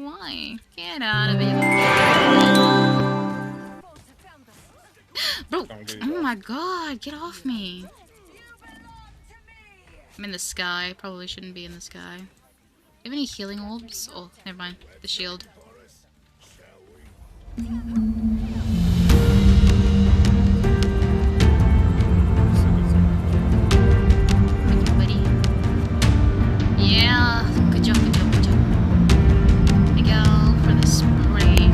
Why? Get out of it. Bro, oh my god, get off me. I'm in the sky. Probably shouldn't be in the sky. Do you have any healing orbs? Oh, never mind. The shield. Thank you, buddy. Yeah, good job, good job, good job. Thank you for the spray.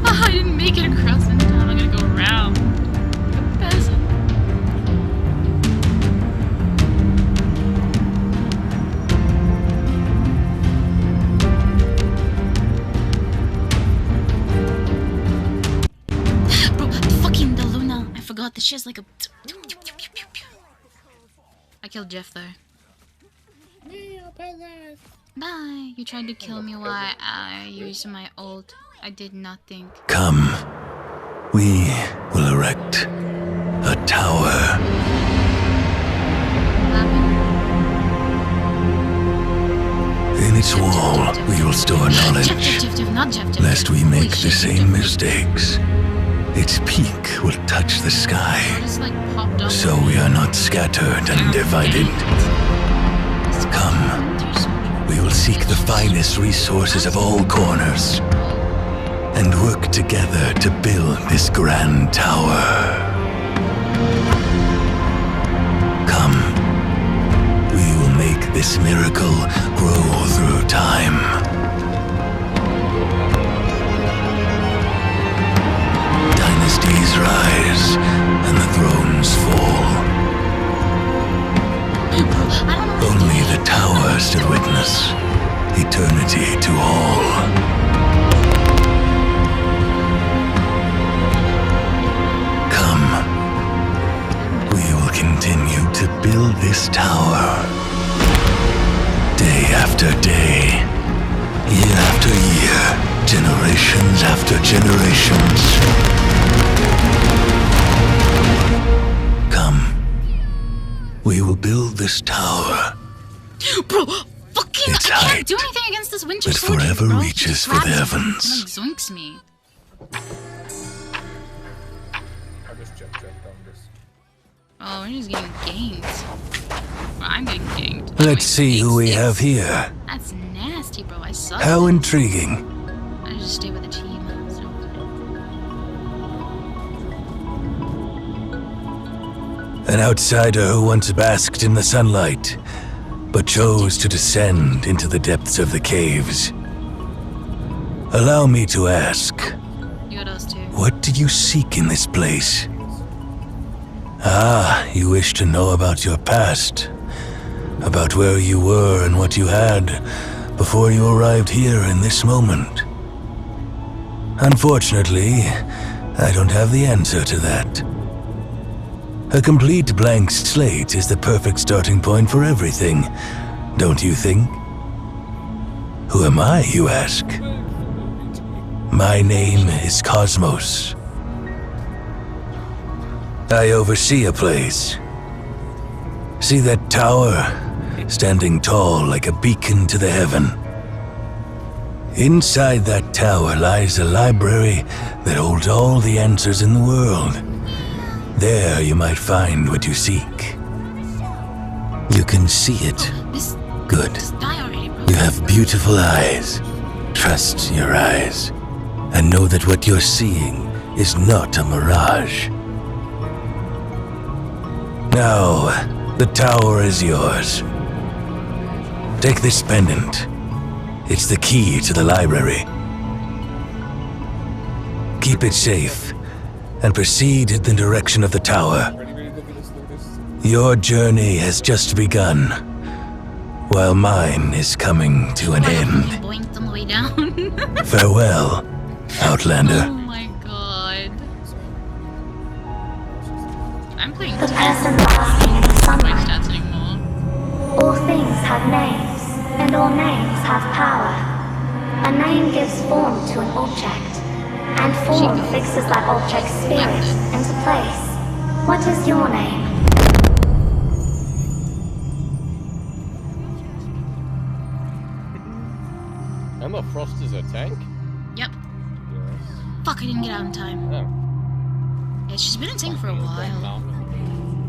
Oh, I didn't make it across in time. I'm gonna go around. The peasant. Bro, fucking the Luna. I forgot that she has like a. I killed Jeff though. Bye. You tried to kill me while I used my ult. I did nothing. Come, we will erect a tower. In its wall, we will store knowledge, Jeff, lest we make the same mistakes. Its peak will touch the sky, so we are not scattered and divided. Come, we will seek the finest resources of all corners, and work together to build this grand tower. Come, we will make this miracle grow through time. Dynasties rise, and the thrones fall. Only the tower stood witness, eternity to all. Continue to build this tower. Day after day, year after year, generations after generations. Come, we will build this tower. Bro, fucking Its I can't height do anything against this winter that sword. forever Bro. reaches Just for the grabs me heavens. and, like, zoinks me. Oh, we're just getting ganked. Well, I'm getting ganked. Let's see who we have here. That's nasty, bro. I suck. How intriguing. I just stay with the team. So. An outsider who once basked in the sunlight, but chose to descend into the depths of the caves. Allow me to ask, You got us too. what did you seek in this place? Ah, you wish to know about your past, about where you were and what you had before you arrived here in this moment. Unfortunately, I don't have the answer to that. A complete blank slate is the perfect starting point for everything, don't you think? Who am I, you ask? My name is Cosmos. I oversee a place. See that tower, standing tall like a beacon to the heaven? Inside that tower lies a library that holds all the answers in the world. There you might find what you seek. You can see it. Good. You have beautiful eyes. Trust your eyes, and know that what you're seeing is not a mirage. Now, the tower is yours. Take this pendant. It's the key to the library. Keep it safe, and proceed in the direction of the tower. Your journey has just begun, while mine is coming to an end. Boinked on the way down. Farewell, Outlander. Oh my god. I'm playing The tennis. person basking in the My sunlight. stats anymore. All things have names, and all names have power. A name gives form to an object, and form fixes that object's spirit into place. What is your name? Emma Frost is a tank? Yep. Yes. Fuck, I didn't get out in time. Oh. Yeah, she's been a tank for a while. And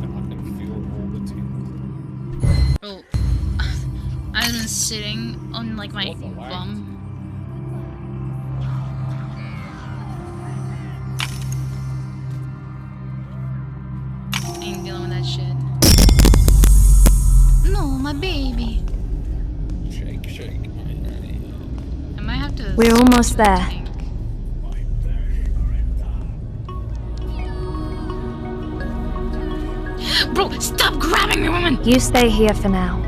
I can feel all the tinks. Oh. I've been sitting on, like, my bum. I ain't dealing with that shit. No, my baby. Shake, shake. I might have to... We're almost there. tank. Bro, stop grabbing me, woman! You stay here for now.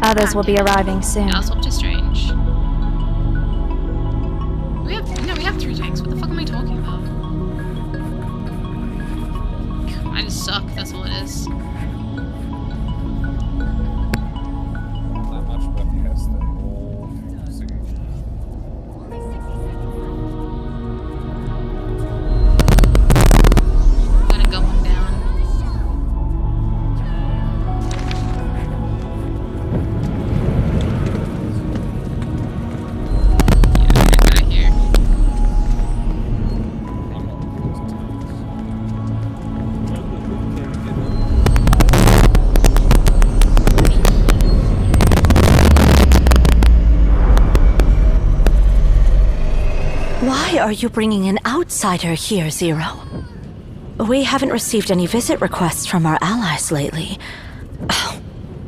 Others will be arriving soon. Yeah, I'll swap to Strange. We have 3 tanks. What the fuck am I talking about? I just suck, that's all it is. That much about Hester or Gonna go one down. Why are you bringing an outsider here, Zero? We haven't received any visit requests from our allies lately.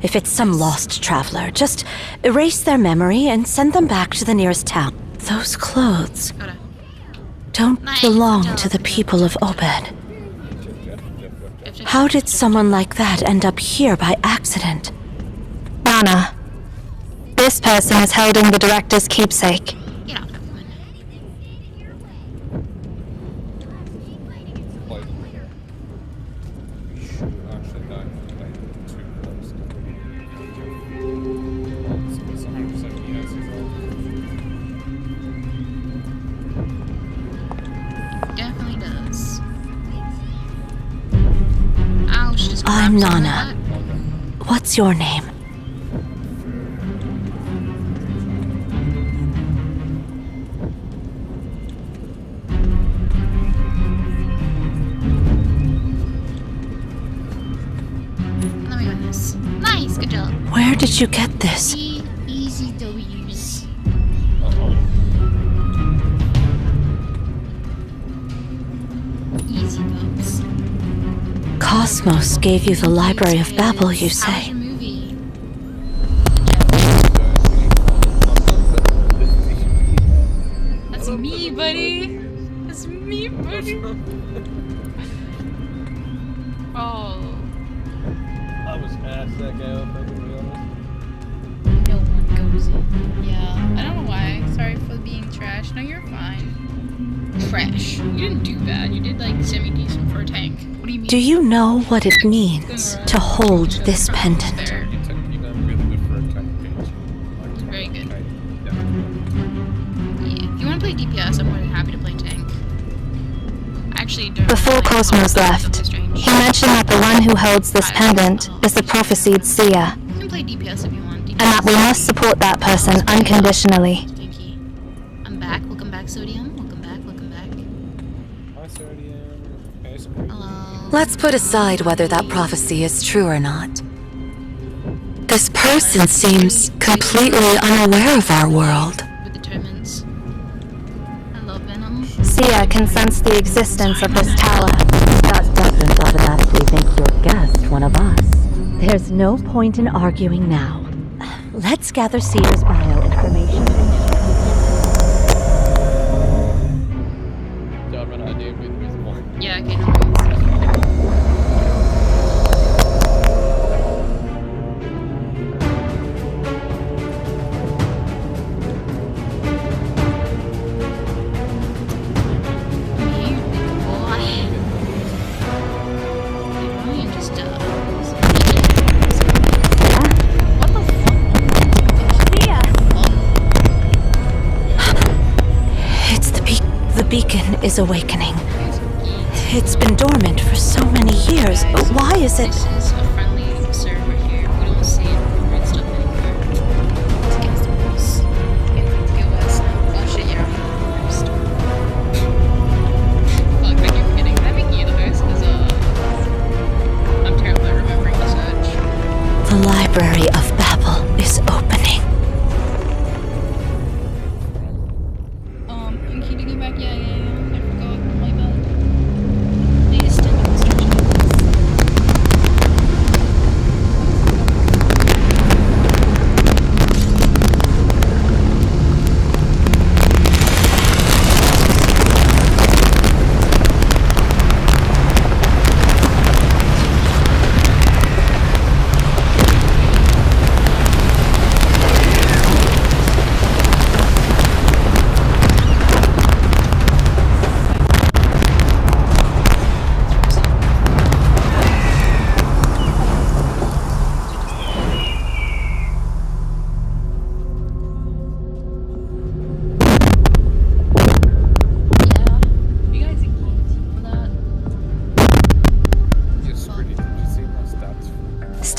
If it's some lost traveler, just erase their memory and send them back to the nearest town. Those clothes don't belong to the people of Obed. How did someone like that end up here by accident? Nana, this person is held in the director's keepsake. Get out of that woman. Actually, no, they too close. So it's 100% yes, he's old. Definitely does. Ow, she just I'm grabbed something Nana. like What's your name? that. Let me win this. Nice, good job. Where did you get this? Easy W's. Easy goes. Cosmos gave you the Library of Babel, you How was say? your movie? That's me, buddy. That's me, buddy. Oh, I was asked that guy up, to be honest. no one goes in. Yeah, I don't know why. Sorry for being trash. No, you're fine. Trash. You didn't do bad. You did like semi-decent for a tank. What do you mean? Do you know what it means to hold this pendant? Fair. You done really good for a tank page. Very good. Yeah. Yeah. If you want to play DPS, I'm more than happy to play tank. I actually don't. Before like Cosmos Doctor left, Strange. he mentioned that the one who holds this pendant is the prophesied seer, You can play DPS if you want. DPS. and that we must support that person unconditionally. Thank you. I'm back. Welcome back, Sodium. Welcome back. Welcome back. Hi, Sodium. Hey, Sodium. Hello. Let's put aside whether that prophecy is true or not. This person seems completely unaware of our world. With the tournaments. Hello, Venom. Sia can sense the existence of this tower. That doesn't automatically make your guest one of us. There's no point in arguing now. Let's gather Seer's bio information. Do I have an idea with one? Yeah, okay, no worries. You big boy. Ryan just, what the fuck? It's the beacon is awakening. It's been dormant for so many years, but why is it? This is a friendly server here. We don't see weird stuff anywhere. It's against the rules. It was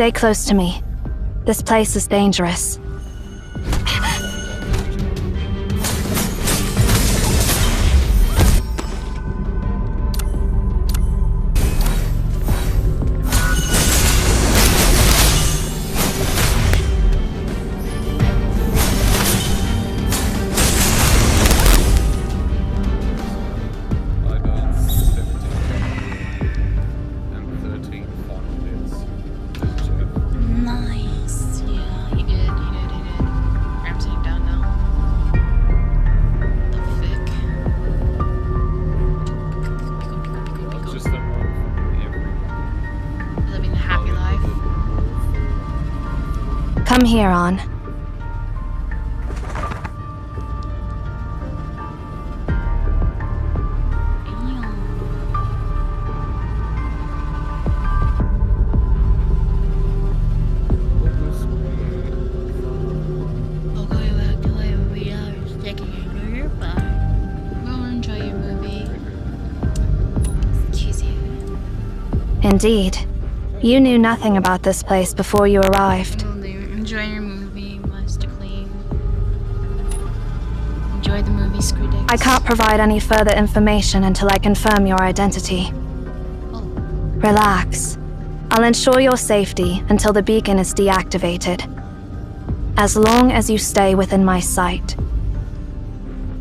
Stay close to me. This place is dangerous. I got 17 and 13 final hits. Jeff. Nice. Yeah, he did. I'm sitting down now. The fic. That's just them all everyone. Living a happy life. Come here, On. I'll go back to where we are. Checking into your bar. Go enjoy your movie. Excuse you. Indeed. You knew nothing about this place before you arrived. Will do. Enjoy your movie, Mr. Clean. Enjoy the movie, Screwdicks. I can't provide any further information until I confirm your identity. Oh, Relax. I'll ensure your safety until the beacon is deactivated. As long as you stay within my sight.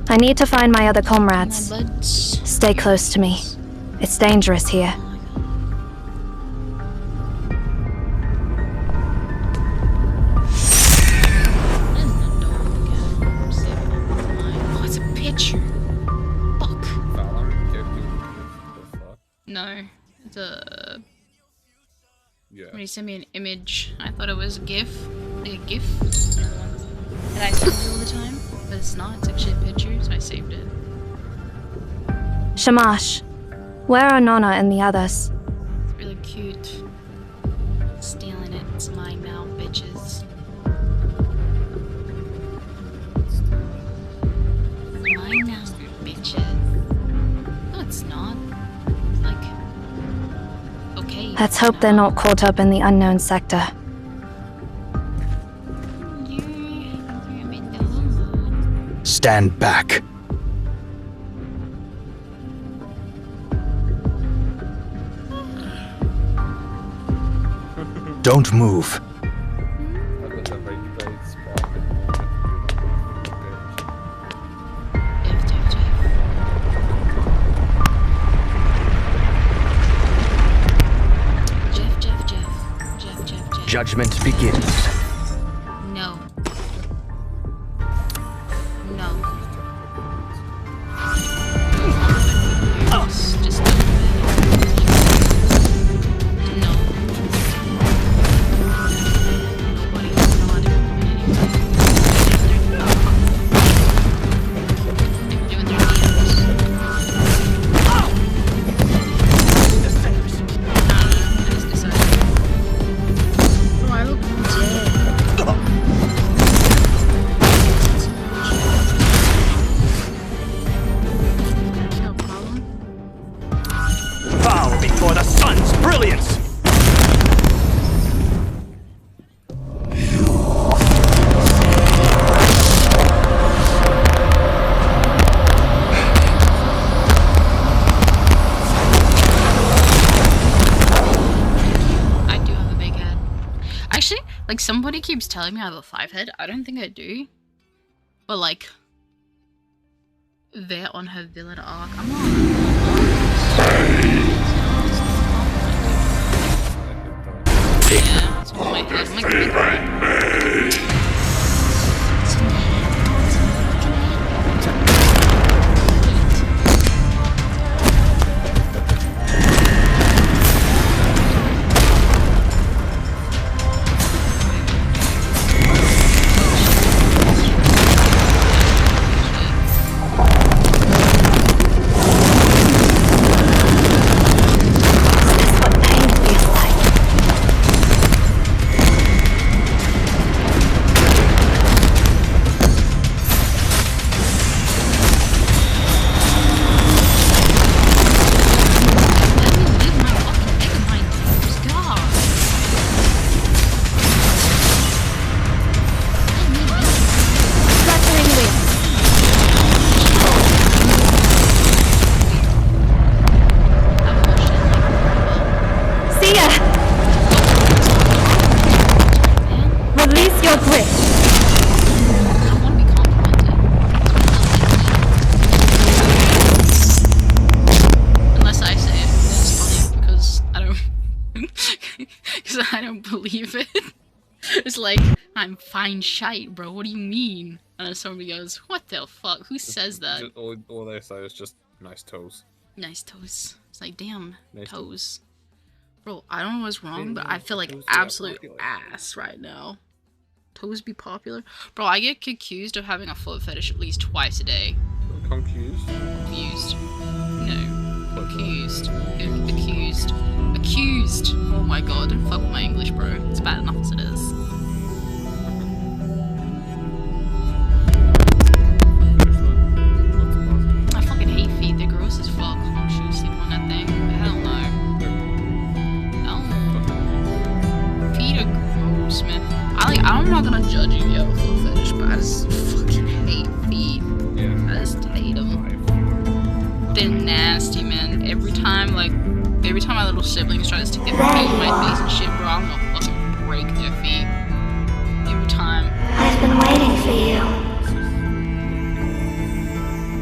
I need to find my other my comrades. buds. Stay close to me. It's dangerous here. Oh my god. What is the dog again? I'm saving it with mine. Oh, it's a picture. Fuck. Fowler, get the fuck. No. It's a. Yeah. When he sent me an image, I thought it was a GIF. Like a GIF. You know, the ones that I send you all the time. But it's not. It's actually a picture, so I saved it. Shamash, where are Nona and the others? It's really cute. Stealing it. It's mine now, bitches. Mine now, bitches. No, it's not. It's like. Okay. Let's hope they're not caught up in the unknown sector. You're a bit dumb. Stand back. Don't move. I got a very great spot. Jeff. Jeff. Judgment begins. No. Just don't do it. No. Nobody knows how to do it. Doing their deals. I just decided. Oh, I look dead. No problem. Bow before the sun's brilliance. I do have a big head. Actually, like somebody keeps telling me I have a 5 head. I don't think I do. But like, they're on her villain arc. I'm on. Yeah, it's on my head. I'm like big head. What pain feels like. was like, I'm fine shite, bro. What do you mean? And then somebody goes, what the fuck? Who says that? All they say is just nice toes. Nice toes. It's like, damn, Nice toes. Bro, I don't know what's wrong, but I feel like Toes are absolute popular. ass right now. Toes be popular? Bro, I get accused of having a foot fetish at least twice a day. Confused. Accused. No. Accused. Accused. Accused. Oh my god, don't fuck with my English, bro. It's bad enough as it is. I fucking hate feet. They're gross as fuck. Oh, should you sleep on that thing? Hell no. No. Feet are gross, man. I'm not gonna judge you, yo, foot fetish, but I just fucking hate feet. I just hate them. They're nasty, man. Every time my little siblings try to stick their feet in my face and shit, bro, I'm gonna fucking break their feet. Every time. I've been waiting for you.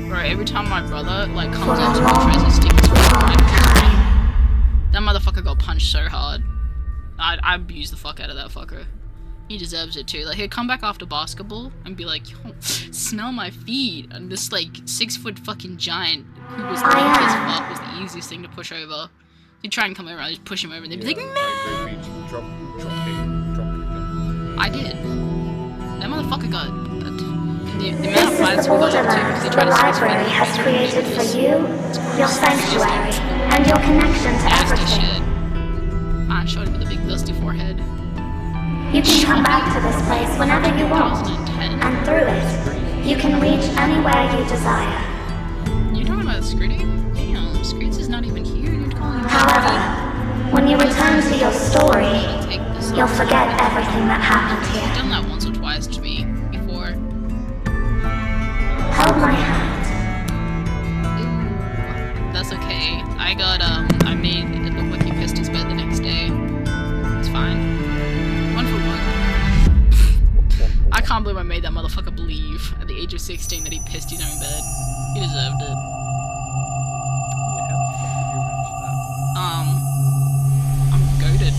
Bro, every time my brother, like, For comes a up to me and long, tries to stick his foot in my long face, time. that motherfucker got punched so hard. I abuse the fuck out of that fucker. He deserves it too. Like, he'd come back after basketball and be like, yo, smell my feet. And this, like, 6-foot fucking giant who was weak as fuck was the easiest thing to push over. He'd try and come over, I'd just push him over and they'd be like, no! I did. That motherfucker got... The amount of This is fights the we got into because he borderlands the tried to stick his feet in library my has face. created for you, your sanctuary, and your connection to Nasty everything. shit. I showed him with a big dusty forehead. You can come back to this place whenever you want, 2010. and through it, you can reach anywhere you desire. You're talking about Scritty? Damn, Scritz is not even here and you're calling him However, when you return to your story, Take this you'll off. forget everything that happened He's here. done that once or twice to me before. Hold my hand. Ooh, that's okay. I made it look like he pissed his bed the next day. It's fine. 1 for 1. I can't believe I made that motherfucker believe at the age of 16 that he pissed his own bed. He deserved it. I'm goated.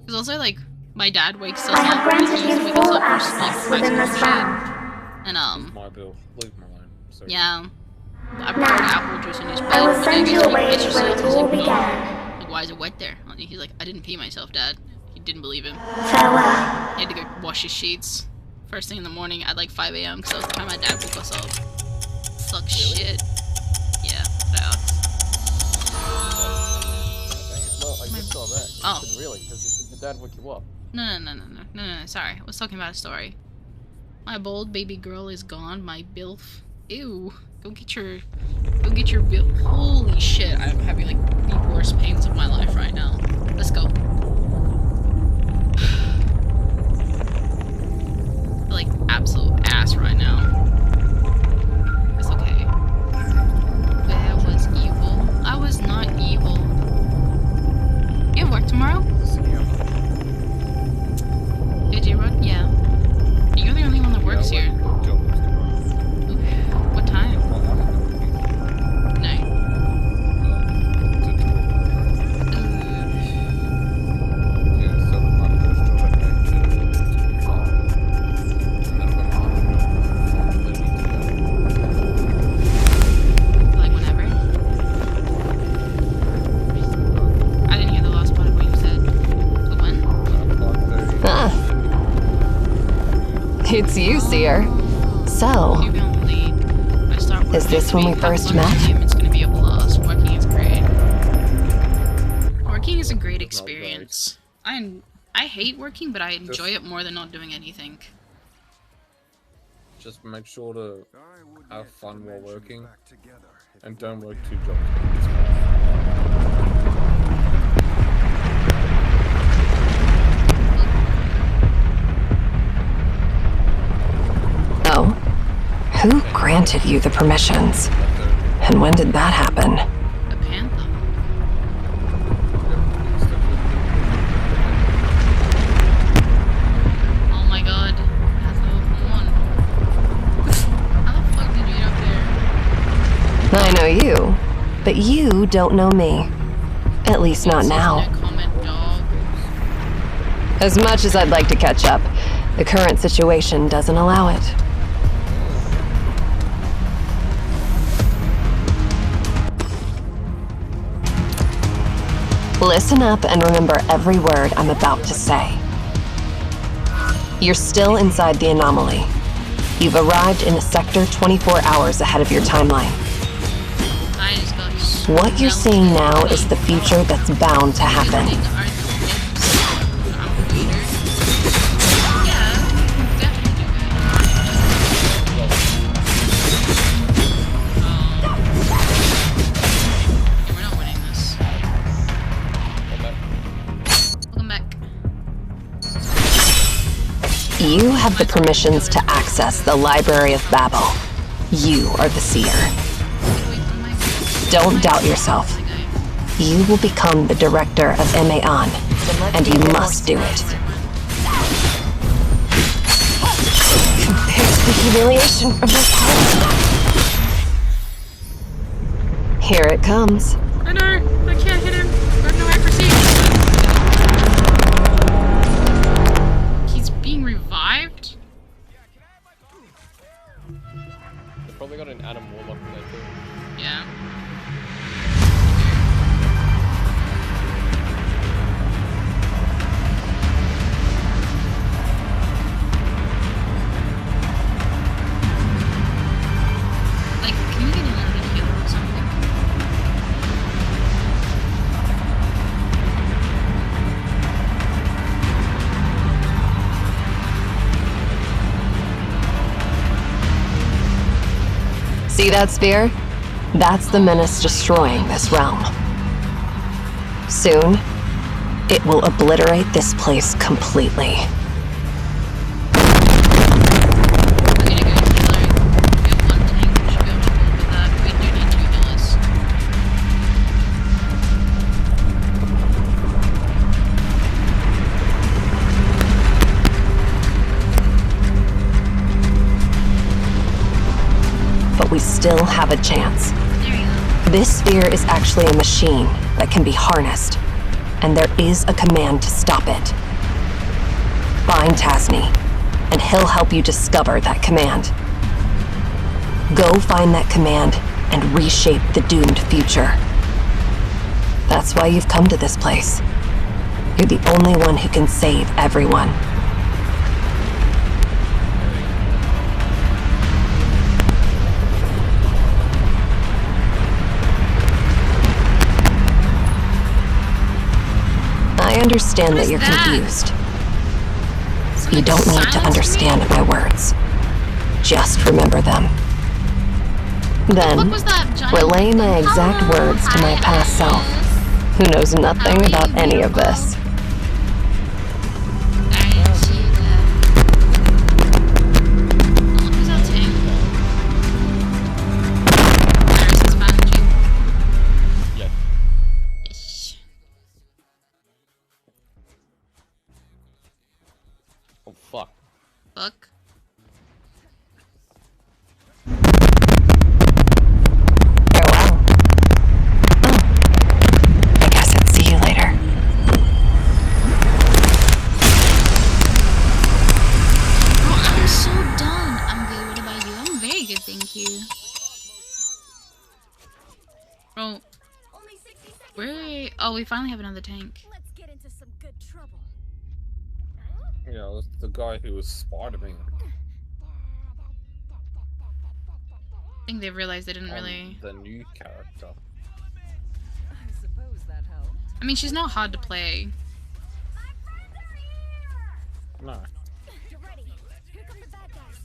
Cause also like my dad wakes us I have up. granted He used to you wake us full up and just, like, access fight within some this shit. realm. And My bill. Leave him alone. So yeah. I poured Now, apple juice on his bed. I will and send he you goes, away "Piss to where yourself." it I was all like, "No." began. Like, why is it wet there? And he's like, I didn't pee myself, Dad. He didn't believe him. Farewell. He had to go wash his sheets first thing in the morning at like 5 a.m. because that was the time my dad woke us up. Suck shit. Yeah, that sucks. Well, I just saw that. Oh. You really? Because your dad woke you up. No, sorry. I was talking about a story. My bold baby girl is gone, my bilf. Ew. Go get your bilf. Holy shit, I'm having like the worst pains of my life right now. Let's go. Like absolute ass right now. It's okay. Where was evil? I was not evil. You have work tomorrow? Did you run? Yeah. You're the only one that works here. What time? Night. Like whenever? I didn't hear the last part of what you said. So when? It's you, Seer. So, You're gonna lead. I start Is this working, when we being first lucky met? game, it's gonna be a plus. Working is great. Working is a great experience. I hate working, but I enjoy it more than not doing anything. Just make sure to have fun while working, and don't work 2 jobs. oh, who granted you the permissions? And when did that happen? A panther. Oh my god. That's level 1. How the fuck did you get up there? I know you, but you don't know me. At least not It's now. in a comment As much as I'd like to catch up, the current situation doesn't allow it. Listen up and remember every word I'm about to say. You're still inside the anomaly. You've arrived in a sector 24 hours ahead of your timeline. What you're seeing now is the future that's bound to happen. You have the permissions to access the Library of Babel. You are the seer. Don't doubt yourself. You will become the director of Emeon, and you must do it. Compared to the humiliation of this heart. Here it comes. I know, I can't hit him. I have no accuracy. He's being revived? They probably got an Adam Warlock in there too. Yeah. Like, can we get another heal or something? See that sphere? That's the menace destroying this realm. Soon, it will obliterate this place completely. I'm gonna go healer. We have one tank, we should be able to deal with that. We do need 2 healers. But we still have a chance. There you go. This sphere is actually a machine that can be harnessed, and there is a command to stop it. Find Tasni, and he'll help you discover that command. Go find that command and reshape the doomed future. That's why you've come to this place. You're the only one who can save everyone. I understand that you're confused. You don't need to understand my words. Just remember them. Then, relay my exact words to my past self, who knows nothing about any of this. Oh fuck. Fuck. Farewell. Oh. I guess I'd see you later. Oh, I'm so done. I'm good. What about you? I'm very good, thank you. Bro. Where? Oh, we finally have another tank. Let's get into some good trouble. Yeah, that's the guy who was Spider-Man. I think they realized they didn't really. The new character. I suppose that helps. I mean, she's not hard to play. No. Get ready. Here come the bad guys.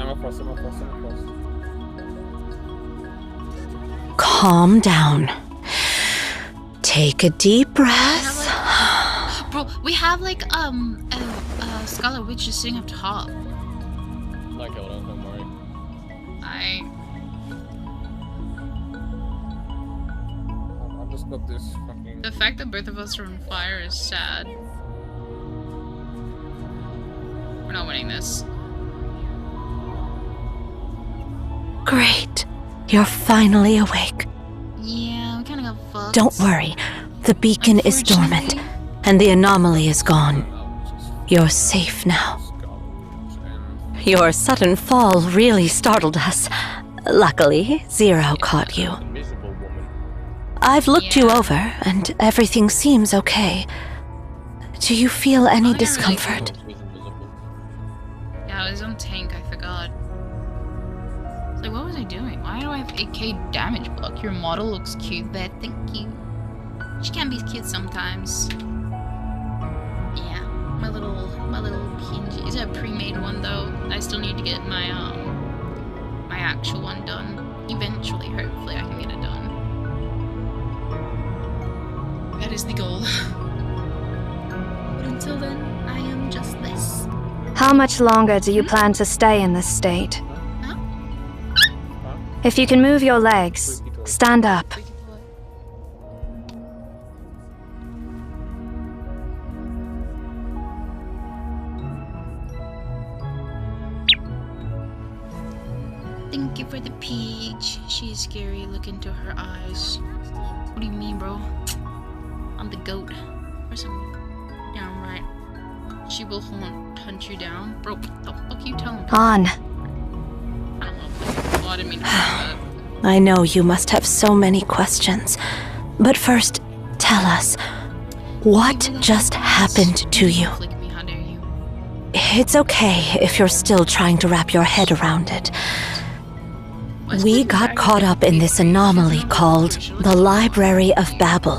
Ammo cross, ammo cross, ammo cross. Calm down. Take a deep breath. Bro, we have like a Scarlet Witch just sitting up top. Not killed her, don't worry. I just got this fucking. The fact that both of us are on fire is sad. We're not winning this. Great. You're finally awake. Yeah, we kinda got fucked. Don't worry. The beacon is dormant. Unfortunately. and the anomaly is gone. You're safe now. Your sudden fall really startled us. Luckily, Zero caught you. Miserable woman. I've looked you over, and everything seems okay. Do you feel any discomfort? Was invisible. Yeah, I was on tank, I forgot. Like, what was I doing? Why do I have 8k damage block? Your model looks cute there, thank you. She can be cute sometimes. Yeah, my little PNG. Is it a pre-made one though? I still need to get my my actual one done. Eventually, hopefully I can get it done. That is the goal. But until then, I am just this. How much longer do you plan to stay in this state? Huh? If you can move your legs, stand up. Thank you for the peach. She's scary. Look into her eyes. What do you mean, bro? I'm the goat. Or something. Yeah, I'm right. She will hunt you down. Bro, what the fuck you telling me? On. I don't know. Oh, I didn't mean to say that. I know you must have so many questions. But first, tell us, what just happened to you? Flick me, how dare you? It's okay if you're still trying to wrap your head around it. We got caught up in this anomaly called the Library of Babel.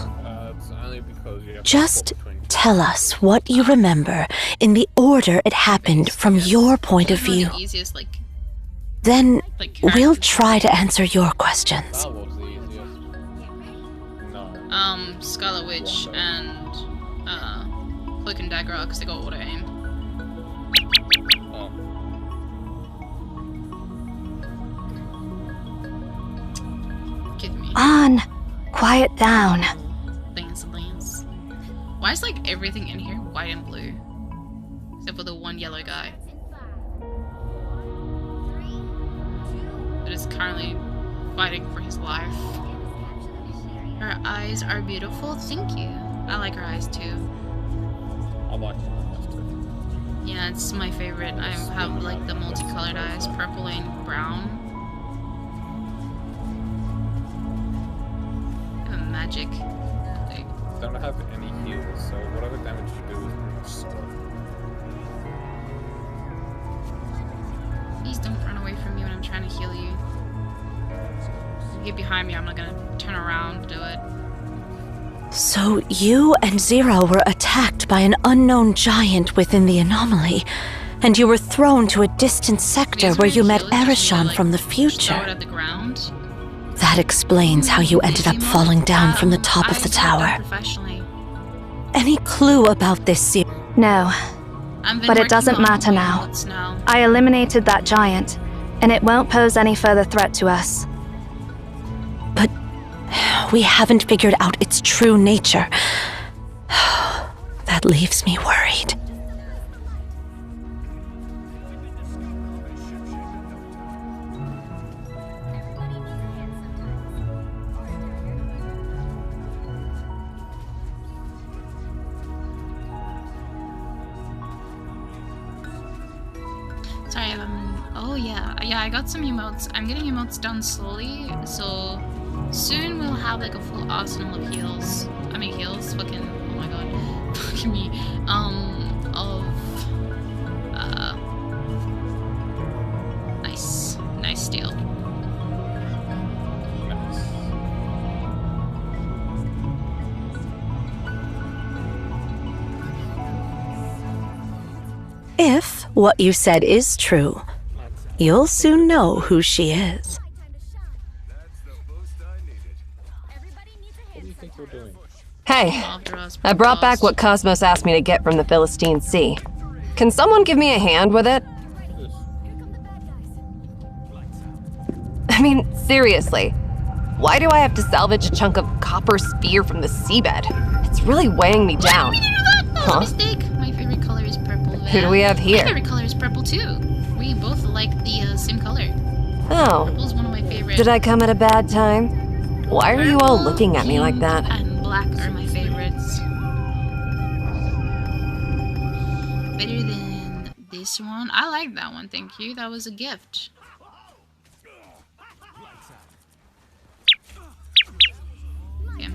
It's only because you have Just to swap tell us what you remember in the order it happened from your point of It's not view. the easiest, like Then we'll character. try to answer your questions. Star Wars the easiest. No. Scarlet Witch and Cloak and Dagger because they got auto aim. Oh. Give me On. Quiet down. Lance. Why is like everything in here white and blue? Except for the one yellow guy. That is currently fighting for his life. Her eyes are beautiful. Thank you. I like her eyes too. I like it too. Yeah, it's my favorite. I have like the multicolored eyes, purple and brown. I have a magic. Like, Don't have any heals, so whatever damage you do is pretty much slow. please don't run away from me when I'm trying to heal you. If you get behind me, I'm not gonna turn around to do it. So you and Zero were attacked by an unknown giant within the anomaly, and you were thrown to a distant sector where you met Arishan from the Throw it future. at the ground. That explains how you ended up falling down from the top of the tower. Professionally. Any clue about this, Zero? No, I've been but it working doesn't on matter now. notes now. I eliminated that giant, and it won't pose any further threat to us. But we haven't figured out its true nature. That leaves me worried. Sorry, oh yeah, I got some emotes. I'm getting emotes done slowly, so soon we'll have like a full arsenal of heals. I mean heals, fucking, oh my god, fucking me. Nice steel. Nice. If what you said is true, you'll soon know who she is. What do you think you're doing? Hey, After us, I brought back what Cosmos asked me to get from the Philistine Sea. Can someone give me a hand with it? I mean, seriously. Why do I have to salvage a chunk of copper sphere from the seabed? It's really weighing me down. No, Huh? mistake. My favorite color is purple. Who do we have here? My favorite color is purple too. We both like the same color. Oh, Purple's one of my favorites. did I come at a bad time? Why are you all Purple, looking at me like pink, that? And black are my favorites. better than this one. I like that one, thank you. That was a gift. Yeah.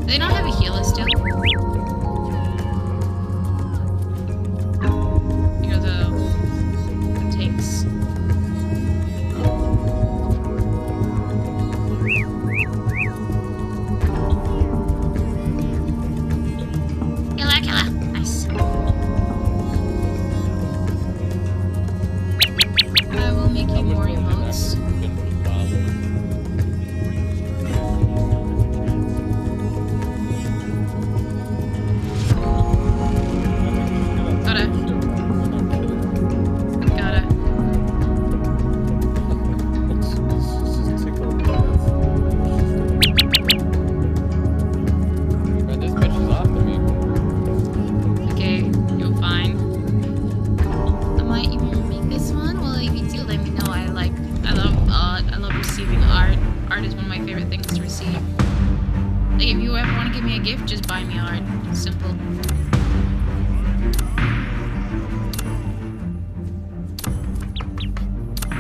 They don't have a healer still. You know, the tanks. Killer. Nice. I will make you more emotes. Just buy me art. Simple.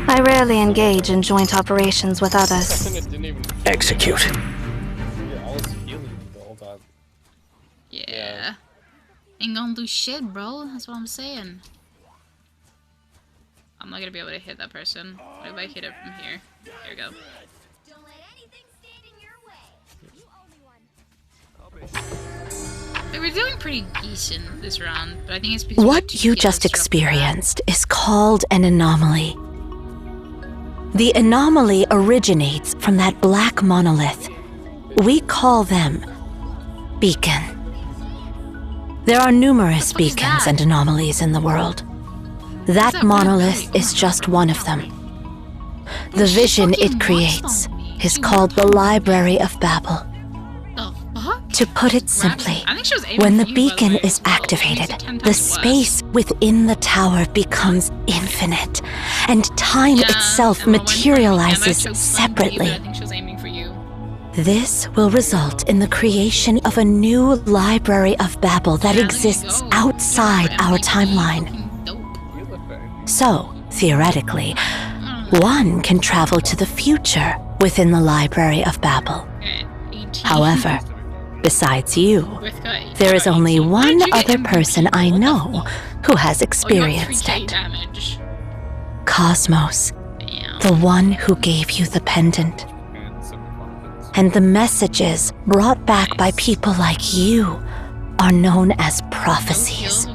I rarely engage in joint operations with others. Execute. Yeah. Ain't gonna do shit, bro. That's what I'm saying. I'm not gonna be able to hit that person. What if I hit it from here? There we go. We're doing pretty decent this round, but I think it's because what you just experienced is called an anomaly. The anomaly originates from that black monolith. We call them Beacon. There are numerous beacons and anomalies in the world. That monolith is just one of them. The vision it creates is called the Library of Babel. To put it simply, when the beacon is activated, the space within the tower becomes infinite, and time itself materializes separately. This will result in the creation of a new Library of Babel that exists outside our timeline. So, theoretically, one can travel to the future within the Library of Babel. However, besides you, there is only one other person I know who has experienced it. Cosmos, the one who gave you the pendant. And the messages brought back by people like you are known as prophecies.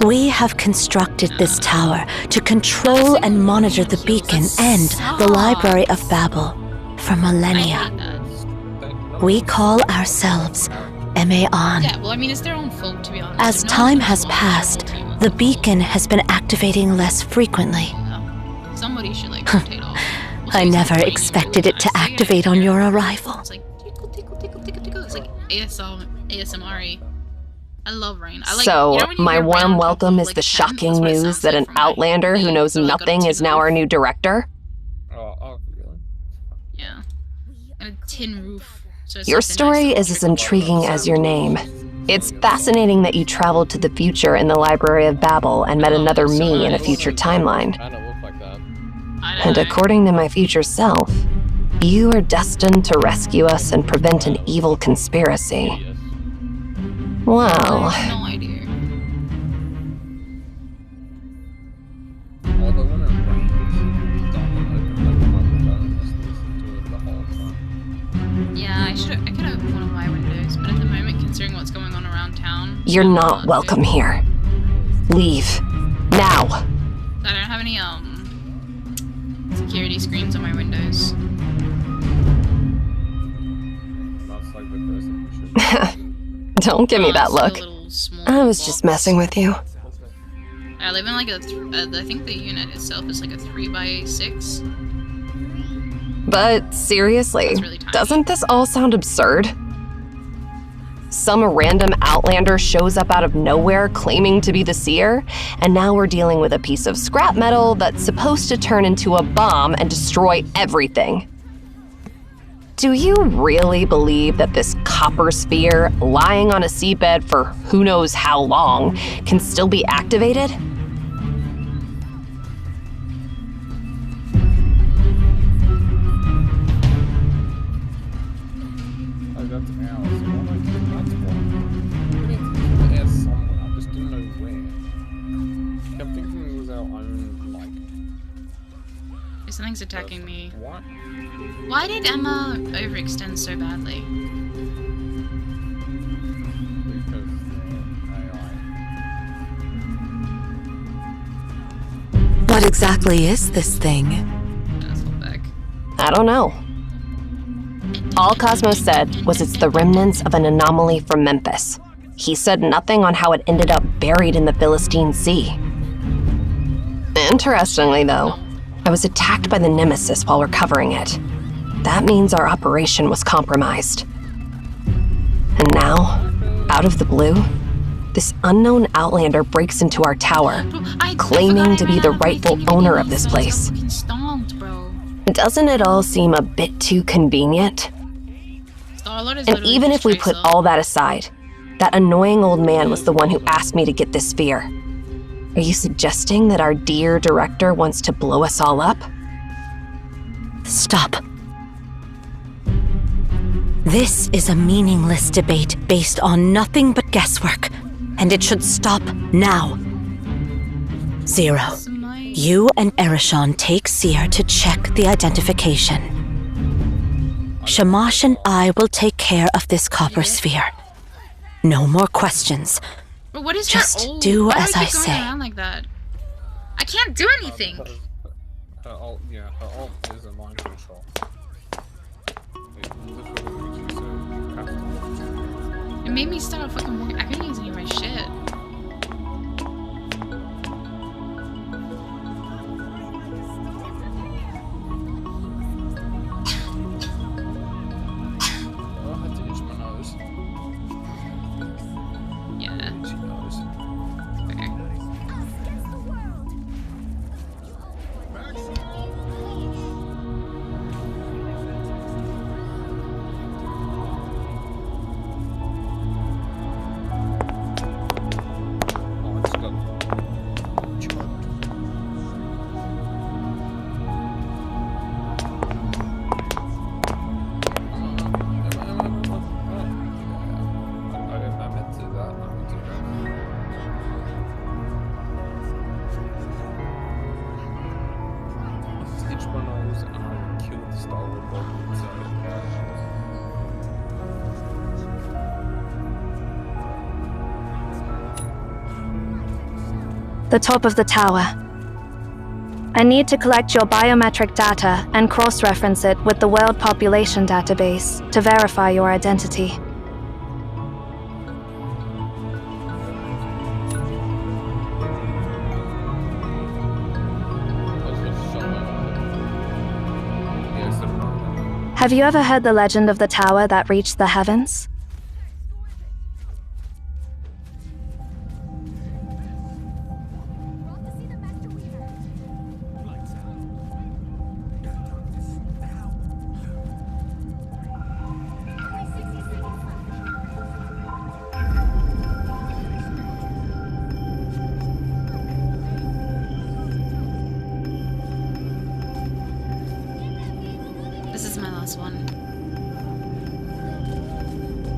We have constructed this tower to control and monitor the beacon and the Library of Babel for millennia. We call ourselves Emeon. Yeah, well, I mean, it's their own fault, to be honest. As time has passed, the beacon has been activating less frequently. Somebody should, like, rotate off. I never expected it to activate on your arrival. It's like, tickle, tickle, tickle, tickle, tickle. It's like ASMR. I love rain. I like, So, you know, when you my hear rain warm on top welcome of, is like, the a tent? shocking That's what it news sounds that like an from my Outlander who day. knows So, like, on nothing is tin now roof. our new director? Oh, really? Yeah. And a tin roof. So it's Your like the story nice is as intriguing as your name. It's fascinating that you traveled to the future in the Library of Babel and met another me in a future timeline. Kind of look like that. And according to my future self, you are destined to rescue us and prevent an evil conspiracy. Yes. Well, I have no idea. Although when it rains, stop and open the microphone and just listen to it the whole time. Yeah, I could open one of my windows, but at the moment, considering what's going on around town, you're not welcome here. Leave. Now. I don't have any security screens on my windows. That's like the person who should. Don't give me that It's like a look. little small I was just box. messing with you. I live in like a. I think the unit itself is like a 3x6. But seriously, That's really tiny. doesn't this all sound absurd? Some random Outlander shows up out of nowhere claiming to be the Seer, and now we're dealing with a piece of scrap metal that's supposed to turn into a bomb and destroy everything. Do you really believe that this copper sphere, lying on a seabed for who knows how long, can still be activated? Oh, that's ours. Why am I doing that one? We need to keep the air somewhere. I just didn't know where. I kept thinking it was our own, like... Something's attacking me. What? Why did Emma overextend so badly? Because AI. What exactly is this thing? Let's hold back. I don't know. All Cosmos said was it's the remnants of an anomaly from Memphis. He said nothing on how it ended up buried in the Philistine Sea. Interestingly, though, I was attacked by the Nemesis while recovering it. That means our operation was compromised. And now, out of the blue, this unknown outlander breaks into our tower, claiming to be the rightful owner of this place. Doesn't it all seem a bit too convenient? And even if we put all that aside, that annoying old man was the one who asked me to get this sphere. Are you suggesting that our dear director wants to blow us all up? Stop. This is a meaningless debate based on nothing but guesswork, and it should stop now. Zero. You and Erishon take Seer to check the identification. Shamash and I will take care of this copper sphere. No more questions. But what is Just her ult? do Why as do I keep going say. around like that? I can't do anything. Her ult, yeah, her ult is a mind control. It literally makes you so passive. It made me stop fucking working. I couldn't use any of my shit. I had to itch my nose. Yeah. Itchy nose. Okay. Oh, I just got choked. I meant to do that. I meant to do that. I itched my nose and I killed the Star Wars bottle, so... The top of the tower. I need to collect your biometric data and cross-reference it with the World Population Database to verify your identity. Have you ever heard the legend of the tower that reached the heavens? This is my last one.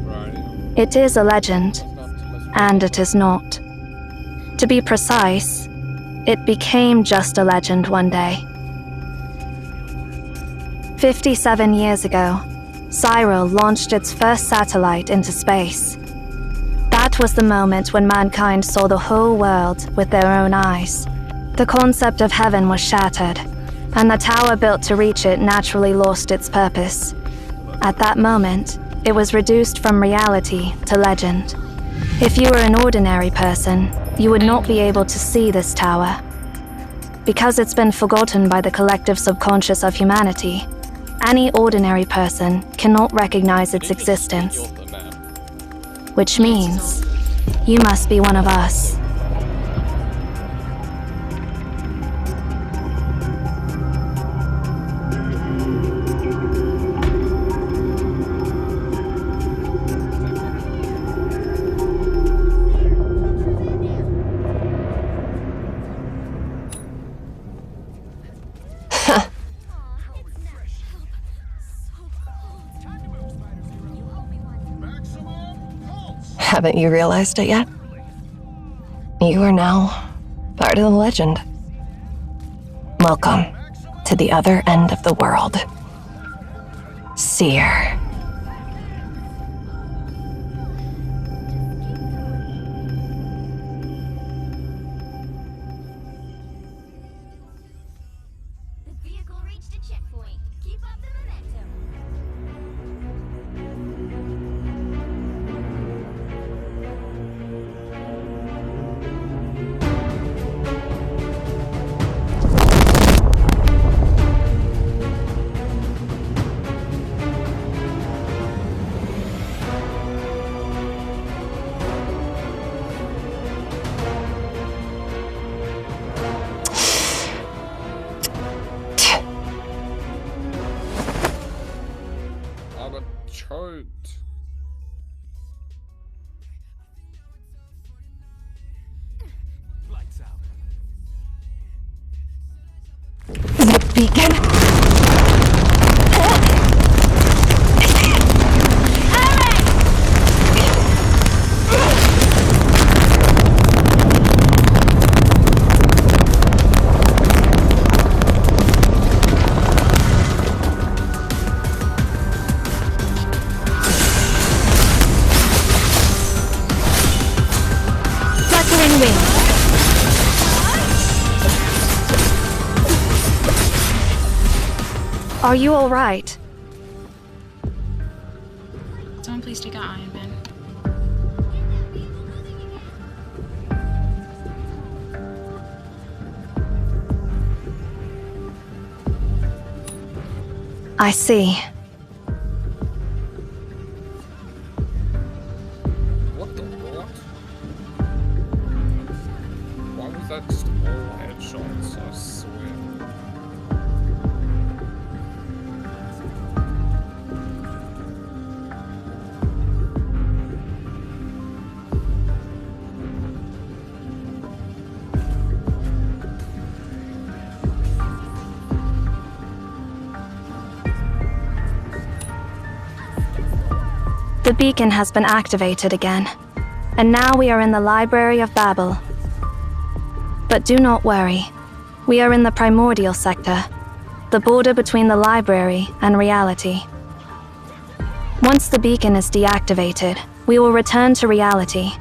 Right. It is a legend, and it is not. To be precise, it became just a legend one day. 57 years ago, Cyril launched its first satellite into space. That was the moment when mankind saw the whole world with their own eyes. The concept of heaven was shattered, and the tower built to reach it naturally lost its purpose. At that moment, it was reduced from reality to legend. If you were an ordinary person, you would not be able to see this tower. Because it's been forgotten by the collective subconscious of humanity, any ordinary person cannot recognize its existence. Which means, you must be one of us. Haven't you realized it yet? You are now part of the legend. Welcome to the other end of the world. Seer. The vehicle reached a checkpoint. Keep up the momentum. I got choked. The beacon? Fluttering wings. Are you all right? Someone please take out Iron Man. I see. What the what? Why was that just all headshots? I swear. The beacon has been activated again, and now we are in the Library of Babel. But do not worry, we are in the Primordial Sector, the border between the library and reality. Once the beacon is deactivated, we will return to reality,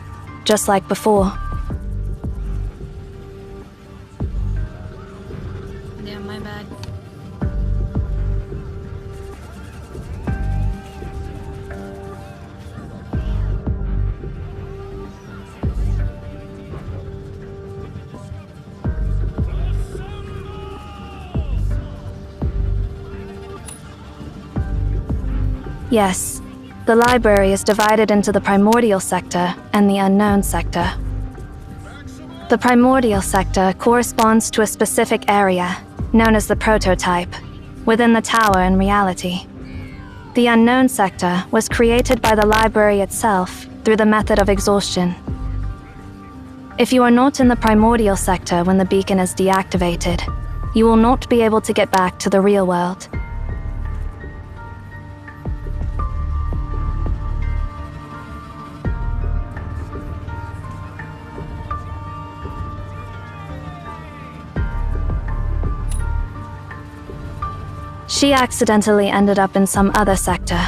just like before. Yeah, my bad. Yes, the library is divided into the Primordial Sector and the Unknown Sector. The Primordial Sector corresponds to a specific area, known as the Prototype, within the tower in reality. The Unknown Sector was created by the library itself through the method of exhaustion. If you are not in the Primordial Sector when the beacon is deactivated, you will not be able to get back to the real world. She accidentally ended up in some other sector.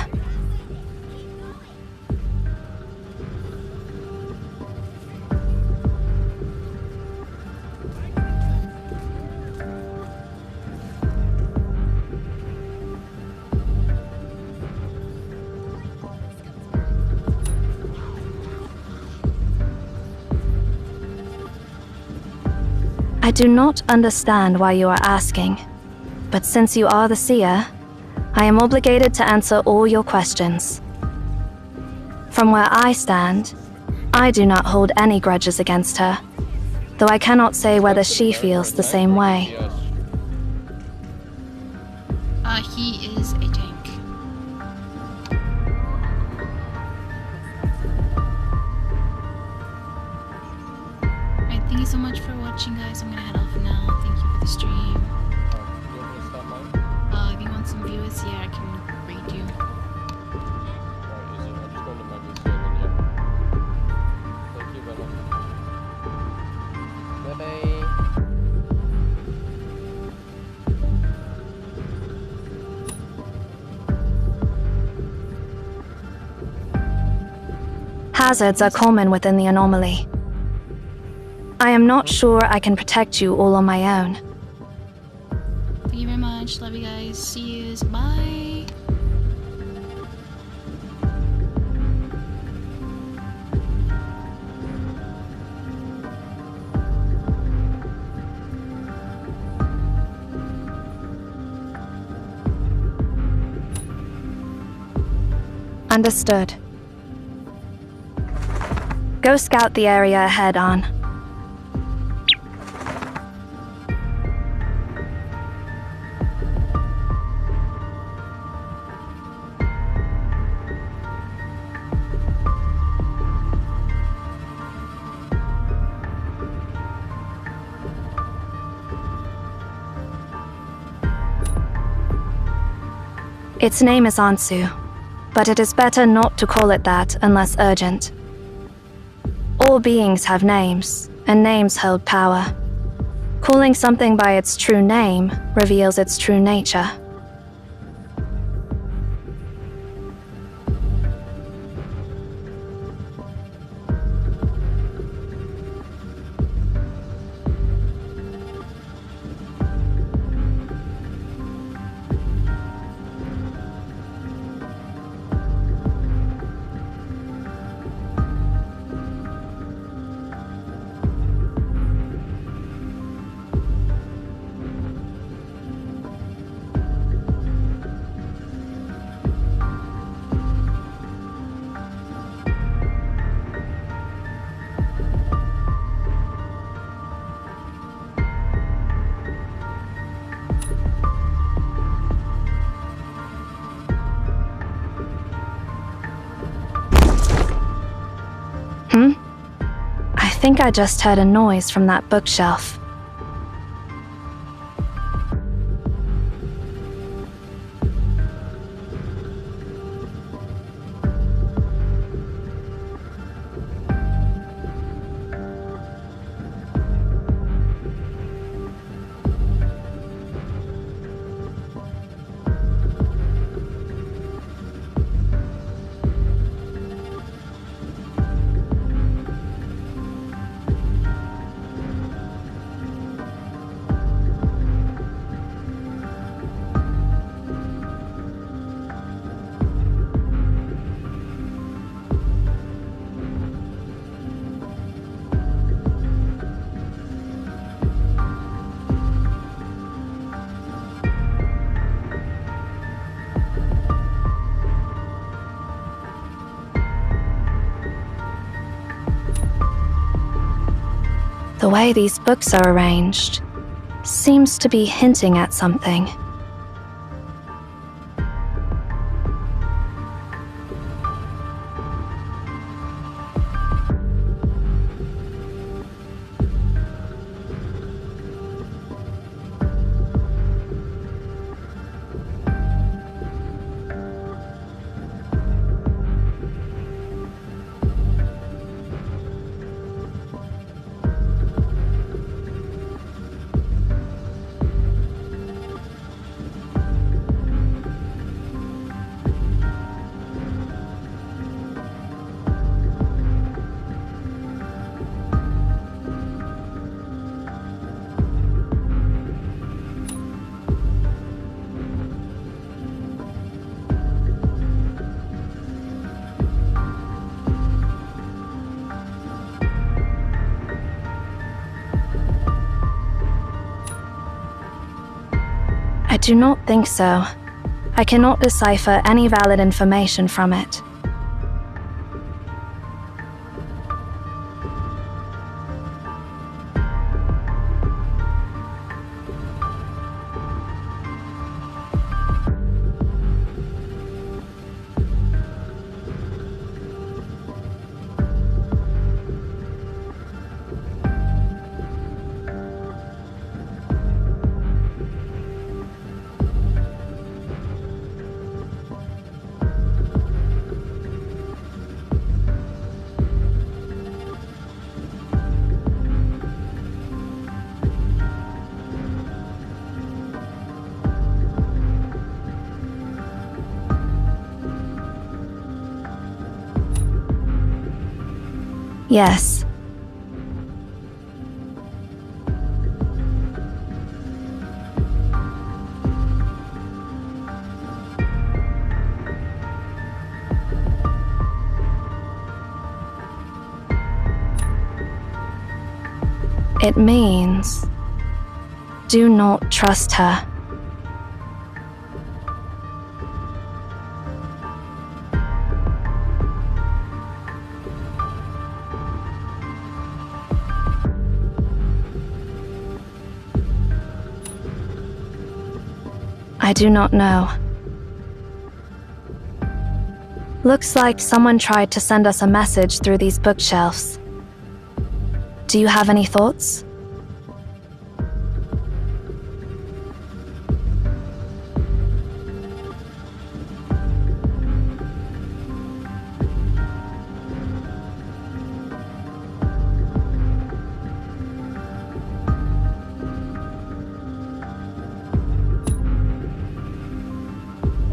I do not understand why you are asking. But since you are the seer, I am obligated to answer all your questions. From where I stand, I do not hold any grudges against her, though I cannot say whether she feels the same way. He is a tank. Alright, thank you so much for watching, guys. I'm gonna head off now. Thank you for the stream. If you want some viewers, yeah, I can read you. Hazards are common within the anomaly. I am not sure I can protect you all on my own. Thank you very much. Love you guys. See you. Bye. Understood. Go scout the area ahead on. Its name is Ansu, but it is better not to call it that unless urgent. All beings have names, and names hold power. Calling something by its true name reveals its true nature. I think I just heard a noise from that bookshelf. The way these books are arranged seems to be hinting at something. I do not think so. I cannot decipher any valid information from it. Yes. It means, do not trust her. I do not know. Looks like someone tried to send us a message through these bookshelves. Do you have any thoughts?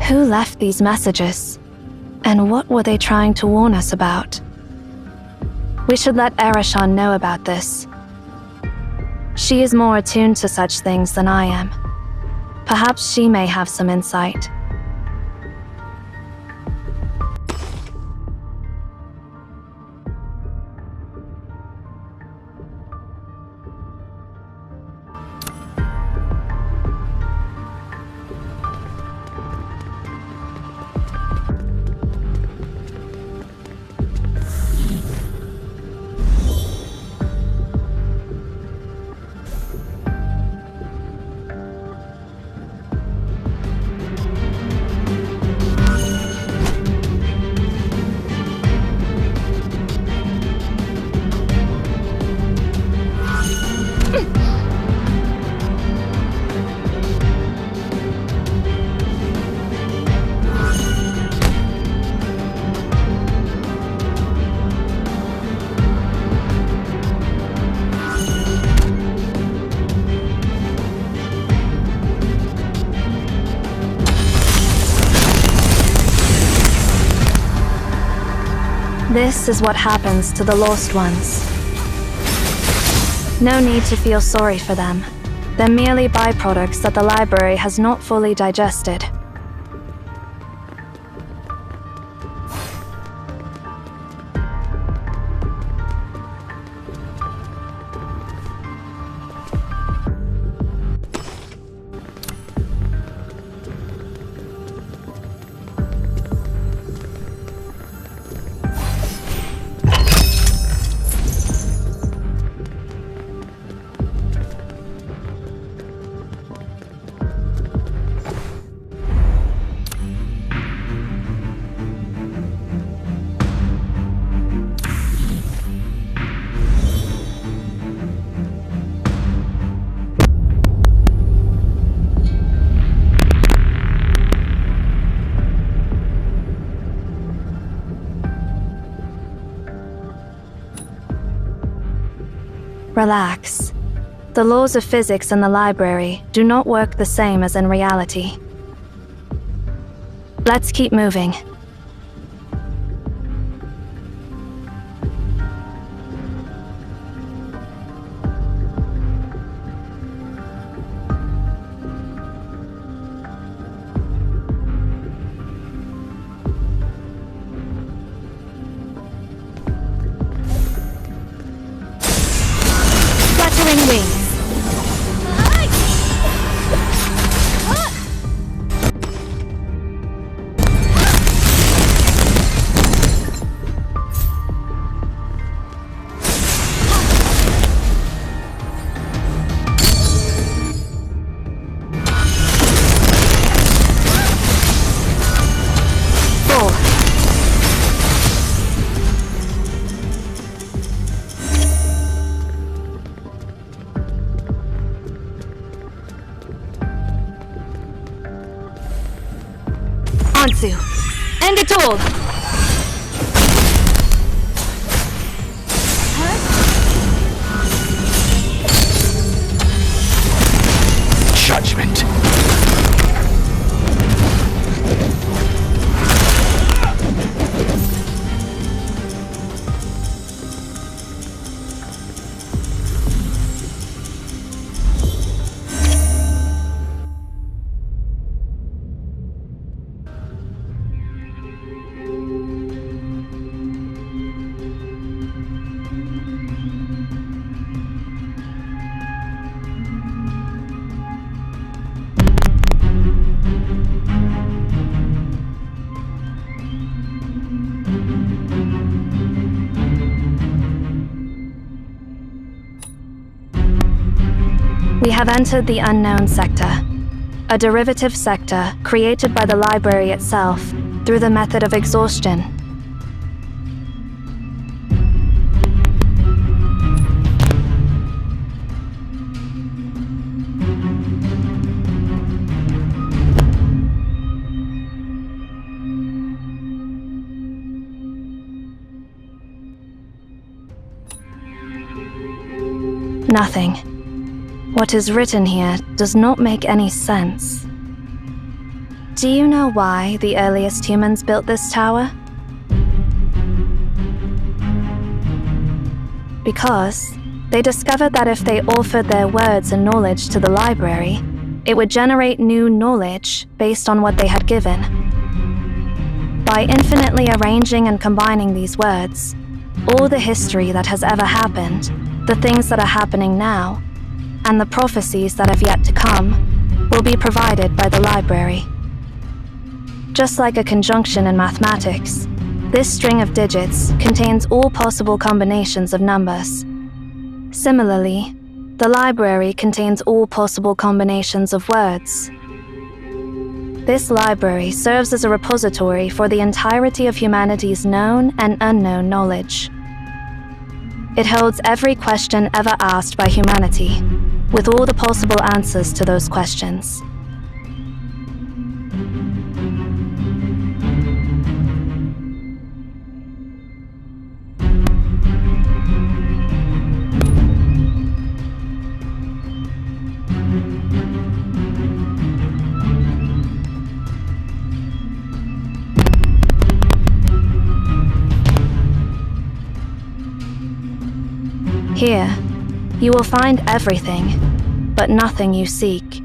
Who left these messages? And what were they trying to warn us about? We should let Ereshkigal know about this. She is more attuned to such things than I am. Perhaps she may have some insight. This is what happens to the lost ones. No need to feel sorry for them. They're merely byproducts that the library has not fully digested. Relax. The laws of physics in the library do not work the same as in reality. Let's keep moving. Fluttering wings. Anzu, end it all! Judgment. have entered the unknown sector, a derivative sector created by the library itself through the method of exhaustion. Nothing. What is written here does not make any sense. Do you know why the earliest humans built this tower? Because they discovered that if they offered their words and knowledge to the library, it would generate new knowledge based on what they had given. By infinitely arranging and combining these words, all the history that has ever happened, the things that are happening now, and the prophecies that have yet to come, will be provided by the library. Just like a conjunction in mathematics, this string of digits contains all possible combinations of numbers. Similarly, the library contains all possible combinations of words. This library serves as a repository for the entirety of humanity's known and unknown knowledge. It holds every question ever asked by humanity, with all the possible answers to those questions. Here, you will find everything, but nothing you seek.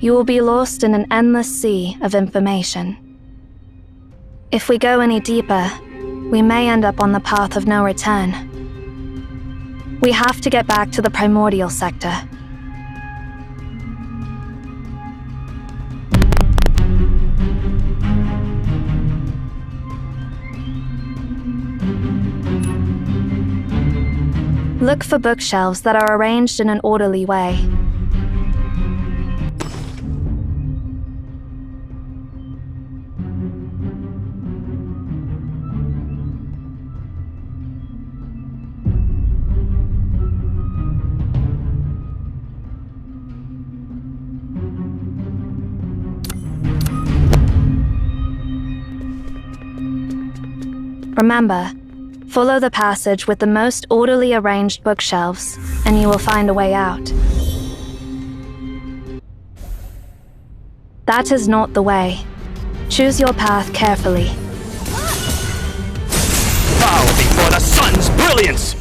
You will be lost in an endless sea of information. If we go any deeper, we may end up on the path of no return. We have to get back to the primordial sector. Look for bookshelves that are arranged in an orderly way. Remember, follow the passage with the most orderly arranged bookshelves, and you will find a way out. That is not the way. Choose your path carefully. Bow before the sun's brilliance!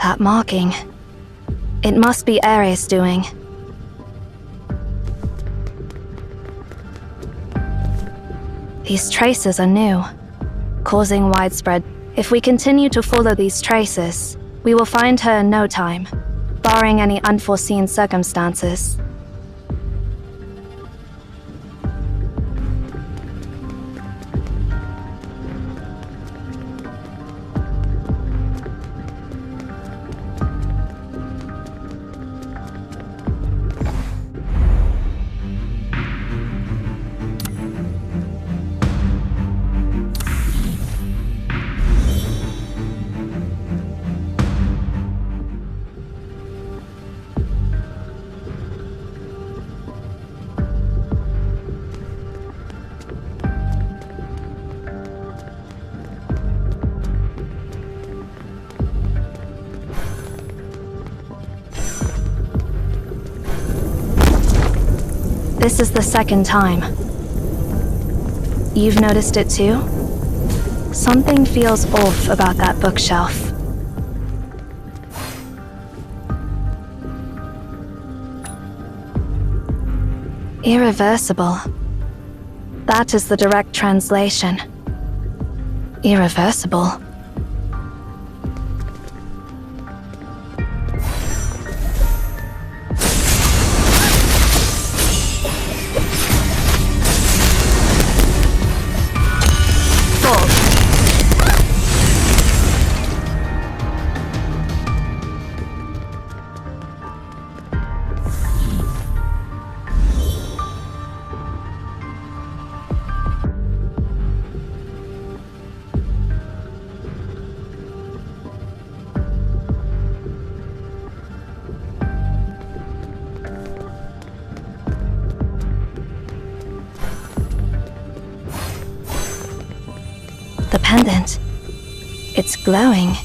That marking. It must be Ares' doing. These traces are new, causing widespread. If we continue to follow these traces, we will find her in no time, barring any unforeseen circumstances. This is the second time. You've noticed it too? Something feels off about that bookshelf. Irreversible. That is the direct translation. Irreversible. The pendant. It's glowing.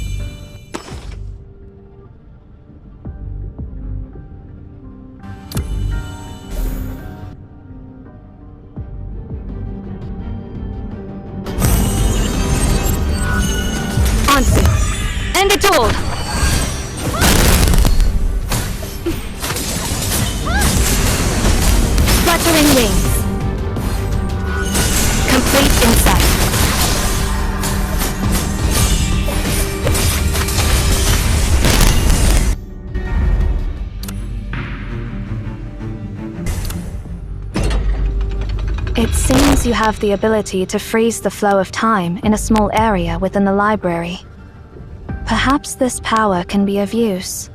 Answer. End it all! Fluttering wings. Complete insight. It seems you have the ability to freeze the flow of time in a small area within the library. Perhaps this power can be of use.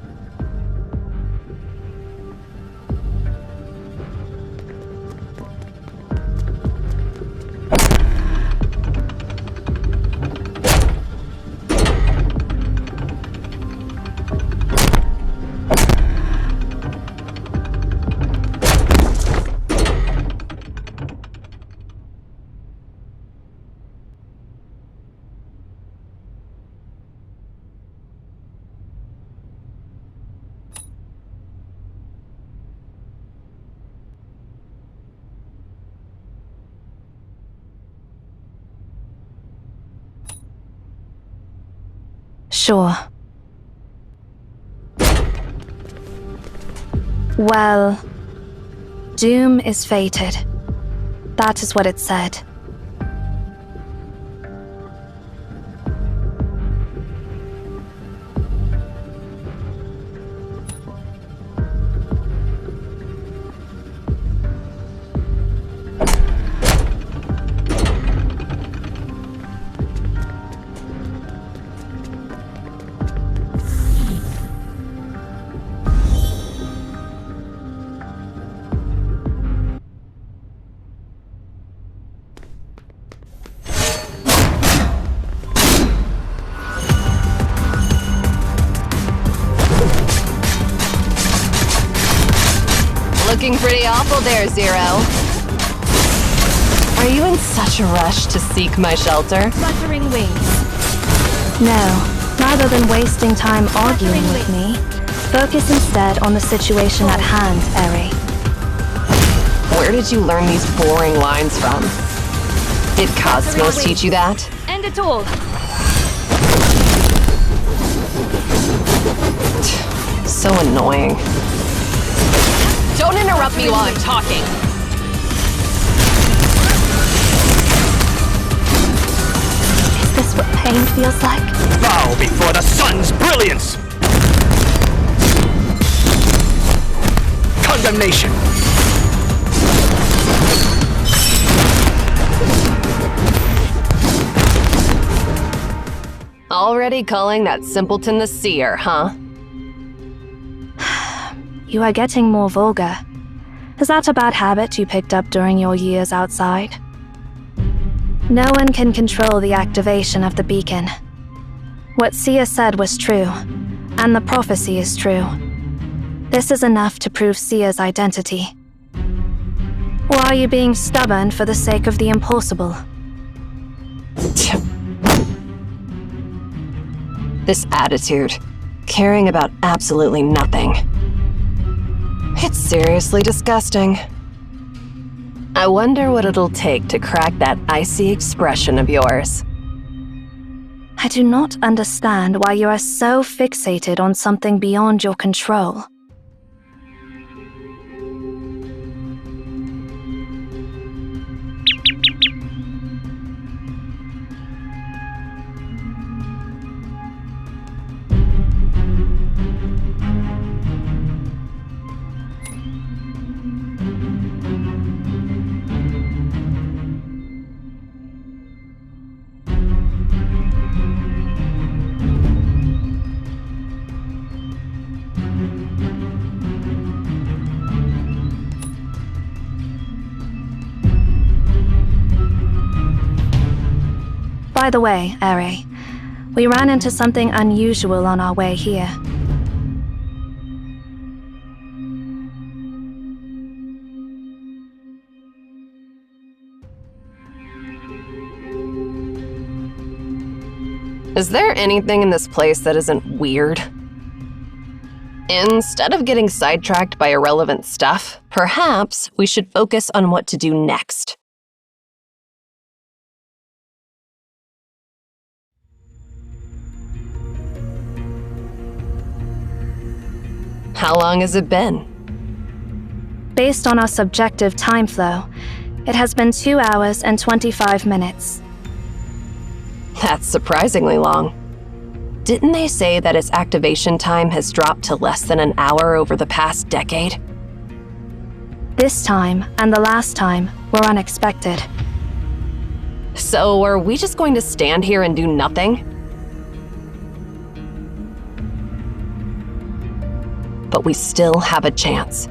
Sure. Well, doom is fated. That is what it said. Looking pretty awful there, Zero. Are you in such a rush to seek my shelter? Fluttering wings. No, rather than wasting time arguing with me, focus instead on the situation at hand, Eri. Where did you learn these boring lines from? Did Cosmos teach you that? End it all! So annoying. Don't interrupt me while I'm talking. Is this what pain feels like? Bow before the sun's brilliance! Condemnation! Already calling that simpleton the seer, huh? You are getting more vulgar. Is that a bad habit you picked up during your years outside? No one can control the activation of the beacon. What Sia said was true, and the prophecy is true. This is enough to prove Sia's identity. Or are you being stubborn for the sake of the impossible? This attitude, caring about absolutely nothing. It's seriously disgusting. I wonder what it'll take to crack that icy expression of yours. I do not understand why you are so fixated on something beyond your control. By the way, Ere, we ran into something unusual on our way here. Is there anything in this place that isn't weird? Instead of getting sidetracked by irrelevant stuff, perhaps we should focus on what to do next. How long has it been? Based on our subjective time flow, it has been 2 hours and 25 minutes. That's surprisingly long. Didn't they say that its activation time has dropped to less than an hour over the past decade? This time and the last time were unexpected. So are we just going to stand here and do nothing? But we still have a chance.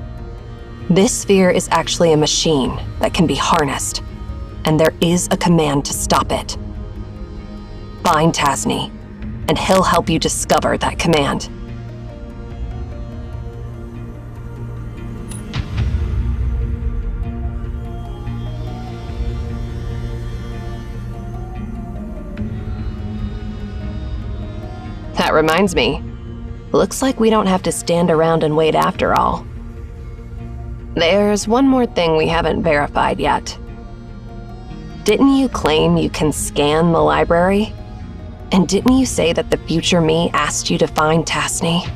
This sphere is actually a machine that can be harnessed, and there is a command to stop it. Find Tasni, and he'll help you discover that command. That reminds me. Looks like we don't have to stand around and wait after all. There's one more thing we haven't verified yet. Didn't you claim you can scan the library? And didn't you say that the future me asked you to find Tasni?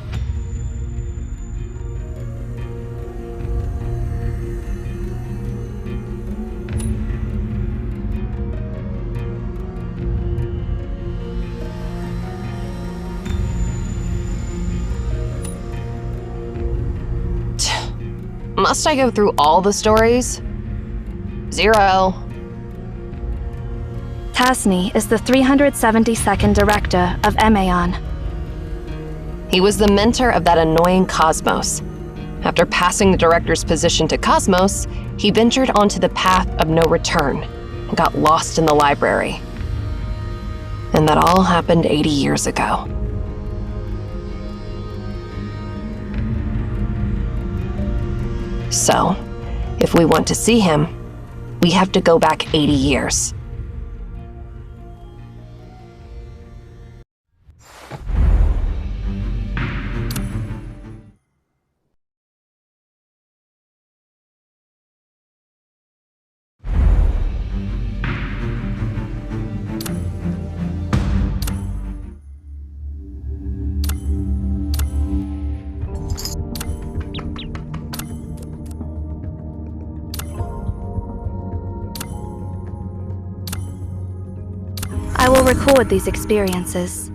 Must I go through all the stories? Zero. Tasni is the 372nd director of Emaon. He was the mentor of that annoying Cosmos. After passing the director's position to Cosmos, he ventured onto the path of no return and got lost in the library. And that all happened 80 years ago. So, if we want to see him, we have to go back 80 years. I will record these experiences.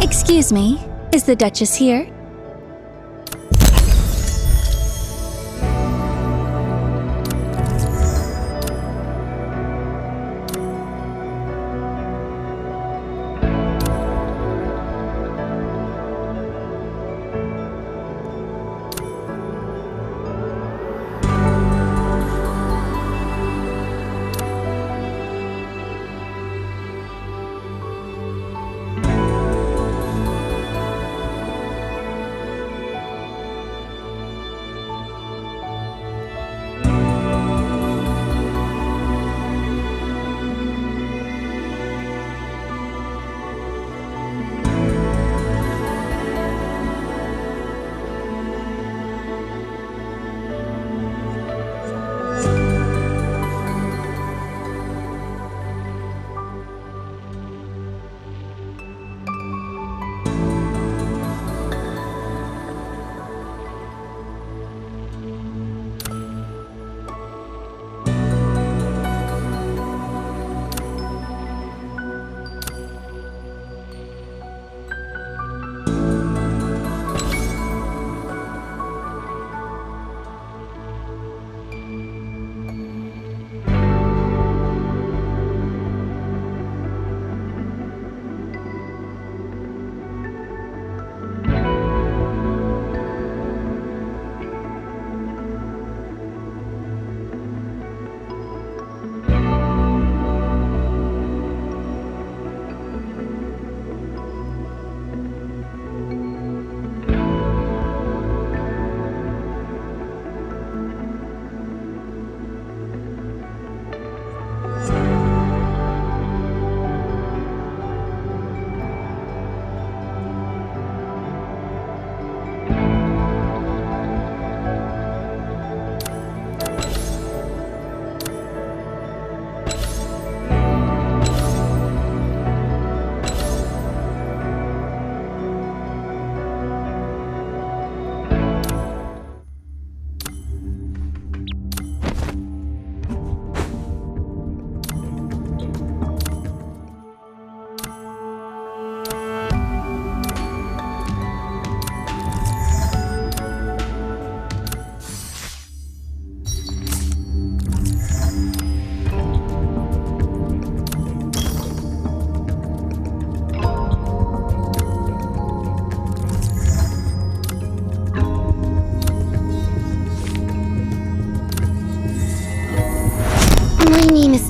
Excuse me, is the Duchess here?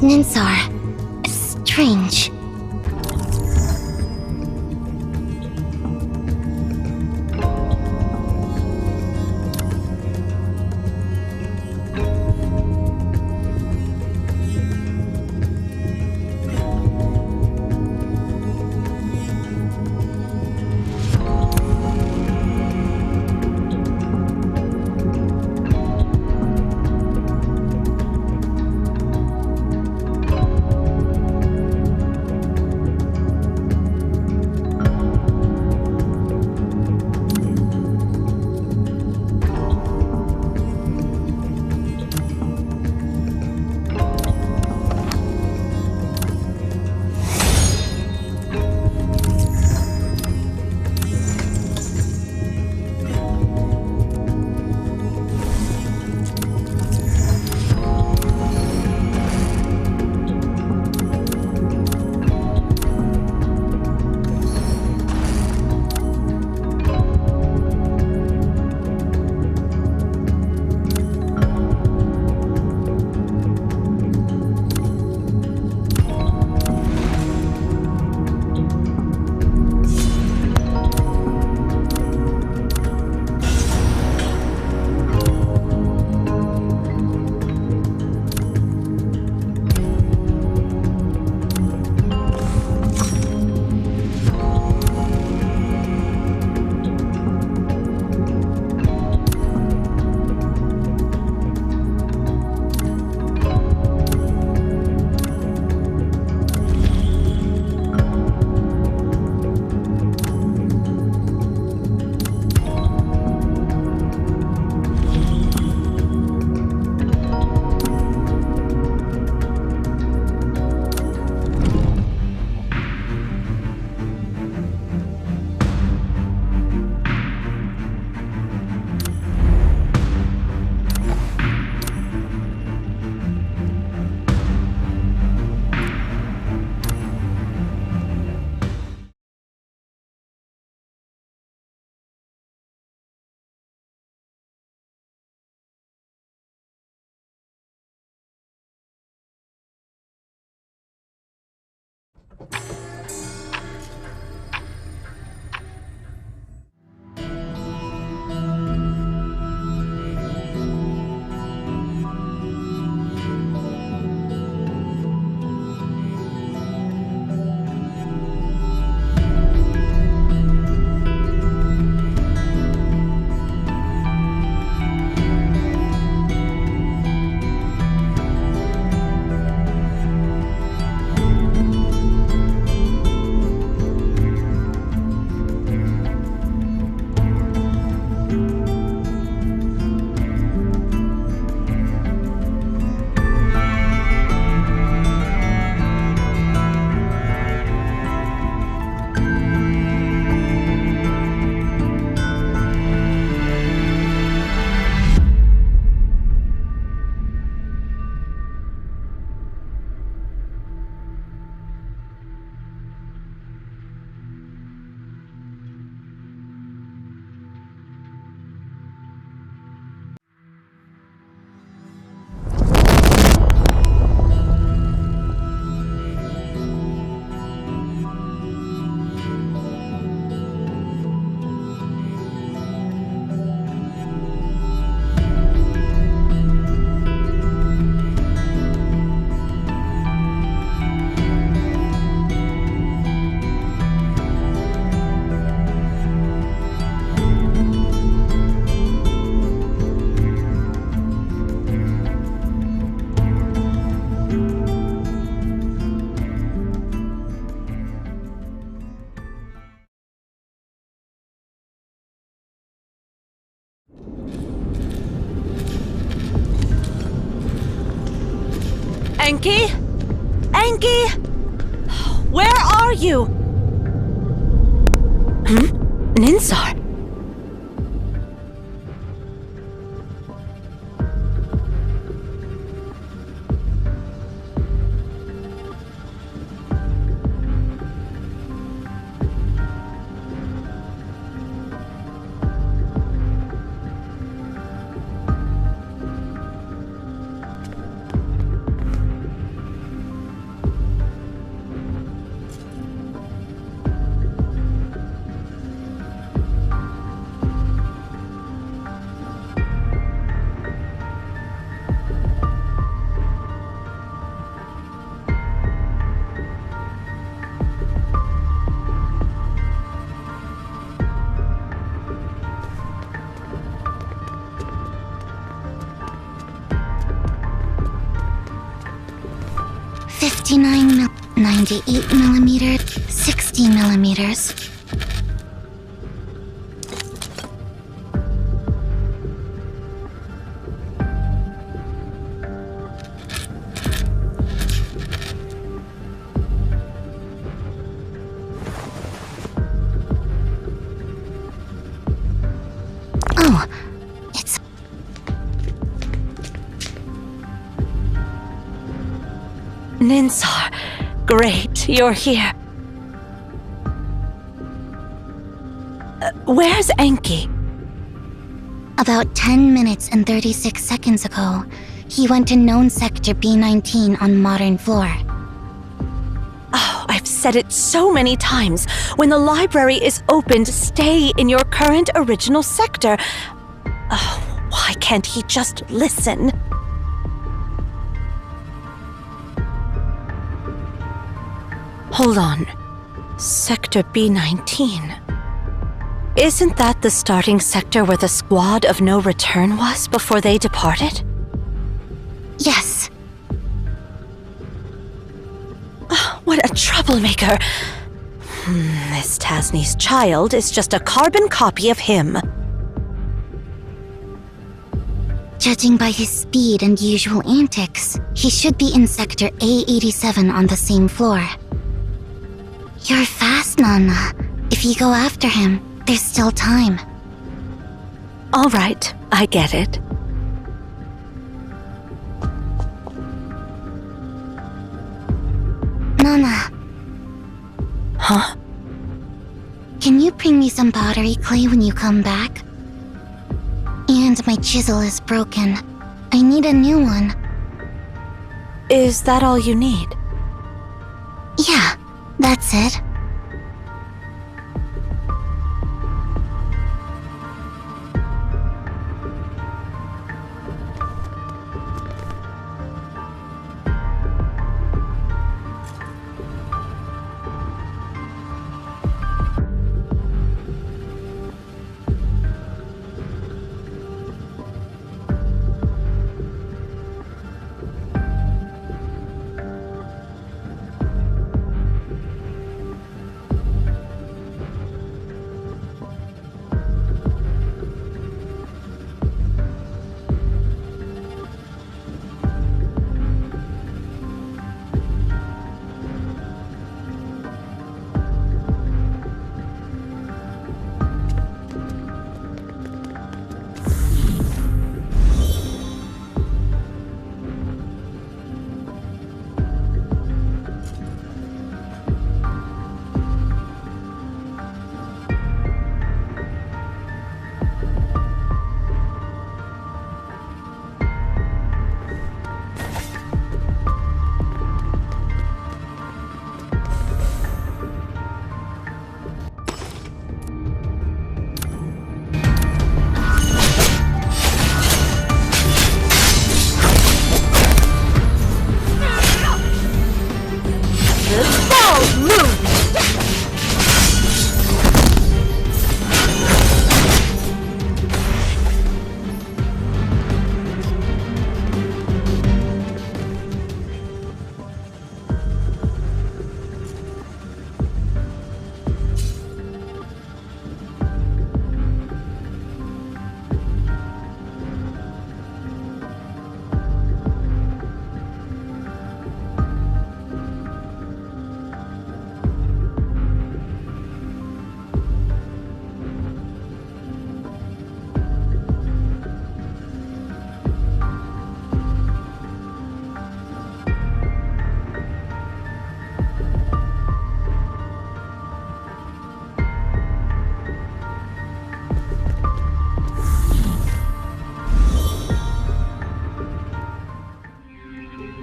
Ninsar. Strange. Enki? Enki? Where are you? Ninsar? 98 millimeters, 60 millimeters. Oh, it's... Ninsar, great, you're here. Where's Enki? About 10 minutes and 36 seconds ago, he went to known sector B19 on modern floor. Oh, I've said it so many times. When the library is opened, stay in your current original sector. Oh, why can't he just listen? Hold on. Sector B19. Isn't that the starting sector where the squad of no return was before they departed? Yes. Oh, what a troublemaker. Miss Tasney's child is just a carbon copy of him. Judging by his speed and usual antics, he should be in sector A87 on the same floor. You're fast, Nana. If you go after him, there's still time. All right, I get it. Nana. Huh? Can you bring me some pottery clay when you come back? And my chisel is broken. I need a new one. Is that all you need? Yeah, that's it.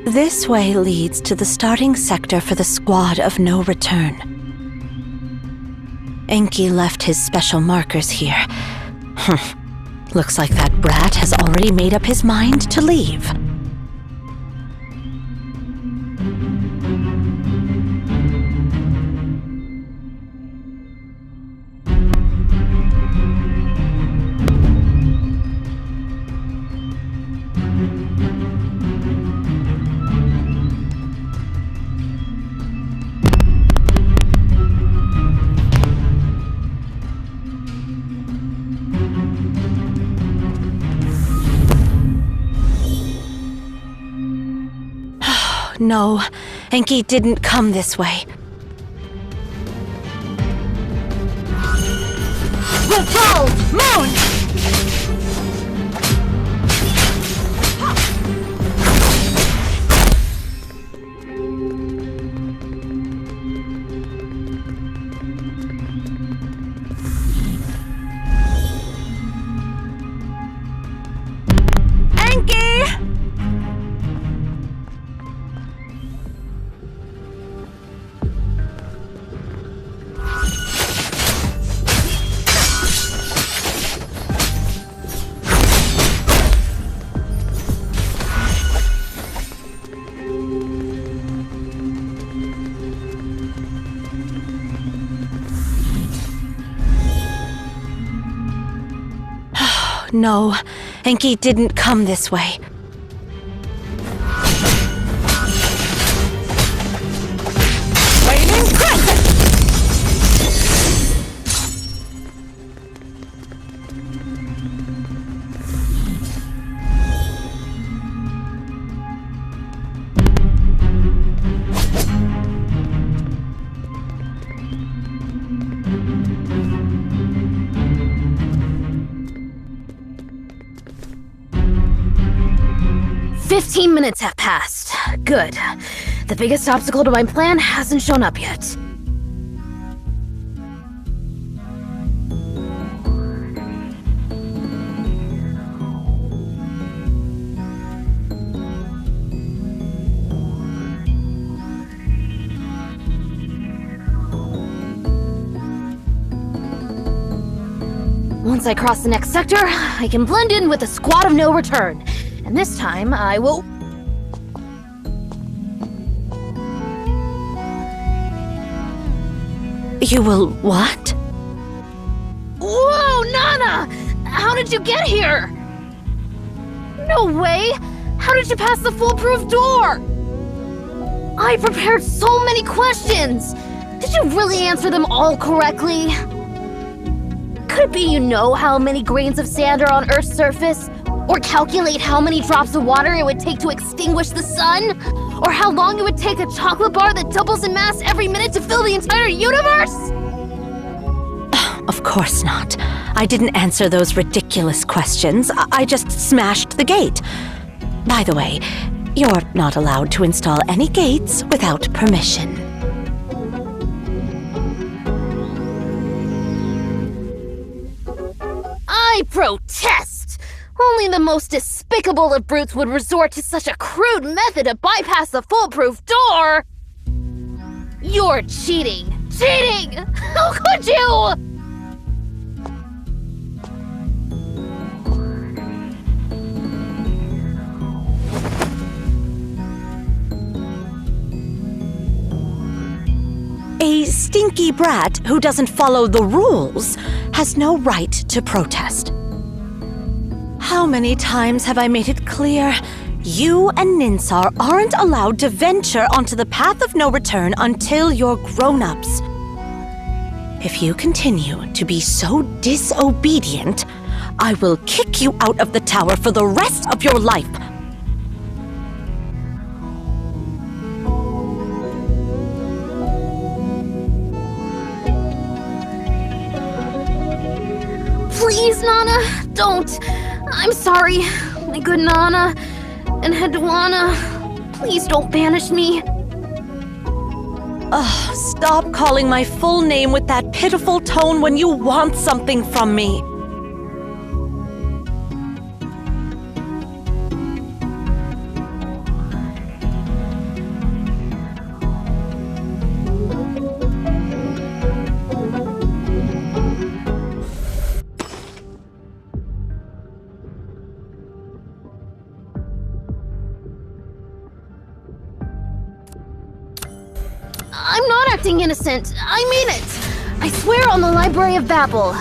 This way leads to the starting sector for the squad of no return. Enki left his special markers here. Looks like that brat has already made up his mind to leave. no. Enki didn't come this way. Revolve! Moon! No, Enki didn't come this way. Waning Crescent! "15 minutes have passed. Good. The biggest obstacle to my plan hasn't shown up yet." Once I cross the next sector, I can blend in with the squad of no return. And this time, I will... You will what? Whoa, Nana! How did you get here? No way! How did you pass the foolproof door? I prepared so many questions! Did you really answer them all correctly? Could it be you know how many grains of sand are on Earth's surface? Or calculate how many drops of water it would take to extinguish the sun? Or how long it would take a chocolate bar that doubles in mass every minute to fill the entire universe? Of course not. I didn't answer those ridiculous questions. I just smashed the gate. By the way, you're not allowed to install any gates without permission. I protest! Only the most despicable of brutes would resort to such a crude method to bypass the foolproof door! You're cheating! Cheating! How could you?! A stinky brat who doesn't follow the rules has no right to protest. How many times have I made it clear? You and Ninsar aren't allowed to venture onto the path of no return until you're grown-ups. If you continue to be so disobedient, I will kick you out of the tower for the rest of your life. Please, Nana, don't. I'm sorry, my good Nana and Hedwana. Please don't banish me. Ugh, stop calling my full name with that pitiful tone when you want something from me. I'm not acting innocent. I mean it. I swear on the Library of Babel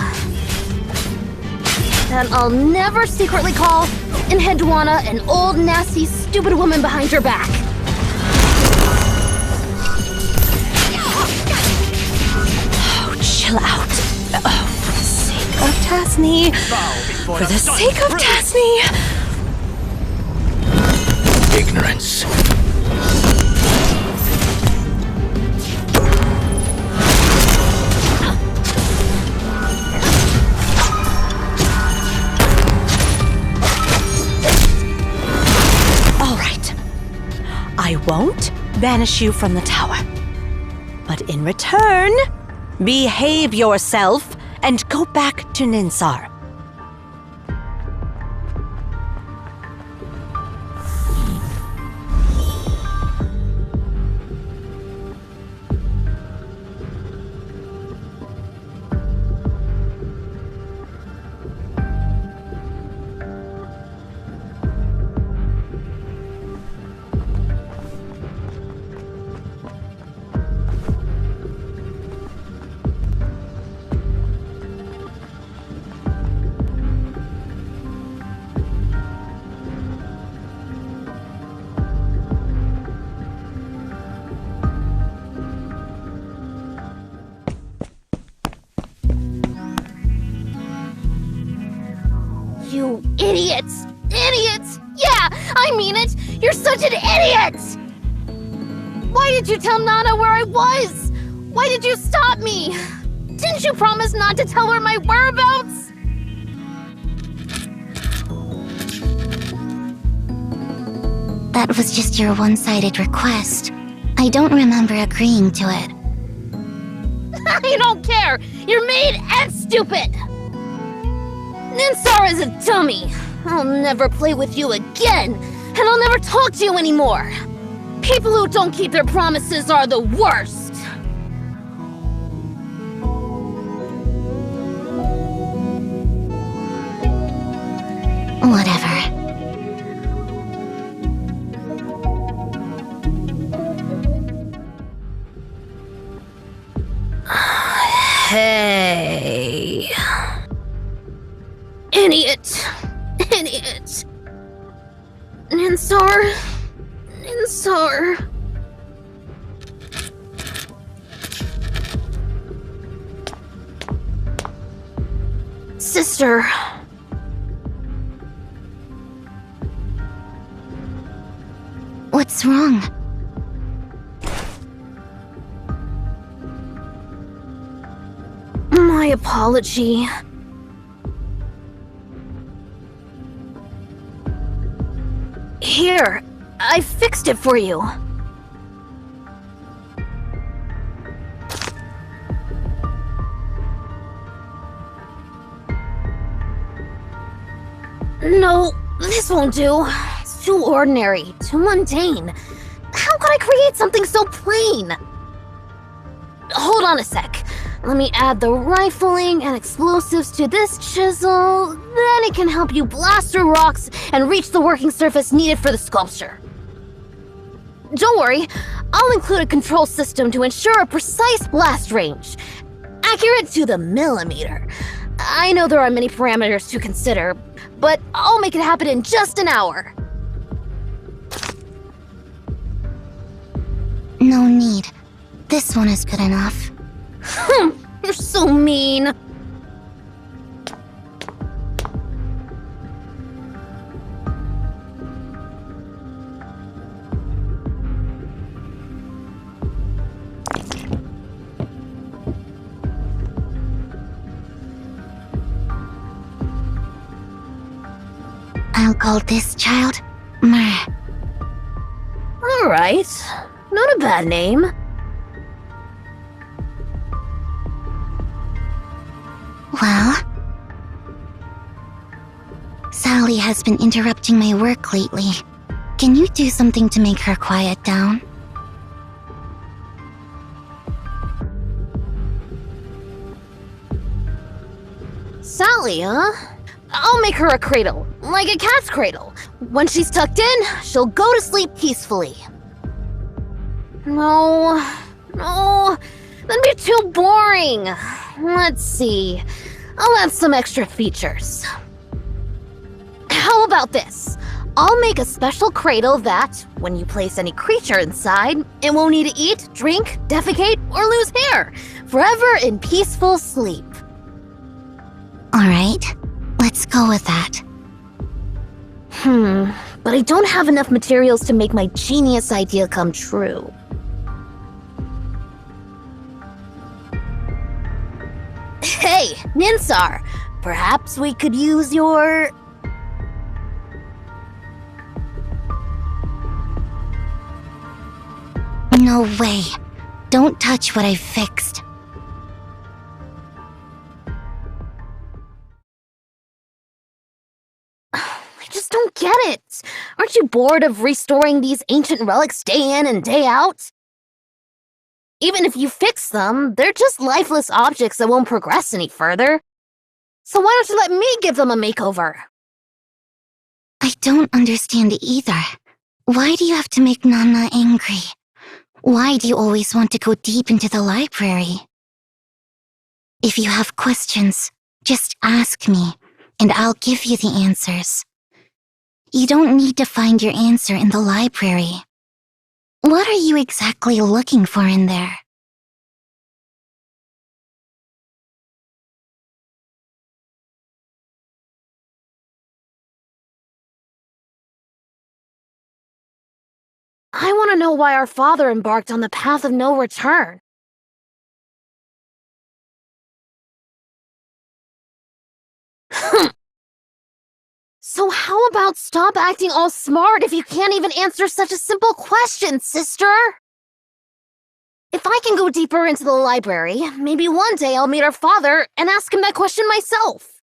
that I'll never secretly call Enheduanna an old, nasty, stupid woman behind your back. Oh, chill out. Oh, for the sake of Tasni. For the sake of Tasni. Ignorance. won't banish you from the tower. But in return, behave yourself and go back to Ninsar. You idiots! Idiots! Yeah, I mean it! You're such an idiot! Why did you tell Nana where I was? Why did you stop me? Didn't you promise not to tell her my whereabouts? That was just your one-sided request. I don't remember agreeing to it. I don't care! You're made and stupid! Ninsar is a dummy! I'll never play with you again! And I'll never talk to you anymore! People who don't keep their promises are the worst! Whatever. Hey... Idiot! Idiot! Ninsar... Ninsar... Sister... What's wrong? My apology. Here, I fixed it for you. No, this won't do. It's too ordinary, too mundane. How could I create something so plain? Hold on a sec. Let me add the rifling and explosives to this chisel. Then it can help you blast through rocks and reach the working surface needed for the sculpture. Don't worry, I'll include a control system to ensure a precise blast range. Accurate to the millimeter. I know there are many parameters to consider, but I'll make it happen in just an hour. No need. This one is good enough. You're so mean. I'll call this child Mer. All right. Not a bad name. Well? Sally has been interrupting my work lately. Can you do something to make her quiet down? Sally, huh? I'll make her a cradle, like a cat's cradle. When she's tucked in, she'll go to sleep peacefully. No, that'd be too boring. Let's see, I'll add some extra features. How about this? I'll make a special cradle that, when you place any creature inside, it won't need to eat, drink, defecate, or lose hair. Forever in peaceful sleep. Alright, let's go with that. But I don't have enough materials to make my genius idea come true. Hey, Ninsar! Perhaps we could use your... No way. Don't touch what I've fixed. I just don't get it. Aren't you bored of restoring these ancient relics day in and day out? Even if you fix them, they're just lifeless objects that won't progress any further. So why don't you let me give them a makeover? I don't understand it either. Why do you have to make Nana angry? Why do you always want to go deep into the library? If you have questions, just ask me, and I'll give you the answers. You don't need to find your answer in the library. What are you exactly looking for in there? I want to know why our father embarked on the path of no return. So how about stop acting all smart if you can't even answer such a simple question, sister? If I can go deeper into the library, maybe one day I'll meet our father and ask him that question myself.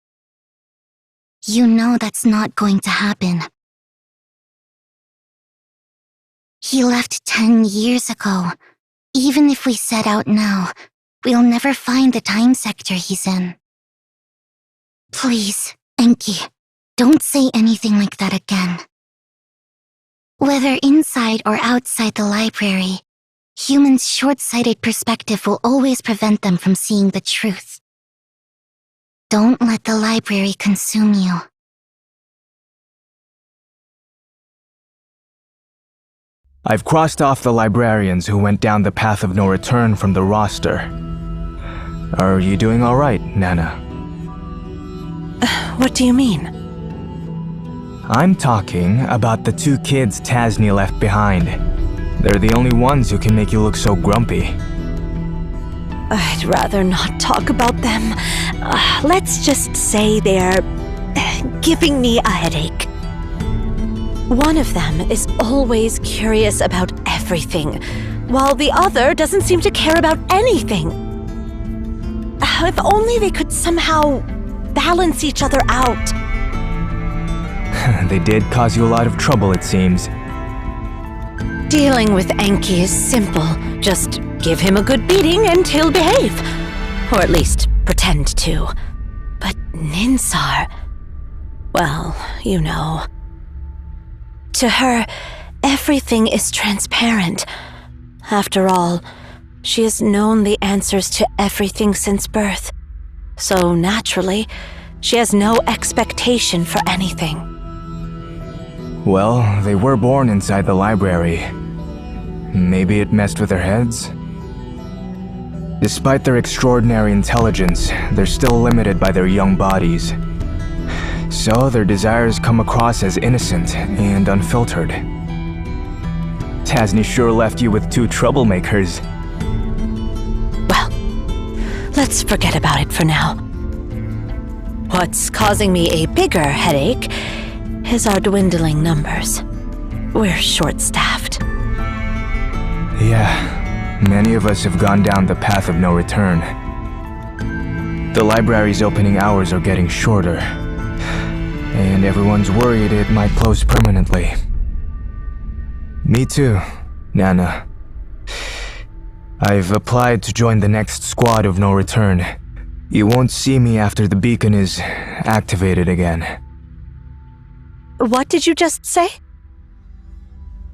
You know that's not going to happen. He left 10 years ago. Even if we set out now, we'll never find the time sector he's in. Please, Enki, don't say anything like that again. Whether inside or outside the library, humans' short-sighted perspective will always prevent them from seeing the truth. Don't let the library consume you. I've crossed off the librarians who went down the path of no return from the roster. Are you doing all right, Nana? What do you mean? I'm talking about the 2 kids Tasni left behind. They're the only ones who can make you look so grumpy. I'd rather not talk about them. Let's just say they're giving me a headache. One of them is always curious about everything, while the other doesn't seem to care about anything. If only they could somehow balance each other out. They did cause you a lot of trouble, it seems. Dealing with Enki is simple. Just give him a good beating and he'll behave. Or at least pretend to. But Ninsar... well, you know... To her, everything is transparent. After all, she has known the answers to everything since birth. So naturally, she has no expectation for anything. Well, they were born inside the library. Maybe it messed with their heads? Despite their extraordinary intelligence, they're still limited by their young bodies. So their desires come across as innocent and unfiltered. Tasni sure left you with 2 troublemakers. Well, let's forget about it for now. What's causing me a bigger headache is our dwindling numbers. We're short-staffed. Yeah, many of us have gone down the path of no return. The library's opening hours are getting shorter. And everyone's worried it might close permanently. Me too, Nana. I've applied to join the next squad of no return. You won't see me after the beacon is activated again. What did you just say?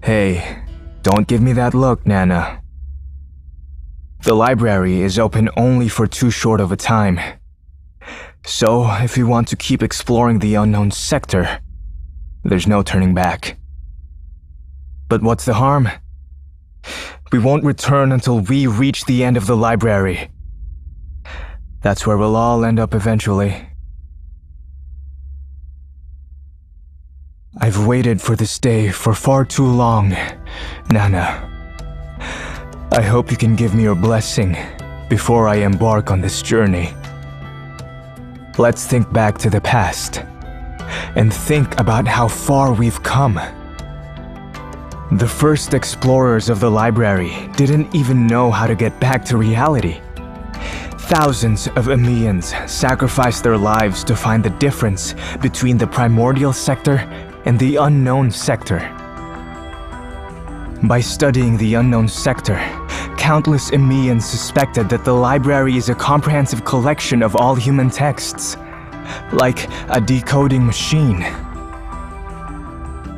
Hey, don't give me that look, Nana. The library is open only for too short of a time. So, if we want to keep exploring the unknown sector, there's no turning back. But what's the harm? We won't return until we reach the end of the library. That's where we'll all end up eventually. I've waited for this day for far too long, Nana. I hope you can give me your blessing before I embark on this journey. Let's think back to the past and think about how far we've come. The first explorers of the library didn't even know how to get back to reality. Thousands of Emians sacrificed their lives to find the difference between the primordial sector and the unknown sector. By studying the unknown sector, countless Emians suspected that the library is a comprehensive collection of all human texts, like a decoding machine.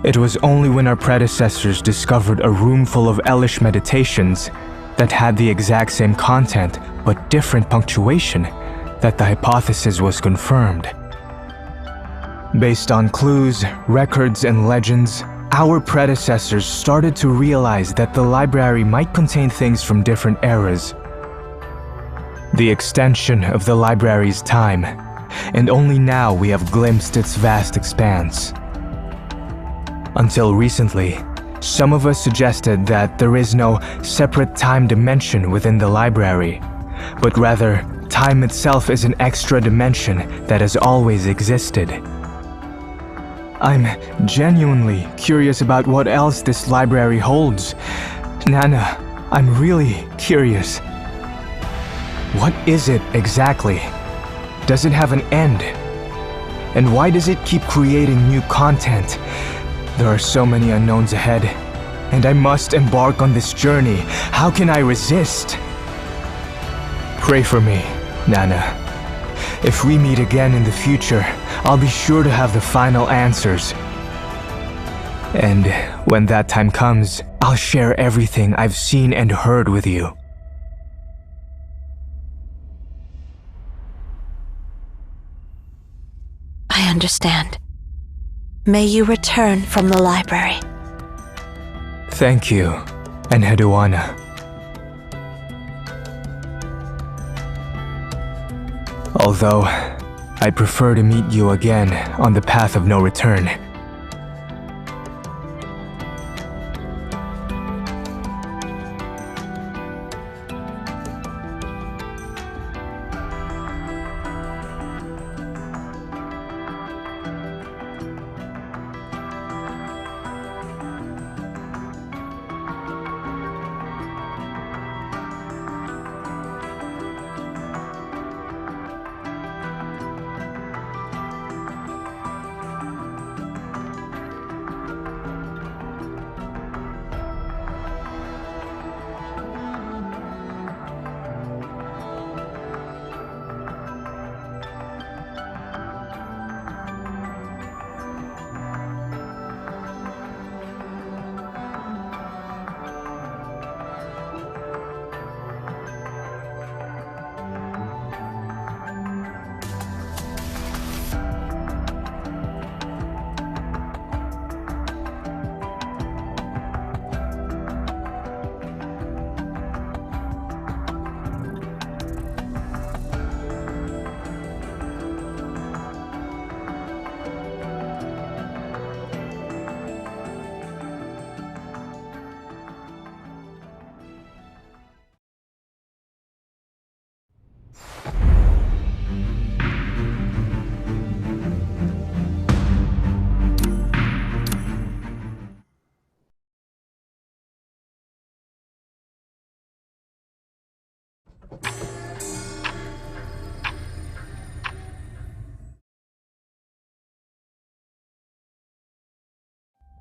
It was only when our predecessors discovered a room full of Elish meditations that had the exact same content but different punctuation that the hypothesis was confirmed. Based on clues, records, and legends, our predecessors started to realize that the library might contain things from different eras. The extension of the library's time, and only now we have glimpsed its vast expanse. Until recently, some of us suggested that there is no separate time dimension within the library, but rather, time itself is an extra dimension that has always existed. I'm genuinely curious about what else this library holds. Nana, I'm really curious. What is it exactly? Does it have an end? And why does it keep creating new content? There are so many unknowns ahead, and I must embark on this journey. How can I resist? Pray for me, Nana. If we meet again in the future, I'll be sure to have the final answers. And when that time comes, I'll share everything I've seen and heard with you. I understand. May you return from the library. Thank you, Enheduanna. Although, I'd prefer to meet you again on the path of no return.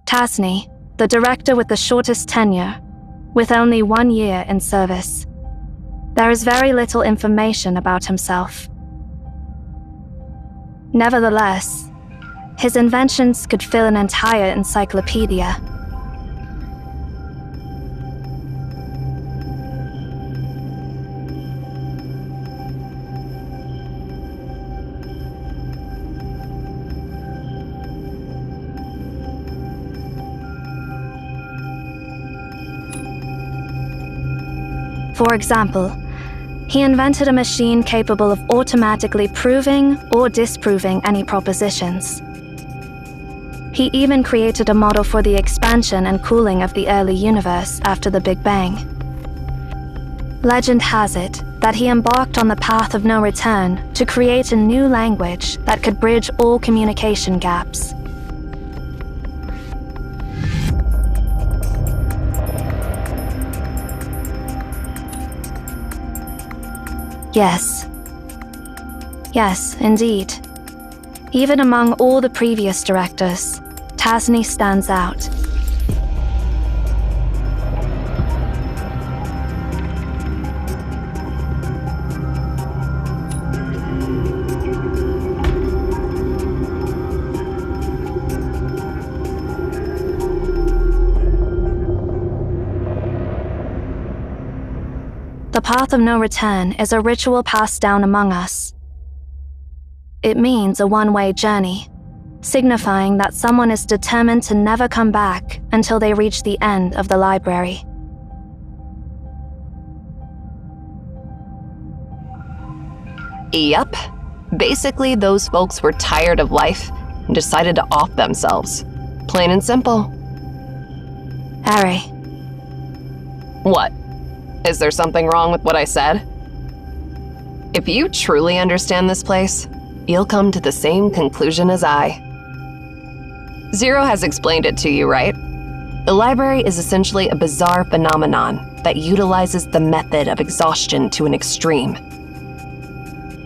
Tasni, the director with the shortest tenure, with only 1 year in service. There is very little information about himself. Nevertheless, his inventions could fill an entire encyclopedia. For example, he invented a machine capable of automatically proving or disproving any propositions. He even created a model for the expansion and cooling of the early universe after the Big Bang. Legend has it that he embarked on the path of no return to create a new language that could bridge all communication gaps. Yes. Yes, indeed. Even among all the previous directors, Tasni stands out. The Path of No Return is a ritual passed down among us. It means a one-way journey, signifying that someone is determined to never come back until they reach the end of the library. Yep. Basically, those folks were tired of life and decided to off themselves. Plain and simple. Ari. What? Is there something wrong with what I said? If you truly understand this place, you'll come to the same conclusion as I. Zero has explained it to you, right? The library is essentially a bizarre phenomenon that utilizes the method of exhaustion to an extreme.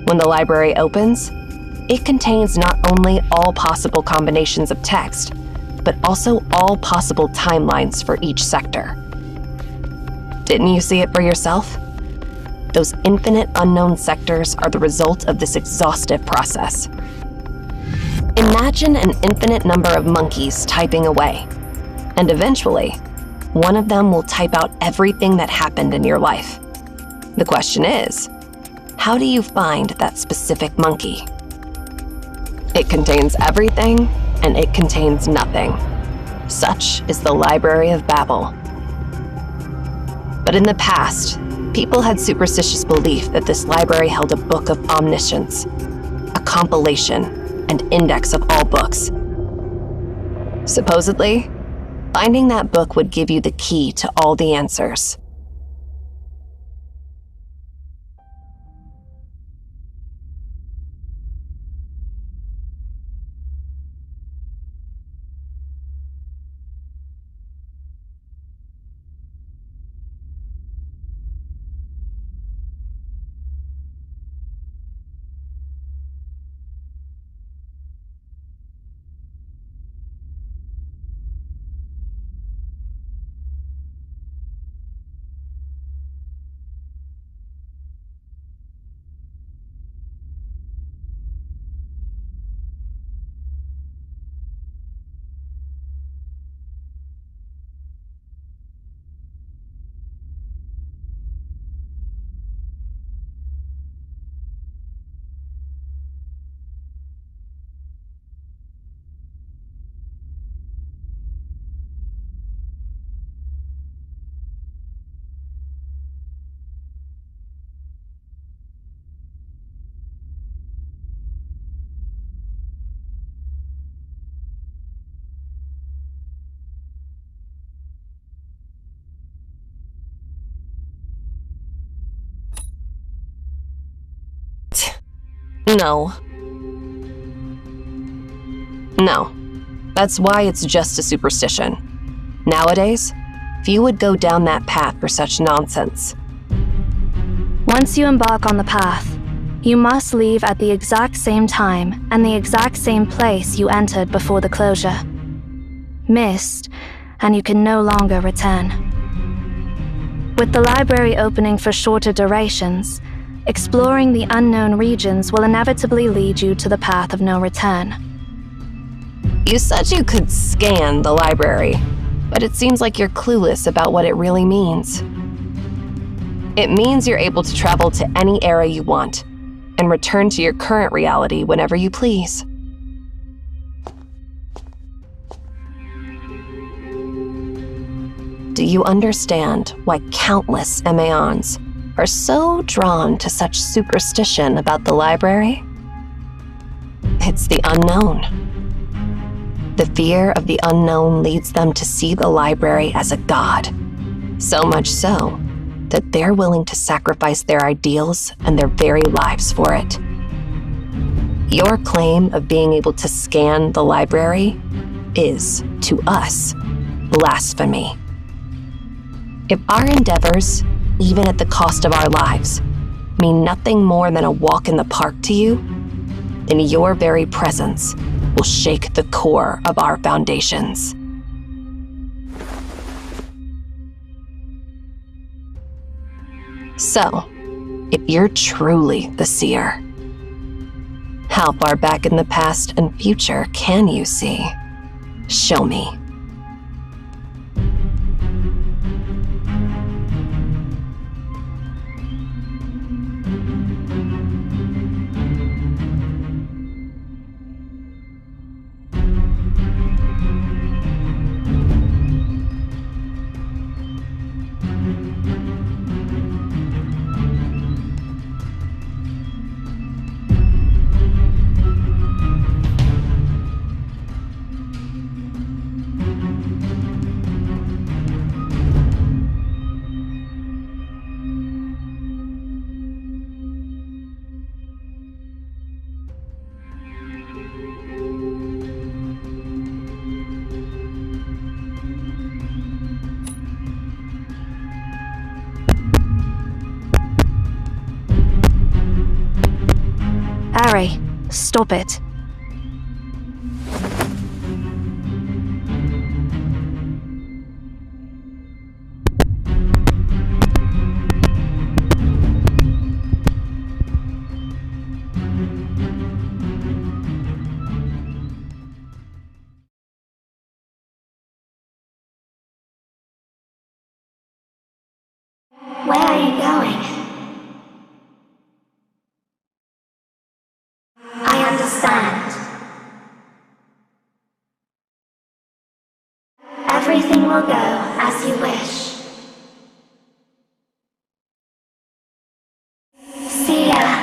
When the library opens, it contains not only all possible combinations of text, but also all possible timelines for each sector. Didn't you see it for yourself? Those infinite unknown sectors are the result of this exhaustive process. Imagine an infinite number of monkeys typing away, and eventually, one of them will type out everything that happened in your life. The question is, how do you find that specific monkey? It contains everything, and it contains nothing. Such is the Library of Babel. But in the past, people had superstitious belief that this library held a book of omniscience, a compilation and index of all books. Supposedly, finding that book would give you the key to all the answers. No. That's why it's just a superstition. Nowadays, few would go down that path for such nonsense. Once you embark on the path, you must leave at the exact same time and the exact same place you entered before the closure. Missed, and you can no longer return. With the library opening for shorter durations, exploring the unknown regions will inevitably lead you to the path of no return. You said you could scan the library, but it seems like you're clueless about what it really means. It means you're able to travel to any era you want and return to your current reality whenever you please. Do you understand why countless Emaons are so drawn to such superstition about the library? It's the unknown. The fear of the unknown leads them to see the library as a god, so much so that they're willing to sacrifice their ideals and their very lives for it. Your claim of being able to scan the library is, to us, blasphemy. If our endeavors, even at the cost of our lives, mean nothing more than a walk in the park to you, then your very presence will shake the core of our foundations. So, if you're truly the seer, how far back in the past and future can you see? Show me. Ari, stop it. Where are you going? I understand. Everything will go as you wish. See ya.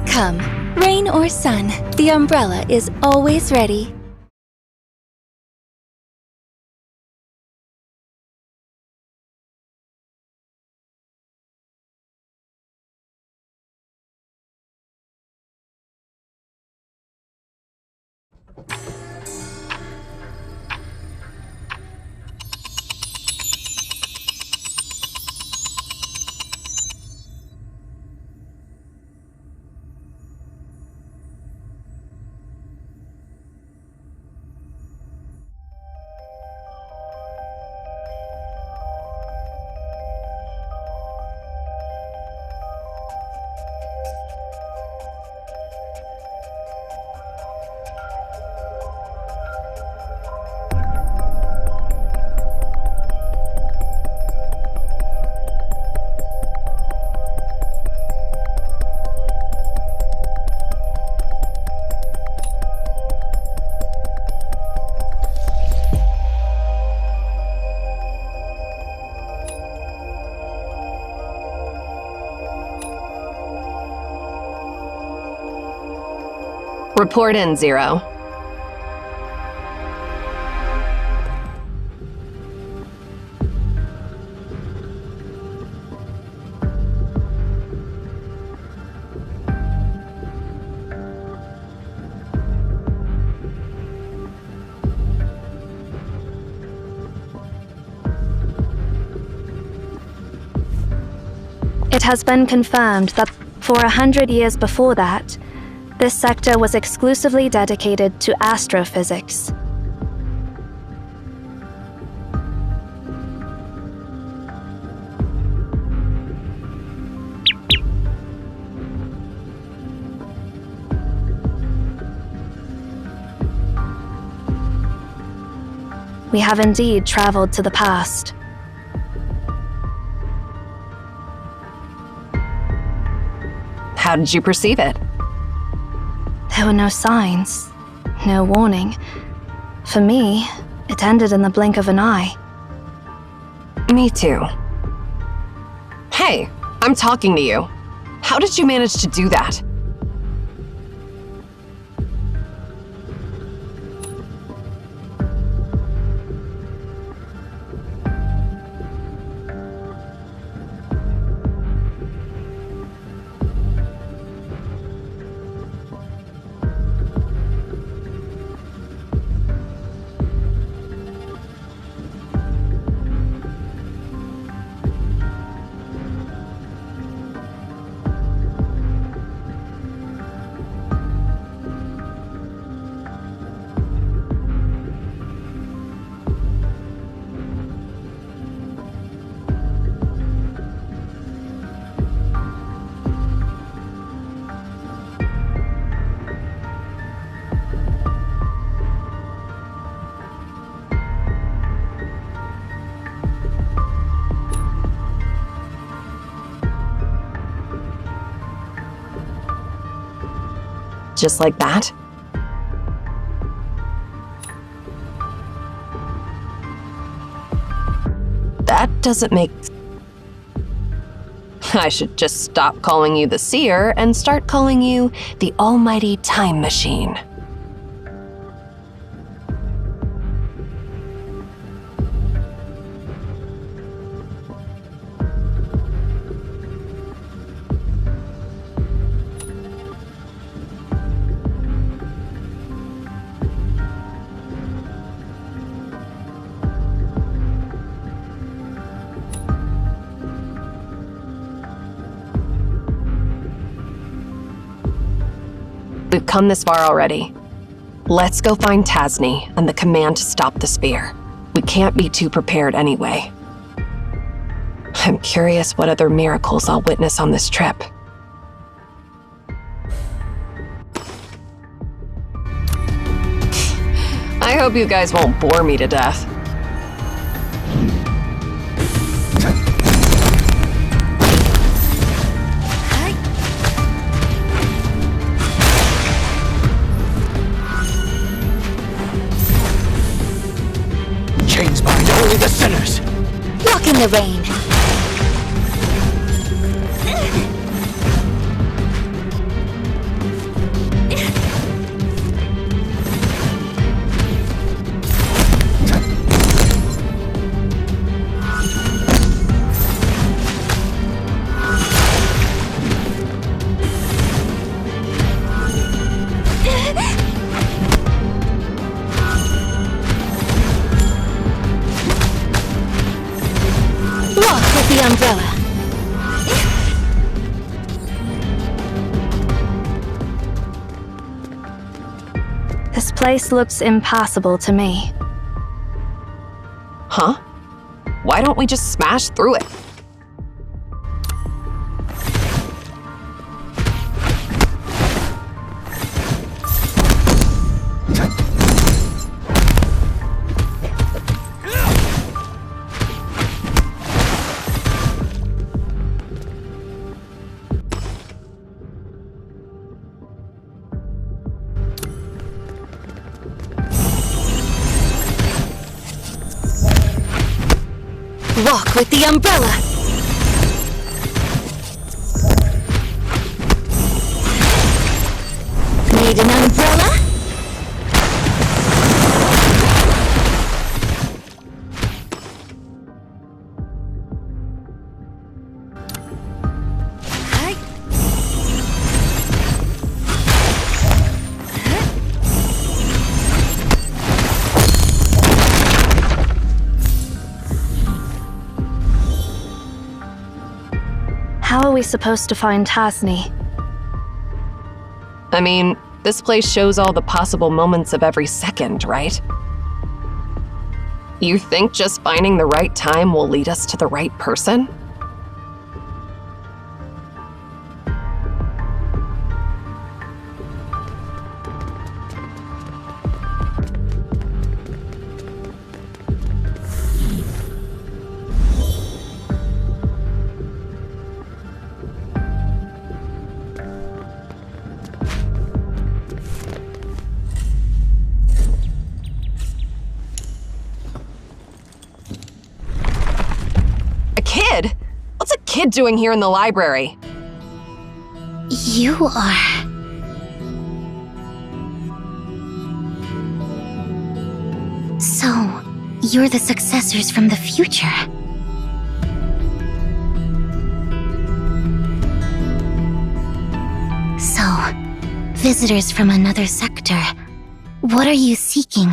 Come, rain or sun, the umbrella is always ready. Report in, Zero. It has been confirmed that for 100 years before that, this sector was exclusively dedicated to astrophysics. We have indeed traveled to the past. How did you perceive it? There were no signs, no warning. For me, it ended in the blink of an eye. Me too. Hey, I'm talking to you. How did you manage to do that? Just like that? That doesn't make... I should just stop calling you the Seer and start calling you the Almighty Time Machine. We've come this far already. Let's go find Tasni and the command to stop the spear. We can't be too prepared anyway. I'm curious what other miracles I'll witness on this trip. I hope you guys won't bore me to death. Chains bind only the sinners. Walk in the rain. Walk with the umbrella. This place looks impassable to me. Huh? Why don't we just smash through it? Walk with the umbrella. Need an umbrella? How are we supposed to find Tasni? I mean, this place shows all the possible moments of every second, right? You think just finding the right time will lead us to the right person? kid doing here in the library? You are... So, you're the successors from the future. So, visitors from another sector, what are you seeking?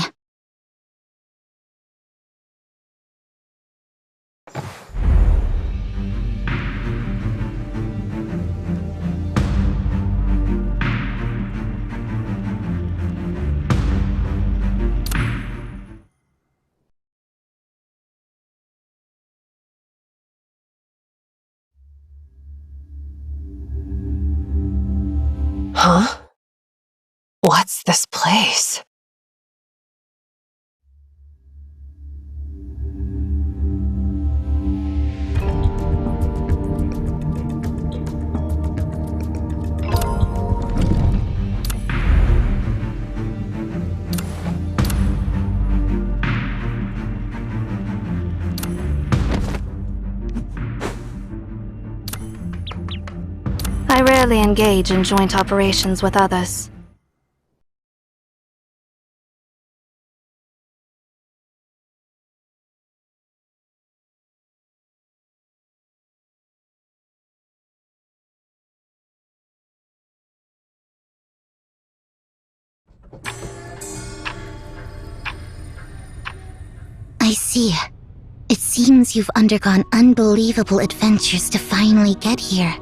Huh? What's this place? I rarely engage in joint operations with others. I see. It seems you've undergone unbelievable adventures to finally get here.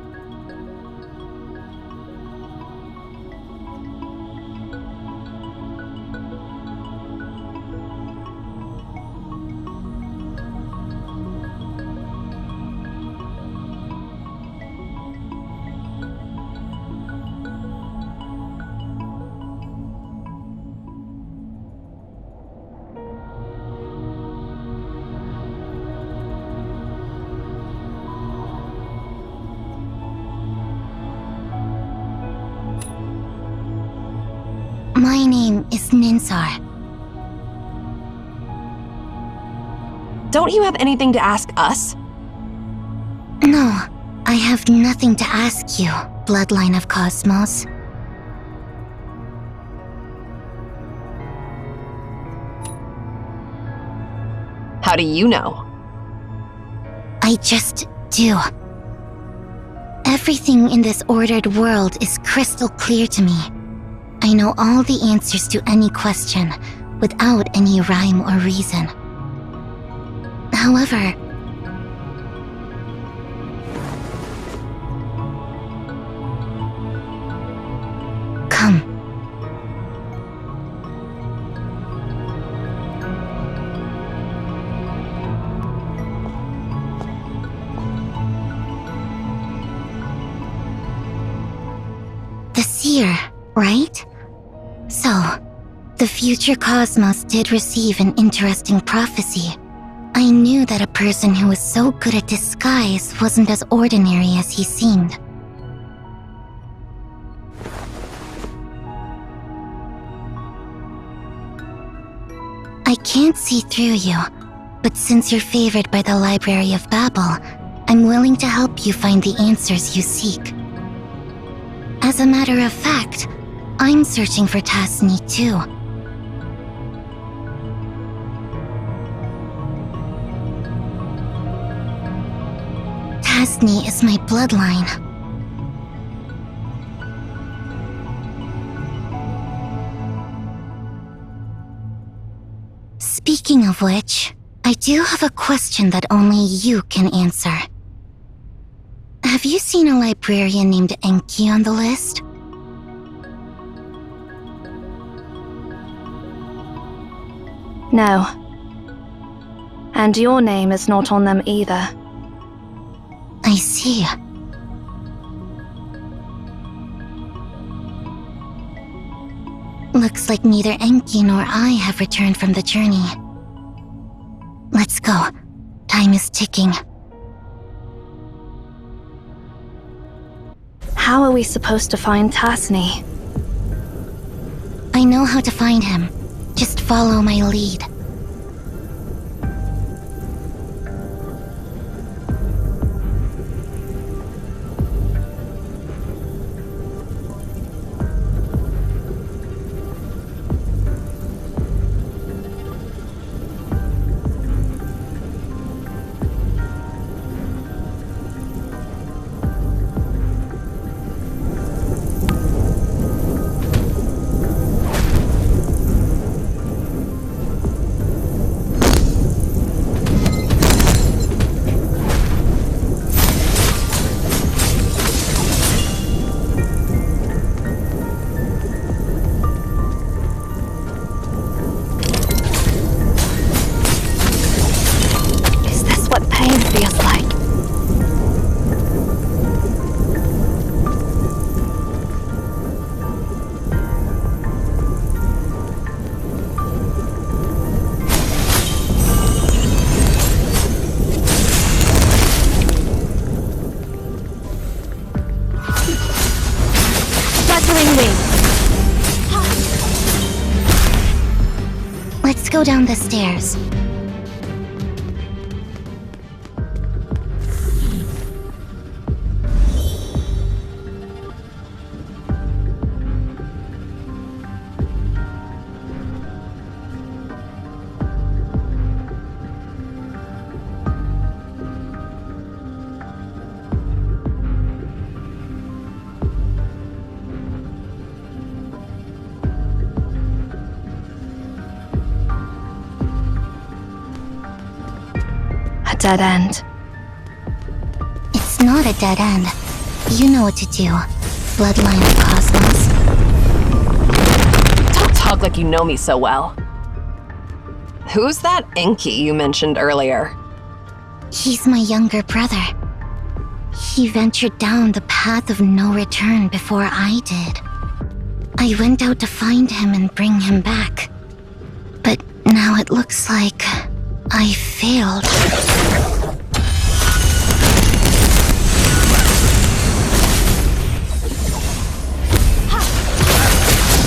My name is Ninsar. Don't you have anything to ask us? No, I have nothing to ask you, Bloodline of Cosmos. How do you know? I just do. Everything in this ordered world is crystal clear to me. I know all the answers to any question, without any rhyme or reason. However, come. The seer, right? So, the future Cosmos did receive an interesting prophecy. I knew that a person who was so good at disguise wasn't as ordinary as he seemed. I can't see through you, but since you're favored by the Library of Babel, I'm willing to help you find the answers you seek. As a matter of fact, I'm searching for Tasni too. Tasni is my bloodline. Speaking of which, I do have a question that only you can answer. Have you seen a librarian named Enki on the list? No. And your name is not on them either. I see. Looks like neither Enki nor I have returned from the journey. Let's go. Time is ticking. How are we supposed to find Tasni? I know how to find him. Just follow my lead. Let's go down the stairs. Dead end. It's not a dead end. You know what to do. Bloodline of Cosmos. Don't talk like you know me so well. Who's that Enki you mentioned earlier? He's my younger brother. He ventured down the path of no return before I did. I went out to find him and bring him back. But now it looks like I failed.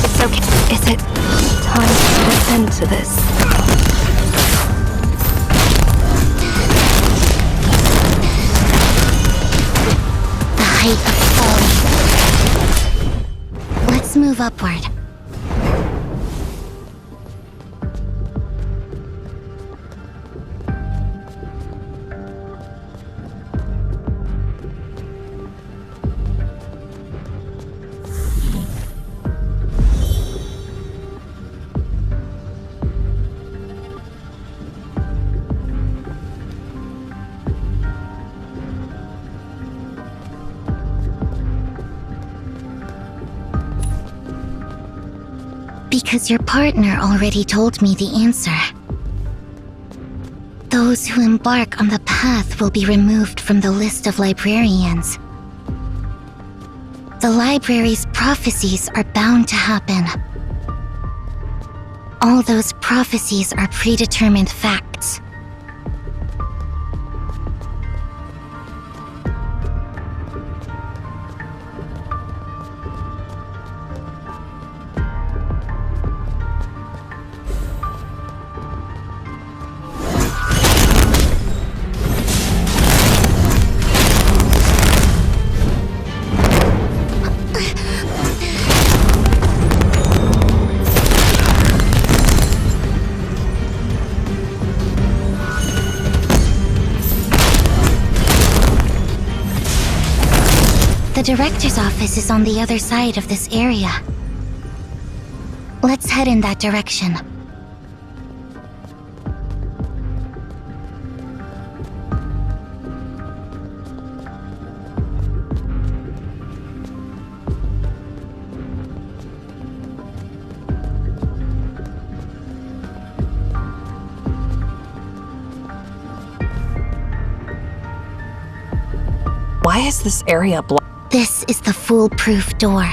It's okay. Is it time to put an end to this? The height of folly. Let's move upward. Because your partner already told me the answer. Those who embark on the path will be removed from the list of librarians. The library's prophecies are bound to happen. All those prophecies are predetermined facts. The director's office is on the other side of this area. Let's head in that direction. Why is this area blocked? This is the foolproof door.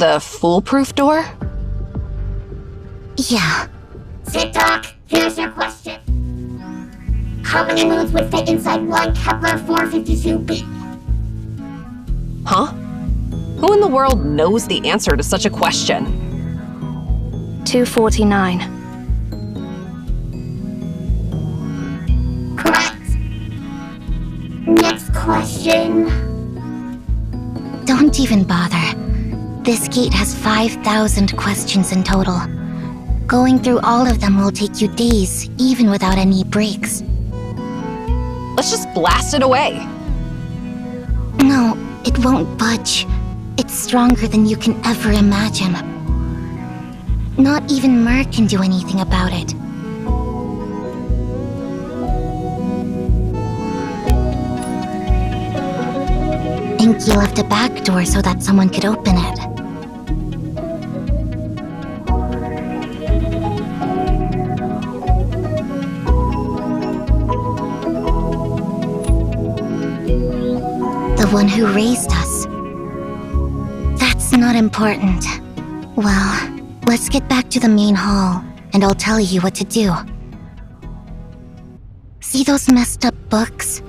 The foolproof door? Yeah. Sit, Doc. Here's your question. How many moons would fit inside one Kepler 452b? Huh? Who in the world knows the answer to such a question? 249. Correct. Next question. Don't even bother. This gate has 5,000 questions in total. Going through all of them will take you days, even without any breaks. Let's just blast it away. No, it won't budge. It's stronger than you can ever imagine. Not even Mer can do anything about it. Enki left a back door so that someone could open it. The one who raised us. That's not important. Well, let's get back to the main hall, and I'll tell you what to do. See those messed up books?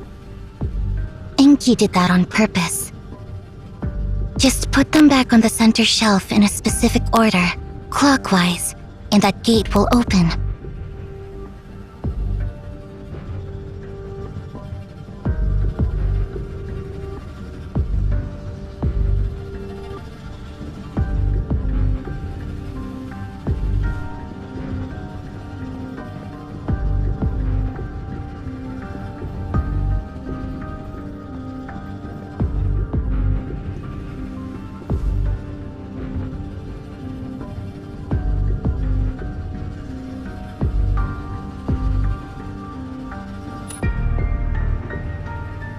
Enki did that on purpose. Just put them back on the center shelf in a specific order, clockwise, and that gate will open.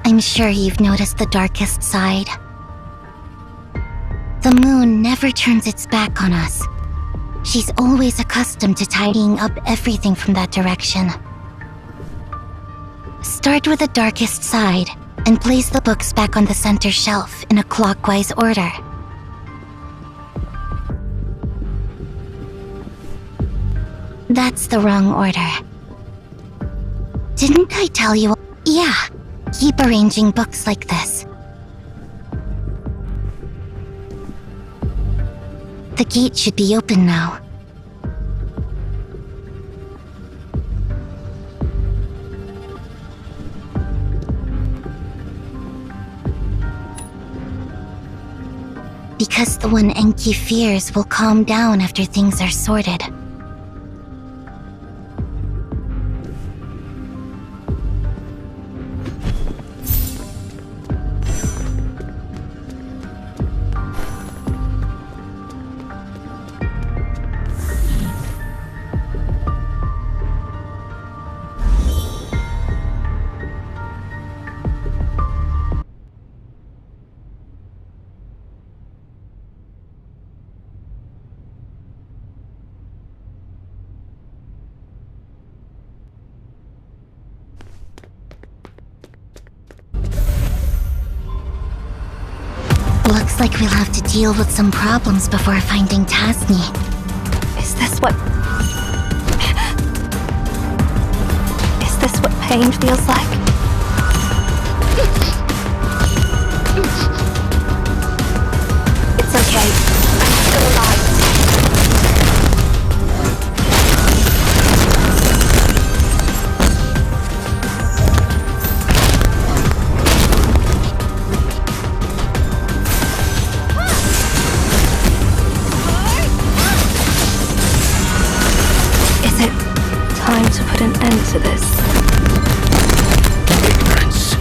I'm sure you've noticed the darkest side. The moon never turns its back on us. She's always accustomed to tidying up everything from that direction. Start with the darkest side and place the books back on the center shelf in a clockwise order. That's the wrong order. Didn't I tell you? Yeah. Keep arranging books like this. The gate should be open now. Because the one Enki fears will calm down after things are sorted. Looks like we'll have to deal with some problems before finding Tasni. Is this what pain feels like? It's okay. I'm still alive. Time to put an end to this. Ignorance.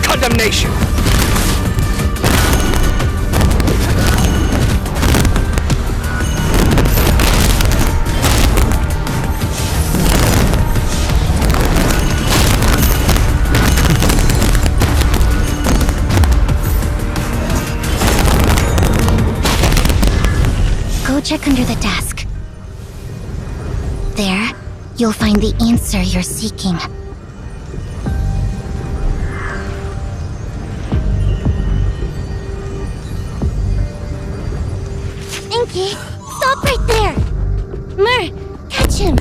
Condemnation. Check under the desk. There, you'll find the answer you're seeking. okay? Stop right there! Mer, catch him!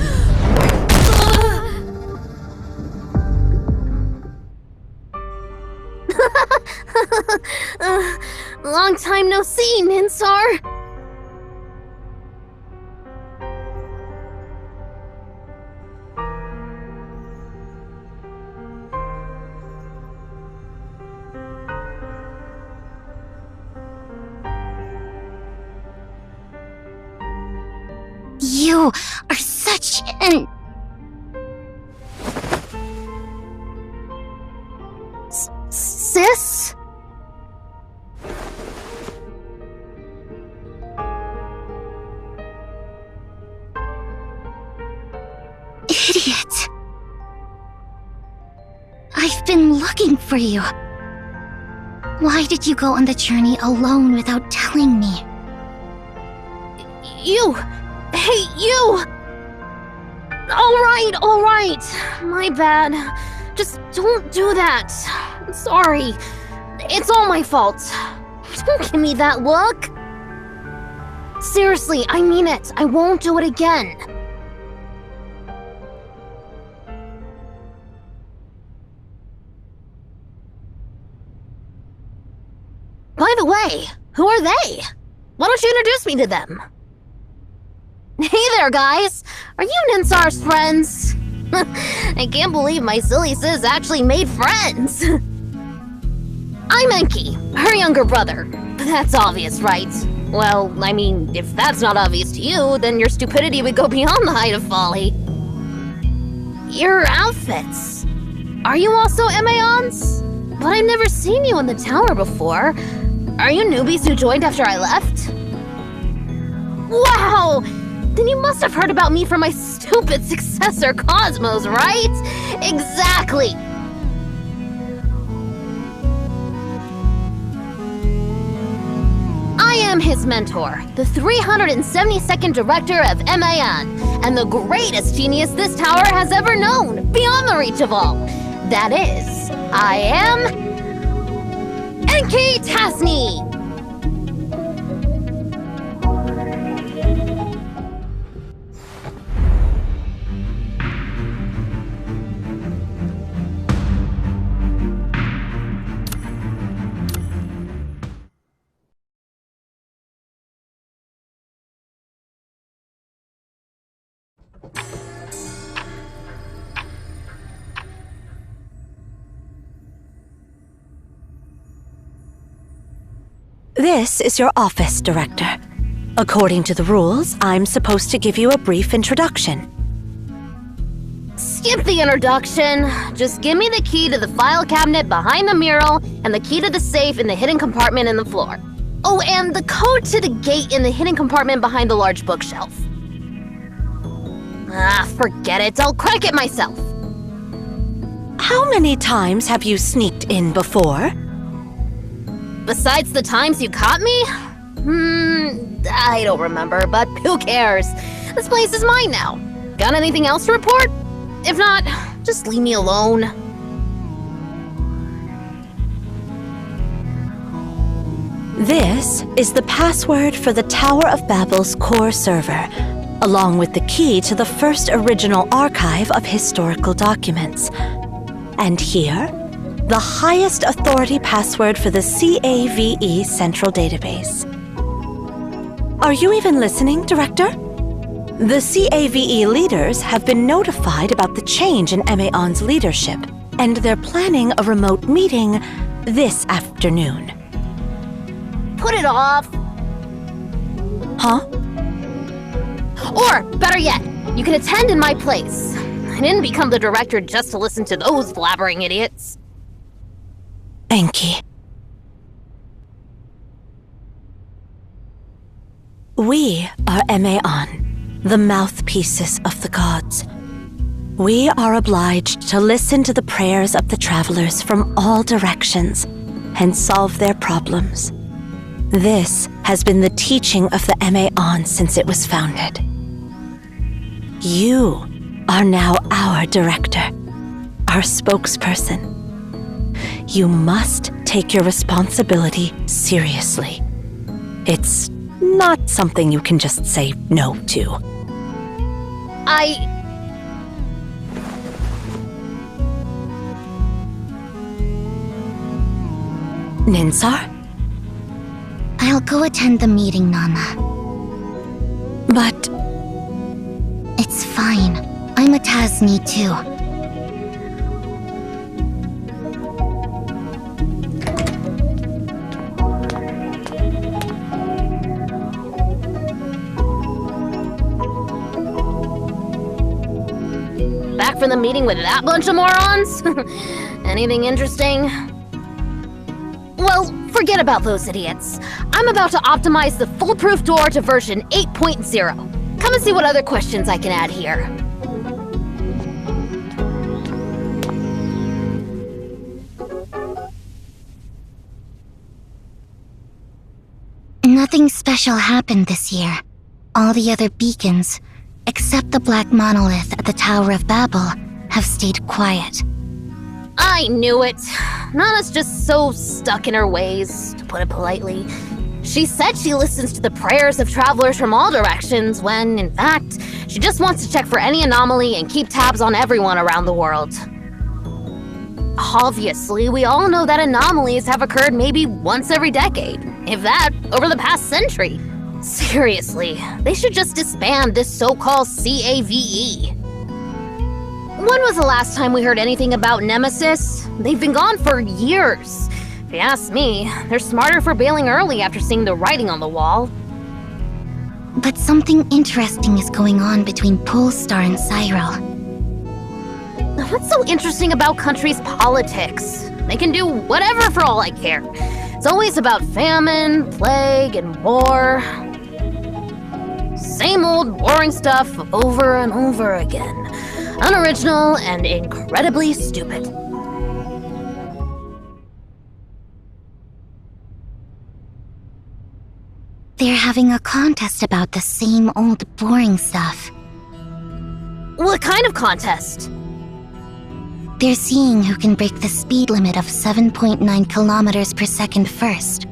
Long time no see, Ninsar! You are such an... Sis? Idiot. I've been looking for you. Why did you go on the journey alone without telling me? You! Hey, you! Alright. My bad. Just don't do that. Sorry. It's all my fault. Don't give me that look. Seriously, I mean it. I won't do it again. By the way, who are they? Why don't you introduce me to them? Hey there, guys! Are you Ninsar's friends? I can't believe my silly sis actually made friends! I'm Enki, her younger brother. That's obvious, right? Well, I mean, if that's not obvious to you, then your stupidity would go beyond the height of folly. Your outfits. Are you also Emaons? But I've never seen you in the tower before. Are you newbies who joined after I left? Wow! Then you must have heard about me from my stupid successor, Cosmos, right? Exactly! I am his mentor, the 372nd director of MAN, and the greatest genius this tower has ever known, beyond the reach of all. That is, I am... Enki Tasni! This is your office, Director. According to the rules, I'm supposed to give you a brief introduction. Skip the introduction. Just give me the key to the file cabinet behind the mural and the key to the safe in the hidden compartment in the floor. Oh, and the code to the gate in the hidden compartment behind the large bookshelf. Forget it. I'll crack it myself. How many times have you sneaked in before? Besides the times you caught me? I don't remember, but who cares? This place is mine now. Got anything else to report? If not, just leave me alone. This is the password for the Tower of Babel's core server, along with the key to the first original archive of historical documents. And here, the highest authority password for the CAVE Central Database. Are you even listening, Director? The CAVE leaders have been notified about the change in MAON's leadership, and they're planning a remote meeting this afternoon. Put it off. Huh? Or, better yet, you can attend in my place. I didn't become the director just to listen to those blabbering idiots. Enki. We are MAON, the mouthpieces of the gods. We are obliged to listen to the prayers of the travelers from all directions and solve their problems. This has been the teaching of the MAON since it was founded. You are now our director, our spokesperson. You must take your responsibility seriously. It's Not something you can just say no to. Ninsar? I'll go attend the meeting, Nana. But... It's fine. I'm a Tasni too. Back from the meeting with that bunch of morons? Anything interesting? Well, forget about those idiots. I'm about to optimize the foolproof door to version 8.0. Come and see what other questions I can add here. Nothing special happened this year. All the other beacons, except the black monolith at the Tower of Babel, have stayed quiet. I knew it. Nana's just so stuck in her ways, to put it politely. She said she listens to the prayers of travelers from all directions when, in fact, she just wants to check for any anomaly and keep tabs on everyone around the world. Obviously, we all know that anomalies have occurred maybe once every decade, if that, over the past century. Seriously, they should just disband this so-called CAVE. When was the last time we heard anything about Nemesis? They've been gone for years. If you ask me, they're smarter for bailing early after seeing the writing on the wall. But something interesting is going on between Polestar and Cyril. What's so interesting about countries' politics? They can do whatever for all I care. It's always about famine, plague, and war. Same old boring stuff over and over again. Unoriginal and incredibly stupid. They're having a contest about the same old boring stuff. What kind of contest? They're seeing who can break the speed limit of 7.9 kilometers per second first.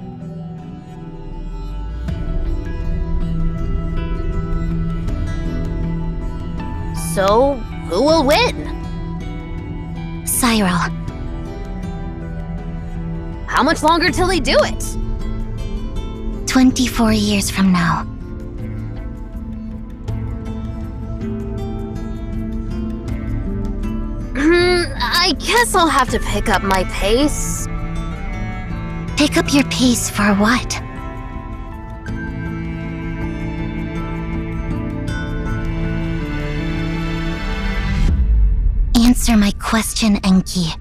So, who will win? Cyril. How much longer till they do it? 24 years from now. I guess I'll have to pick up my pace. Pick up your pace for what? Answer my question, Enki.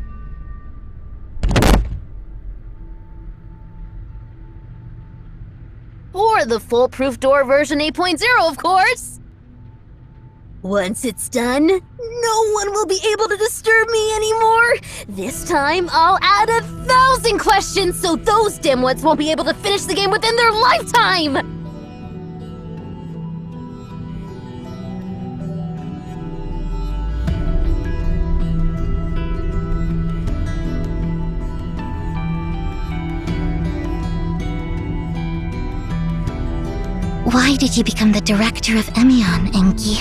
Or the foolproof door version 8.0, of course! Once it's done, no one will be able to disturb me anymore! This time, I'll add 1,000 questions so those dimwits won't be able to finish the game within their lifetime! Why did you become the director of Emion, Enki?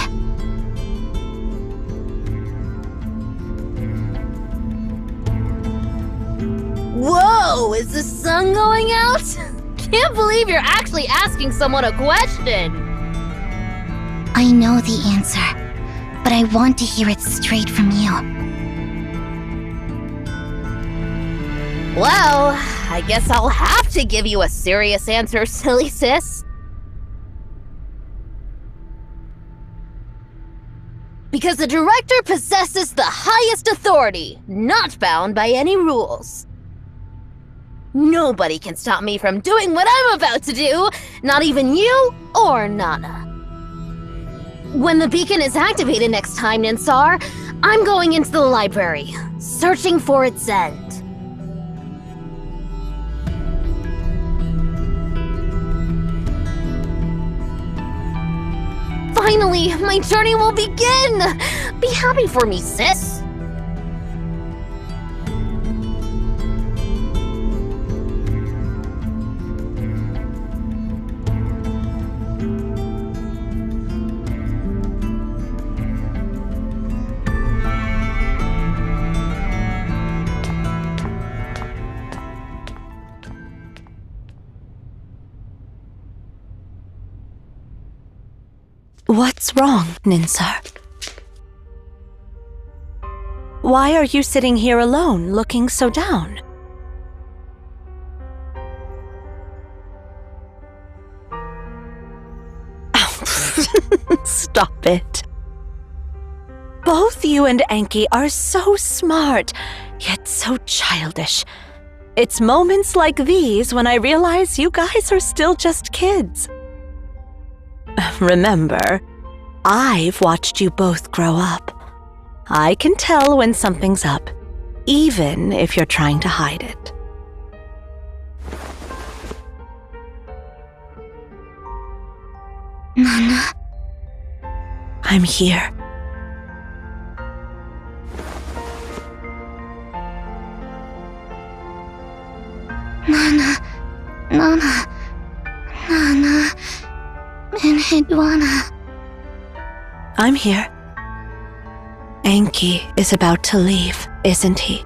Whoa, is the sun going out? Can't believe you're actually asking someone a question! I know the answer, but I want to hear it straight from you. Well, I guess I'll have to give you a serious answer, silly sis. Because the director possesses the highest authority, not bound by any rules. Nobody can stop me from doing what I'm about to do, not even you or Nana. When the beacon is activated next time, Ninsar, I'm going into the library, searching for its end. Finally, my journey will begin! Be happy for me, sis! What's wrong, Ninsar? Why are you sitting here alone, looking so down? Stop it. Both you and Enki are so smart, yet so childish. It's moments like these when I realize you guys are still just kids. Remember, I've watched you both grow up. I can tell when something's up, even if you're trying to hide it. Nana. I'm here. Nana. And Hidwana. I'm here. Enki is about to leave, isn't he?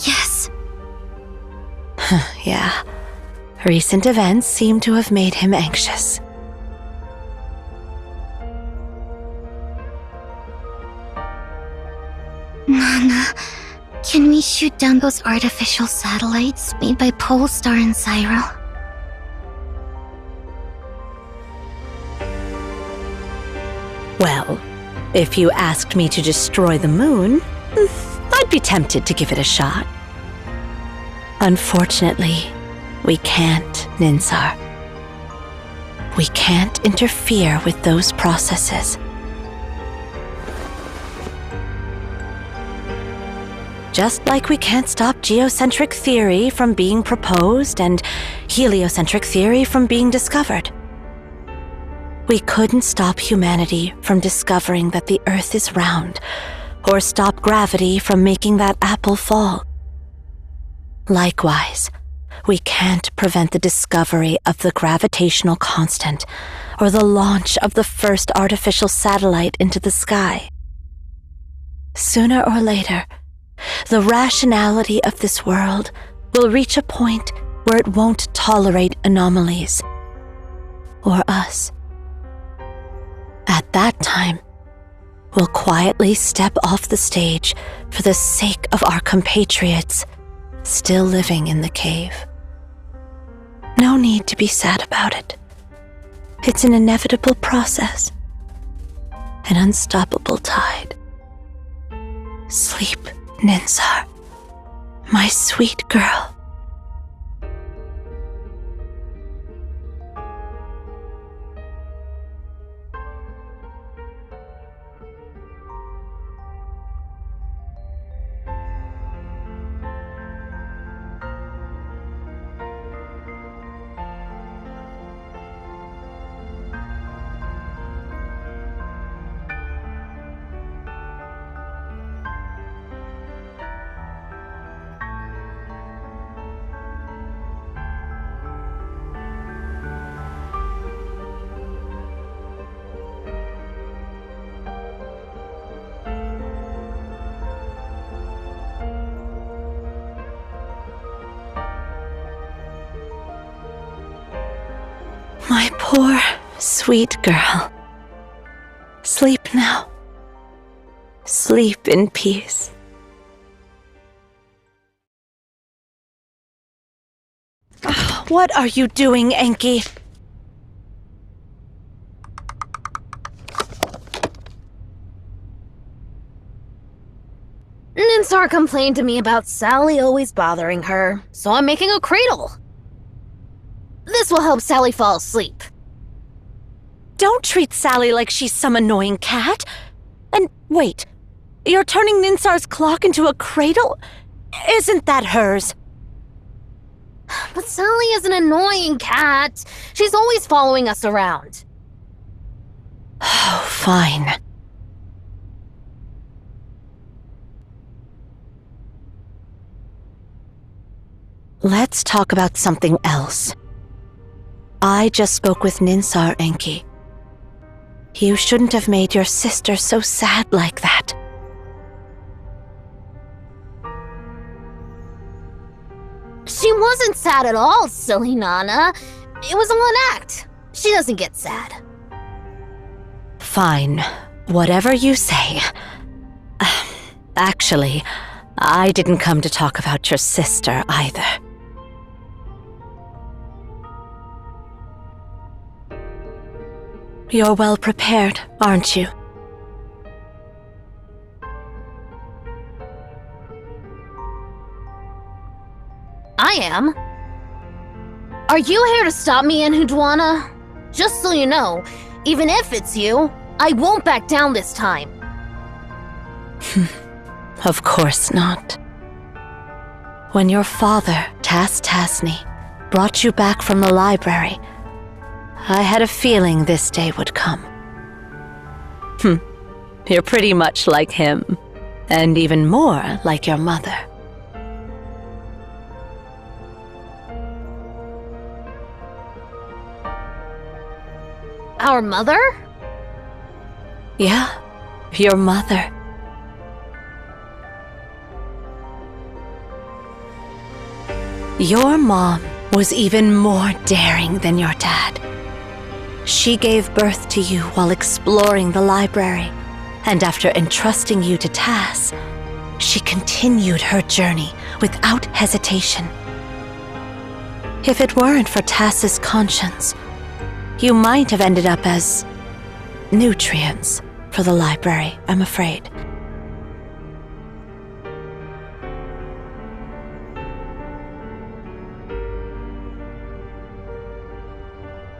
Yes. Yeah. Recent events seem to have made him anxious. Nana, can we shoot down those artificial satellites made by Polestar and Cyril? Well, if you asked me to destroy the moon, I'd be tempted to give it a shot. Unfortunately, we can't, Ninsar. We can't interfere with those processes. Just like we can't stop geocentric theory from being proposed and heliocentric theory from being discovered. We couldn't stop humanity from discovering that the Earth is round, or stop gravity from making that apple fall. Likewise, we can't prevent the discovery of the gravitational constant, or the launch of the first artificial satellite into the sky. Sooner or later, the rationality of this world will reach a point where it won't tolerate anomalies, or us. At that time, we'll quietly step off the stage for the sake of our compatriots still living in the cave. No need to be sad about it. It's an inevitable process, an unstoppable tide. Sleep, Ninsar, my sweet girl. My poor, sweet girl. Sleep now. Sleep in peace. What are you doing, Enki? Ninsar complained to me about Sally always bothering her, so I'm making a cradle. This will help Sally fall asleep. Don't treat Sally like she's some annoying cat. And wait, you're turning Ninsar's clock into a cradle? Isn't that hers? But Sally is an annoying cat. She's always following us around. Oh, fine. Let's talk about something else. I just spoke with Ninsar, Enki. You shouldn't have made your sister so sad like that. She wasn't sad at all, silly Nana. It was all an act. She doesn't get sad. Fine. Whatever you say. Actually, I didn't come to talk about your sister either. You're well prepared, aren't you? I am. Are you here to stop me, Anhudwana? Just so you know, even if it's you, I won't back down this time. Of course not. When your father, Tasney, brought you back from the library, I had a feeling this day would come. You're pretty much like him, and even more like your mother. Our mother? Yeah, your mother. Your mom was even more daring than your dad. She gave birth to you while exploring the library, and after entrusting you to Tas, she continued her journey without hesitation. If it weren't for Tas's conscience, you might have ended up as nutrients for the library, I'm afraid.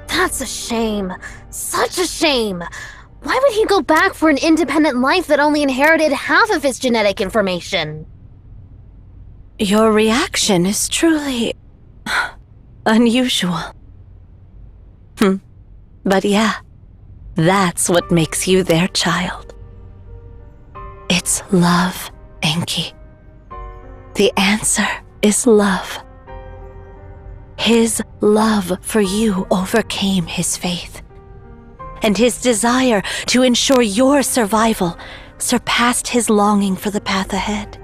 That's a shame. Such a shame. Why would he go back for an independent life that only inherited half of his genetic information? Your reaction is truly unusual. But yeah, that's what makes you their child. It's love, Enki. The answer is love. His love for you overcame his faith, and his desire to ensure your survival surpassed his longing for the path ahead.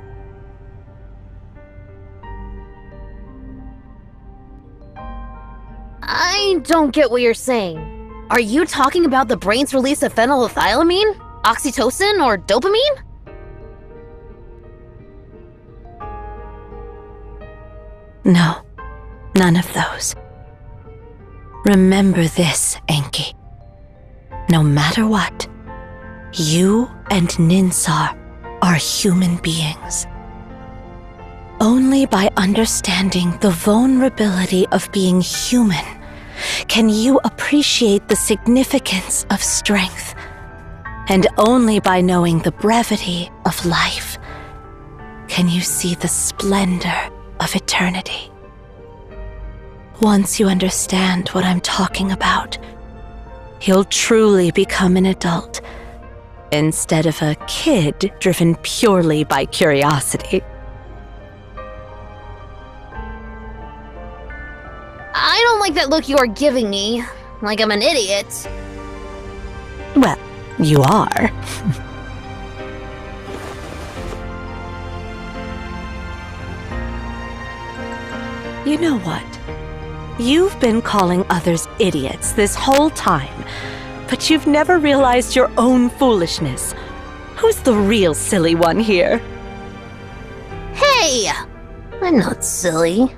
I don't get what you're saying. Are you talking about the brain's release of phenylethylamine, oxytocin, or dopamine? No, none of those. Remember this, Enki. No matter what, you and Ninsar are human beings. Only by understanding the vulnerability of being human can you appreciate the significance of strength. And only by knowing the brevity of life can you see the splendor of eternity. Once you understand what I'm talking about, you'll truly become an adult instead of a kid driven purely by curiosity. I don't like that look you're giving me, like I'm an idiot. Well, you are. You know what? You've been calling others idiots this whole time, but you've never realized your own foolishness. Who's the real silly one here? Hey! I'm not silly.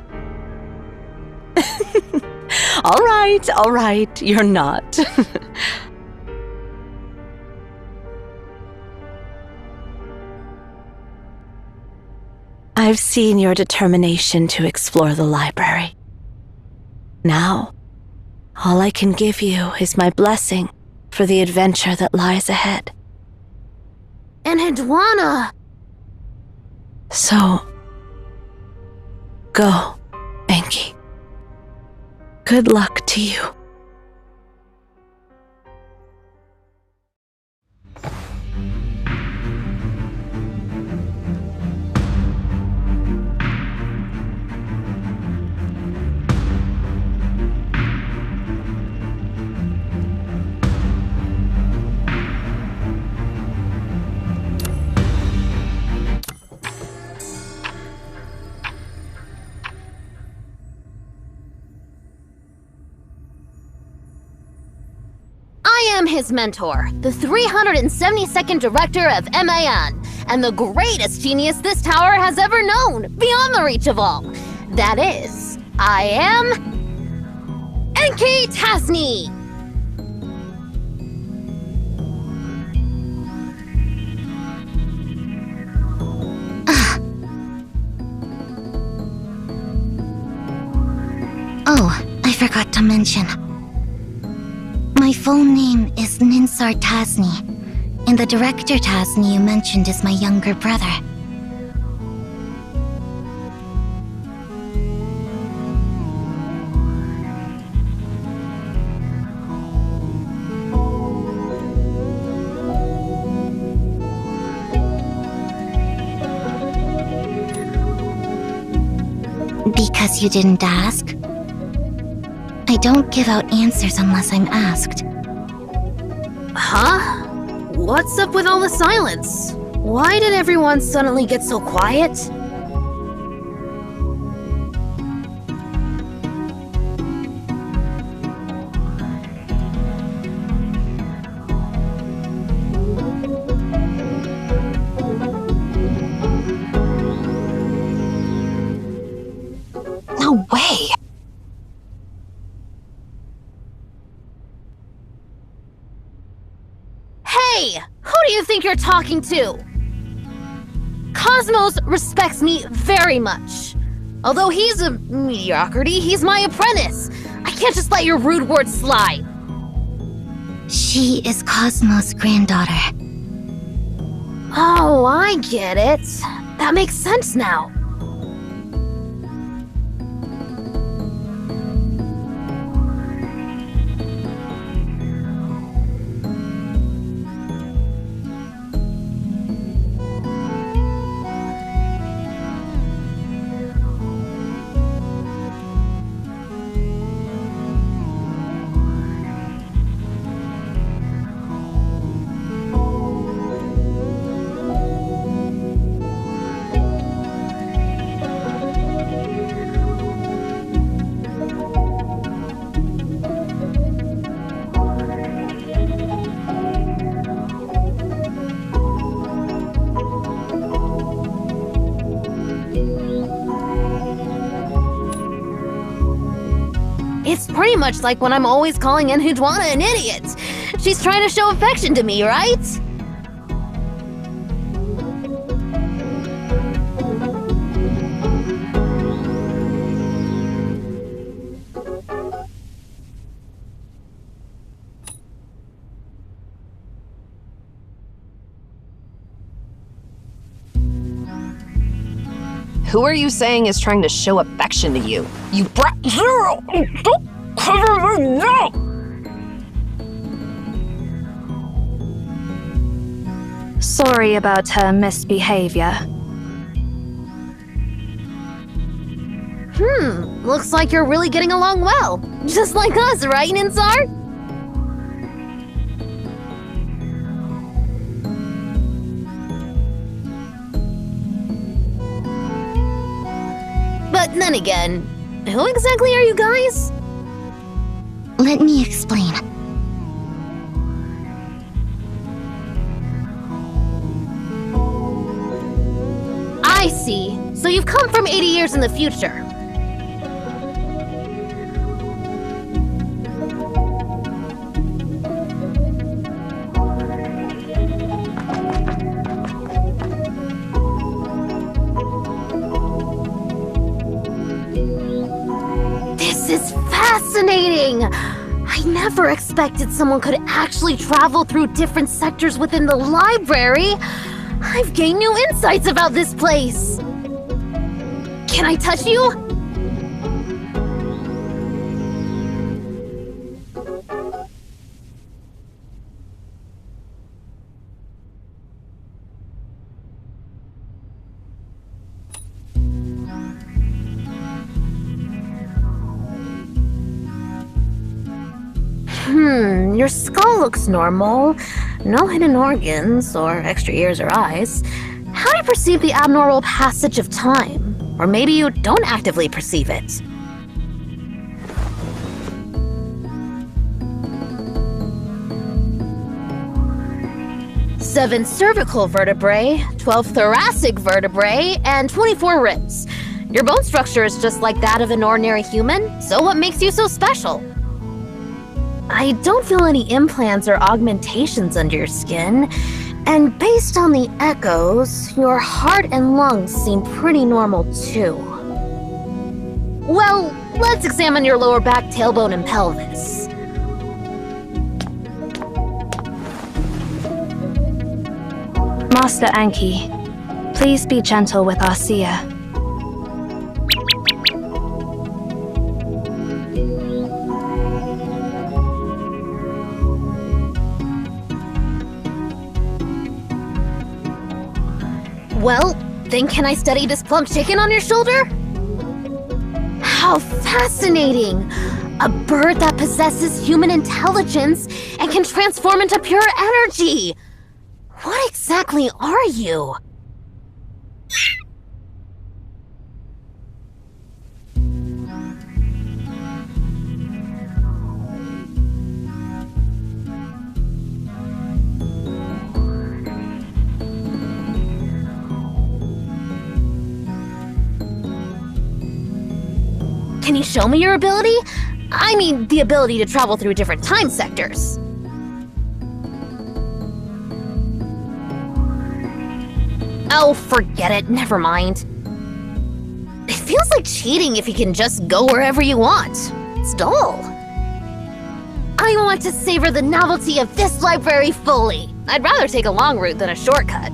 All right, you're not. I've seen your determination to explore the library. Now, all I can give you is my blessing for the adventure that lies ahead. Anhudwana! So, go, Enki. Good luck to you. his mentor, the 372nd director of MAN, and the greatest genius this tower has ever known, beyond the reach of all. That is, I am... Enki Tasni! Oh, I forgot to mention. My full name is Ninsar Tasni, and the director Tasni you mentioned is my younger brother. Because you didn't ask? I don't give out answers unless I'm asked. Huh? What's up with all the silence? Why did everyone suddenly get so quiet? No way! Hey! Who do you think you're talking to? Cosmos respects me very much. Although he's a mediocrity, he's my apprentice. I can't just let your rude words slide. She is Cosmos' granddaughter. Oh, I get it. That makes sense now. It's pretty much like when I'm always calling Enhidwana an idiot. She's trying to show affection to me, right? Who are you saying is trying to show affection to you? You brat— Zero! Don't cover me now! Sorry about her misbehavior. Looks like you're really getting along well. Just like us, right, Ninsar? But then again, who exactly are you guys? Let me explain. I see. So you've come from 80 years in the future. This is fascinating! I never expected someone could actually travel through different sectors within the library. I've gained new insights about this place. Can I touch you? Your skull looks normal. No hidden organs, or extra ears or eyes. How do you perceive the abnormal passage of time? Or maybe you don't actively perceive it. 7 cervical vertebrae, 12 thoracic vertebrae, and 24 ribs. Your bone structure is just like that of an ordinary human, so what makes you so special? I don't feel any implants or augmentations under your skin, and based on the echoes, your heart and lungs seem pretty normal too. Well, let's examine your lower back, tailbone, and pelvis. Master Anki, please be gentle with Arcia. Well, then can I study this plump chicken on your shoulder? How fascinating! A bird that possesses human intelligence and can transform into pure energy! What exactly are you? Can you show me your ability? I mean, the ability to travel through different time sectors. Oh, forget it. Never mind. It feels like cheating if you can just go wherever you want. It's dull. I want to savor the novelty of this library fully. I'd rather take a long route than a shortcut.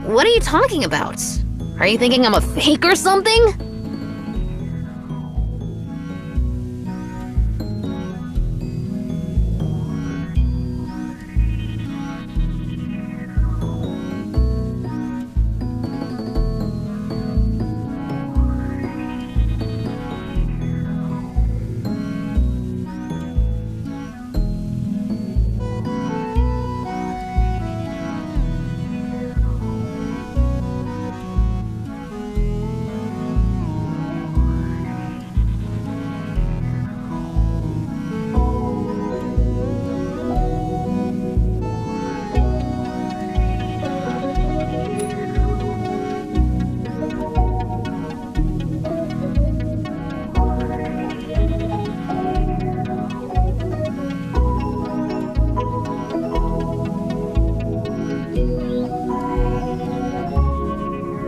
What are you talking about? Are you thinking I'm a fake or something?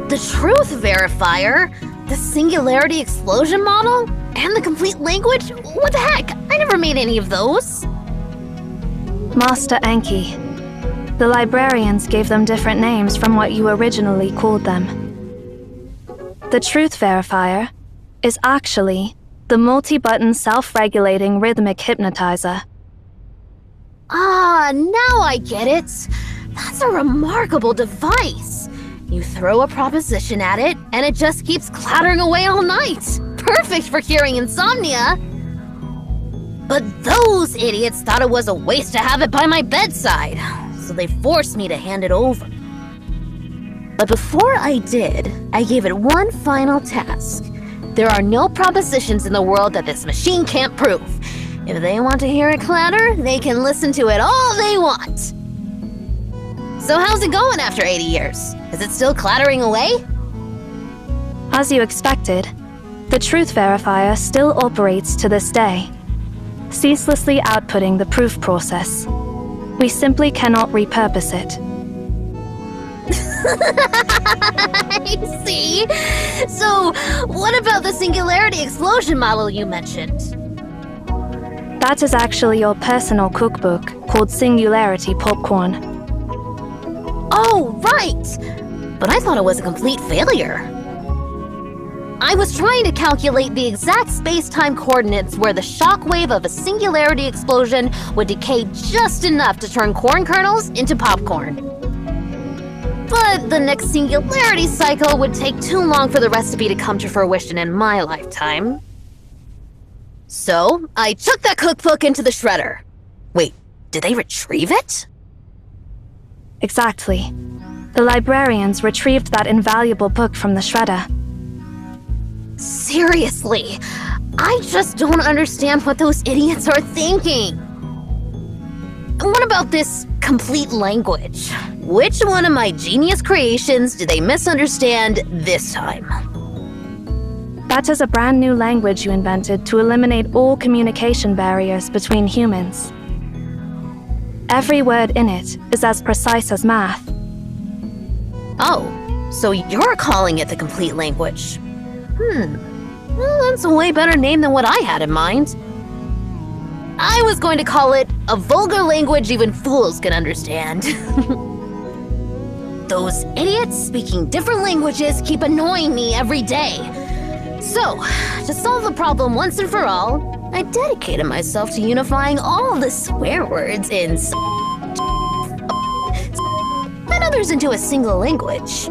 The truth verifier? The singularity explosion model? And the complete language? What the heck? I never made any of those. Master Anki, the librarians gave them different names from what you originally called them. The truth verifier is actually the multi-button self-regulating rhythmic hypnotizer. Ah, now I get it. That's a remarkable device. You throw a proposition at it, and it just keeps clattering away all night. Perfect for curing insomnia. But those idiots thought it was a waste to have it by my bedside, so they forced me to hand it over. But before I did, I gave it one final task. There are no propositions in the world that this machine can't prove. If they want to hear it clatter, they can listen to it all they want. So how's it going after 80 years? Is it still clattering away? As you expected, the truth verifier still operates to this day, ceaselessly outputting the proof process. We simply cannot repurpose it. I see. So, what about the singularity explosion model you mentioned? That is actually your personal cookbook called Singularity Popcorn. Oh, right! But I thought it was a complete failure. I was trying to calculate the exact space-time coordinates where the shockwave of a singularity explosion would decay just enough to turn corn kernels into popcorn. But the next singularity cycle would take too long for the recipe to come to fruition in my lifetime. So, I took that cookbook into the shredder. Wait, did they retrieve it? Exactly. The librarians retrieved that invaluable book from the shredder. Seriously, I just don't understand what those idiots are thinking. What about this complete language? Which one of my genius creations did they misunderstand this time? That is a brand new language you invented to eliminate all communication barriers between humans. Every word in it is as precise as math. Oh, so you're calling it the complete language. Well, that's a way better name than what I had in mind. I was going to call it a vulgar language even fools can understand. Those idiots speaking different languages keep annoying me every day. So, to solve the problem once and for all, I dedicated myself to unifying all the swear words in and others into a single language.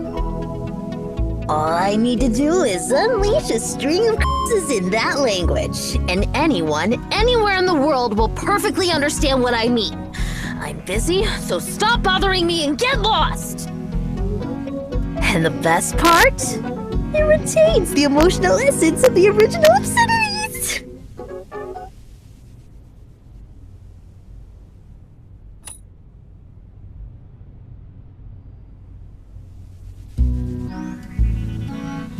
All I need to do is unleash a string of curses in that language, and anyone, anywhere in the world will perfectly understand what I mean. I'm busy, so stop bothering me and get lost! And the best part? It retains the emotional essence of the original obscenities!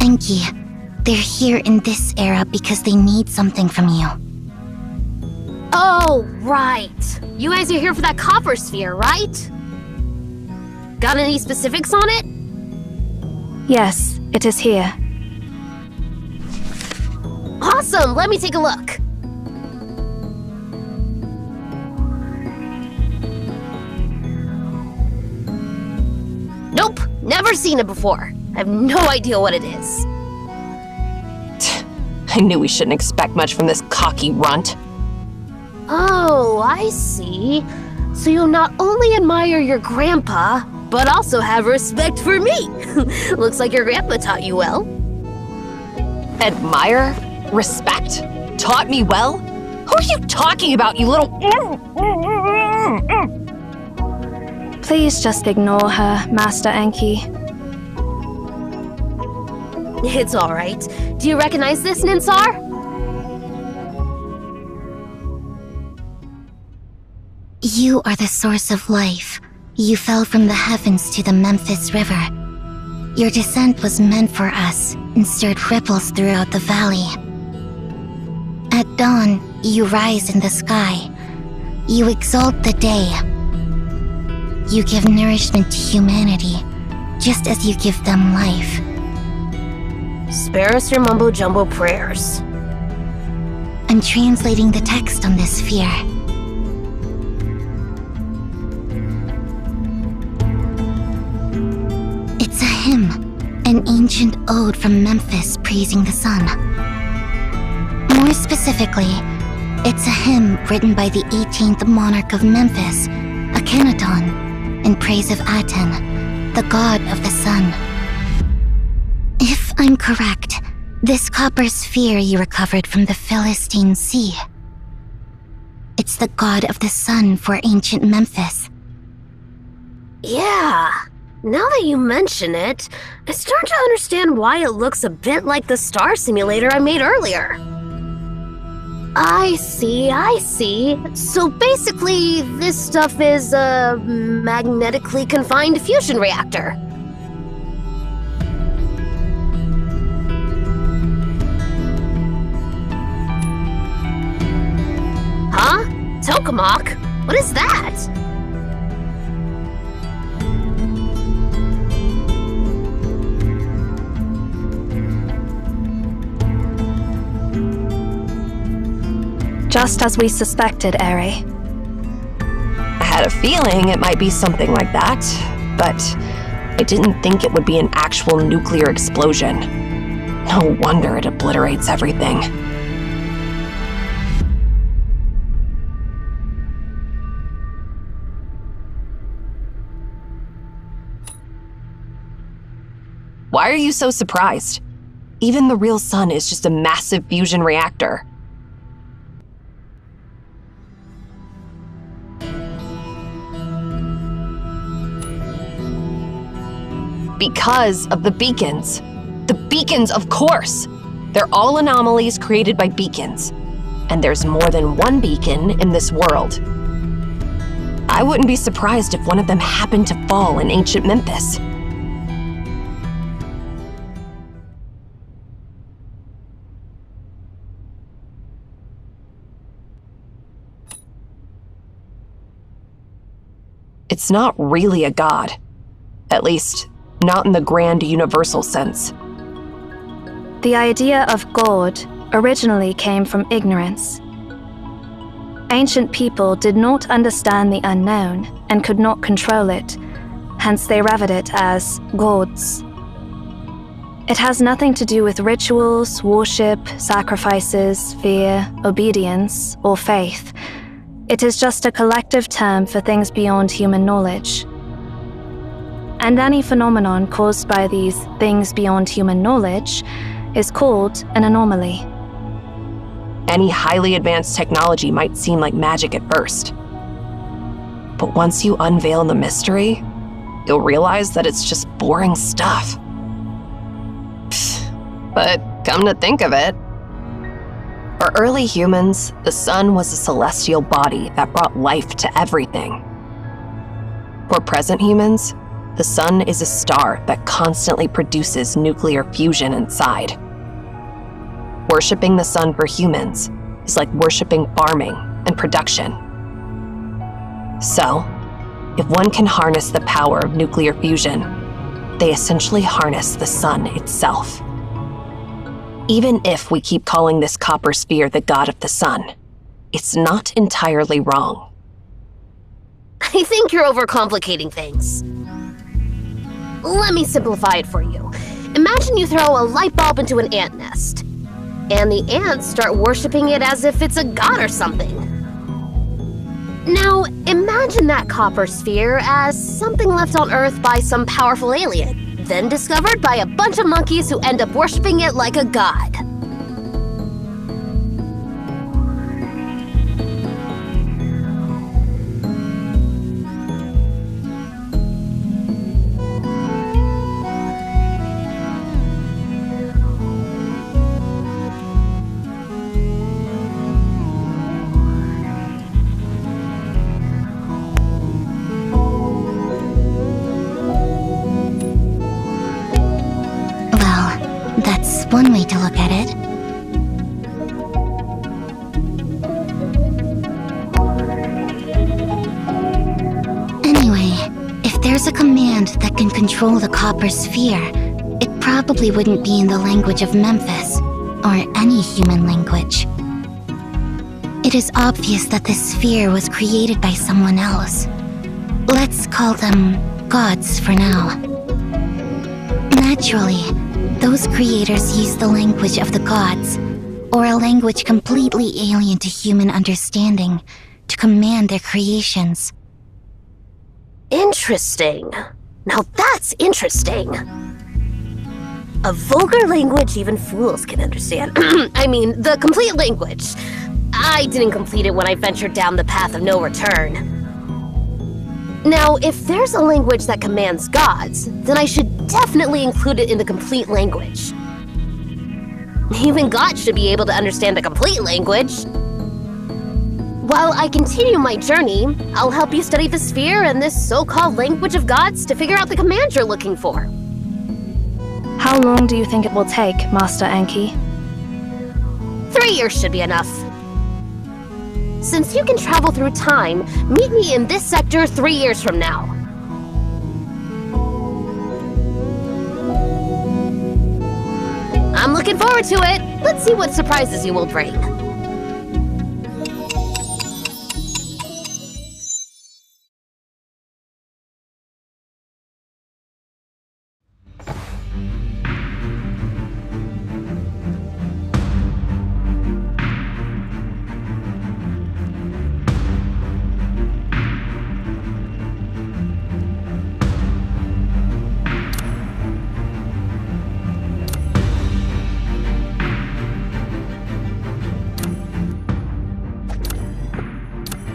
Enki, they're here in this era because they need something from you. Oh, right. You guys are here for that copper sphere, right? Got any specifics on it? Yes, it is here. Awesome! Let me take a look. Nope, never seen it before. I have no idea what it is. I knew we shouldn't expect much from this cocky runt. Oh, I see. So you not only admire your grandpa, but also have respect for me. Looks like your grandpa taught you well. Admire? Respect? Taught me well? Who are you talking about, you little... Please just ignore her, Master Enki. It's alright. Do you recognize this, Ninsar? You are the source of life. You fell from the heavens to the Memphis River. Your descent was meant for us and stirred ripples throughout the valley. At dawn, you rise in the sky. You exalt the day. You give nourishment to humanity, just as you give them life. Spare us your mumbo-jumbo prayers. I'm translating the text on this sphere. It's a hymn, an ancient ode from Memphis praising the sun. More specifically, it's a hymn written by the 18th monarch of Memphis, Akhenaton, in praise of Aten, the god of the sun. If I'm correct, this copper sphere you recovered from the Philistine Sea. It's the god of the sun for ancient Memphis. Yeah, now that you mention it, I start to understand why it looks a bit like the star simulator I made earlier. I see. So basically, this stuff is a magnetically confined fusion reactor. Huh? Tokamak? What is that? Just as we suspected, Eri. I had a feeling it might be something like that, but I didn't think it would be an actual nuclear explosion. No wonder it obliterates everything. Why are you so surprised? Even the real sun is just a massive fusion reactor. Because of the beacons. The beacons, of course! They're all anomalies created by beacons. And there's more than one beacon in this world. I wouldn't be surprised if one of them happened to fall in ancient Memphis. It's not really a god. At least, not in the grand universal sense. The idea of God originally came from ignorance. Ancient people did not understand the unknown and could not control it, hence they revered it as gods. It has nothing to do with rituals, worship, sacrifices, fear, obedience, or faith. It is just a collective term for things beyond human knowledge. And any phenomenon caused by these things beyond human knowledge is called an anomaly. Any highly advanced technology might seem like magic at first. But once you unveil the mystery, you'll realize that it's just boring stuff. But come to think of it, for early humans, the sun was a celestial body that brought life to everything. For present humans, the sun is a star that constantly produces nuclear fusion inside. Worshipping the sun for humans is like worshipping farming and production. So, if one can harness the power of nuclear fusion, they essentially harness the sun itself. Even if we keep calling this copper sphere the god of the sun, it's not entirely wrong. I think you're overcomplicating things. Let me simplify it for you. Imagine you throw a light bulb into an ant nest, and the ants start worshipping it as if it's a god or something. Now, imagine that copper sphere as something left on Earth by some powerful alien, then discovered by a bunch of monkeys who end up worshipping it like a god. One way to look at it. Anyway, if there's a command that can control the copper sphere, it probably wouldn't be in the language of Memphis, or any human language. It is obvious that this sphere was created by someone else. Let's call them gods for now. Naturally, those creators used the language of the gods, or a language completely alien to human understanding, to command their creations. Interesting. Now that's interesting. A vulgar language even fools can understand. I mean, the complete language. I didn't complete it when I ventured down the path of no return. Now, if there's a language that commands gods, then I should definitely include it in the complete language. Even gods should be able to understand a complete language. While I continue my journey, I'll help you study the sphere and this so-called language of gods to figure out the command you're looking for. How long do you think it will take, Master Enki? 3 years should be enough. Since you can travel through time, meet me in this sector 3 years from now. I'm looking forward to it. Let's see what surprises you will bring.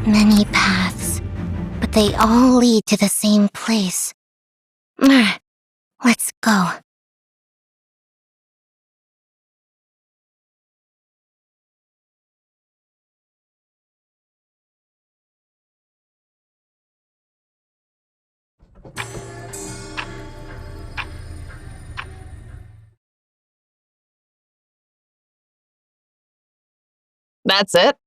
Many paths, but they all lead to the same place. Let's go. That's it?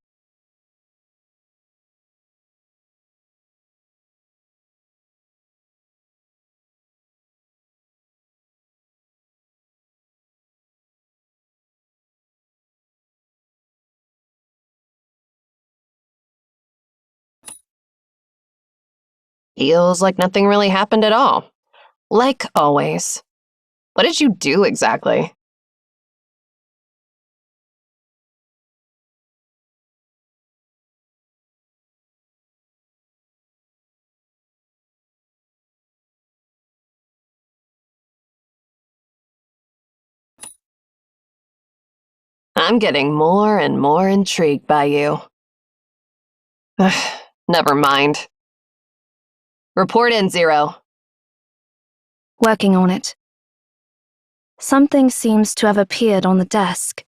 Feels like nothing really happened at all. Like always. What did you do exactly? I'm getting more and more intrigued by you. Never mind. Report in, Zero. Working on it. Something seems to have appeared on the desk.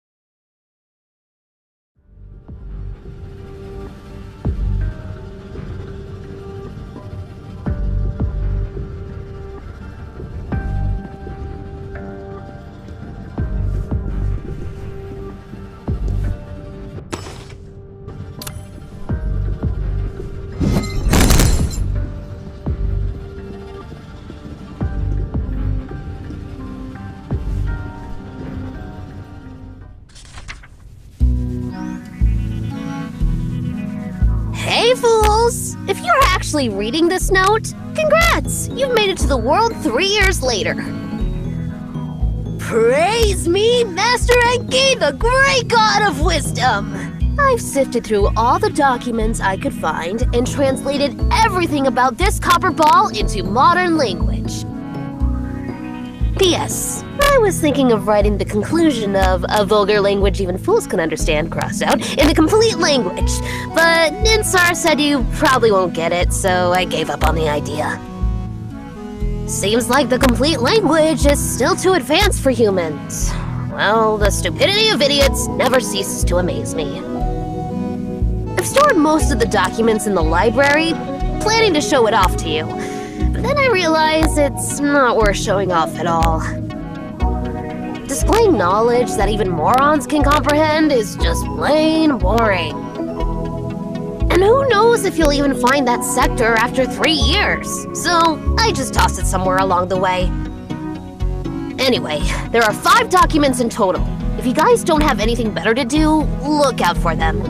Hey, fools! If you're actually reading this note, congrats! You've made it to the world 3 years later. Praise me, Master Enki, the great god of wisdom! I've sifted through all the documents I could find and translated everything about this copper ball into modern language. P.S. I was thinking of writing the conclusion of a vulgar language even fools can understand crossed out in the complete language, but Ninsar said you probably won't get it, so I gave up on the idea. Seems like the complete language is still too advanced for humans. Well, the stupidity of idiots never ceases to amaze me. I've stored most of the documents in the library, planning to show it off to you. But then I realize it's not worth showing off at all. Displaying knowledge that even morons can comprehend is just plain boring. And who knows if you'll even find that sector after 3 years, so I just tossed it somewhere along the way. Anyway, there are 5 documents in total. If you guys don't have anything better to do, look out for them.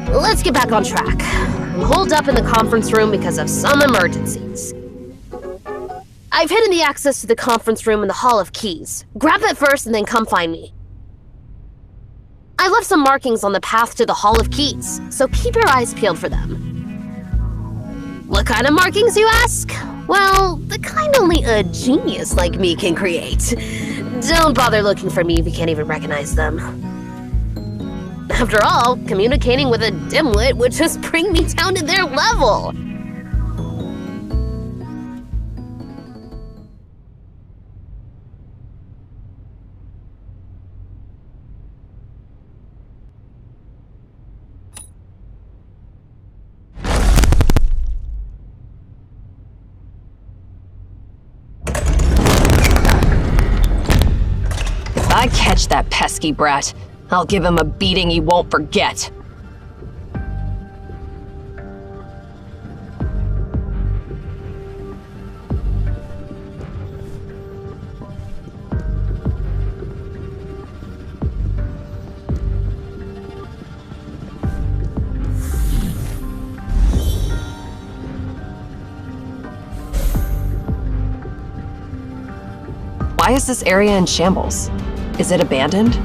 Let's get back on track. I'm holed up in the conference room because of some emergencies. I've hidden the access to the conference room in the Hall of Keys. Grab it first and then come find me. I left some markings on the path to the Hall of Keys, so keep your eyes peeled for them. What kind of markings, you ask? Well, the kind only a genius like me can create. Don't bother looking for me if you can't even recognize them. After all, communicating with a dimwit would just bring me down to their level. If I catch that pesky brat, I'll give him a beating he won't forget. Why is this area in shambles? Is it abandoned?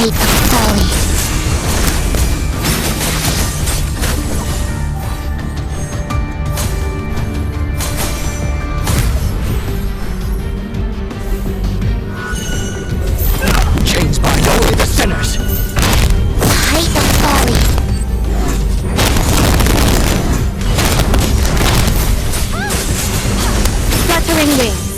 height of folly. Chains bind only the sinners. The height of folly. Fluttering wings.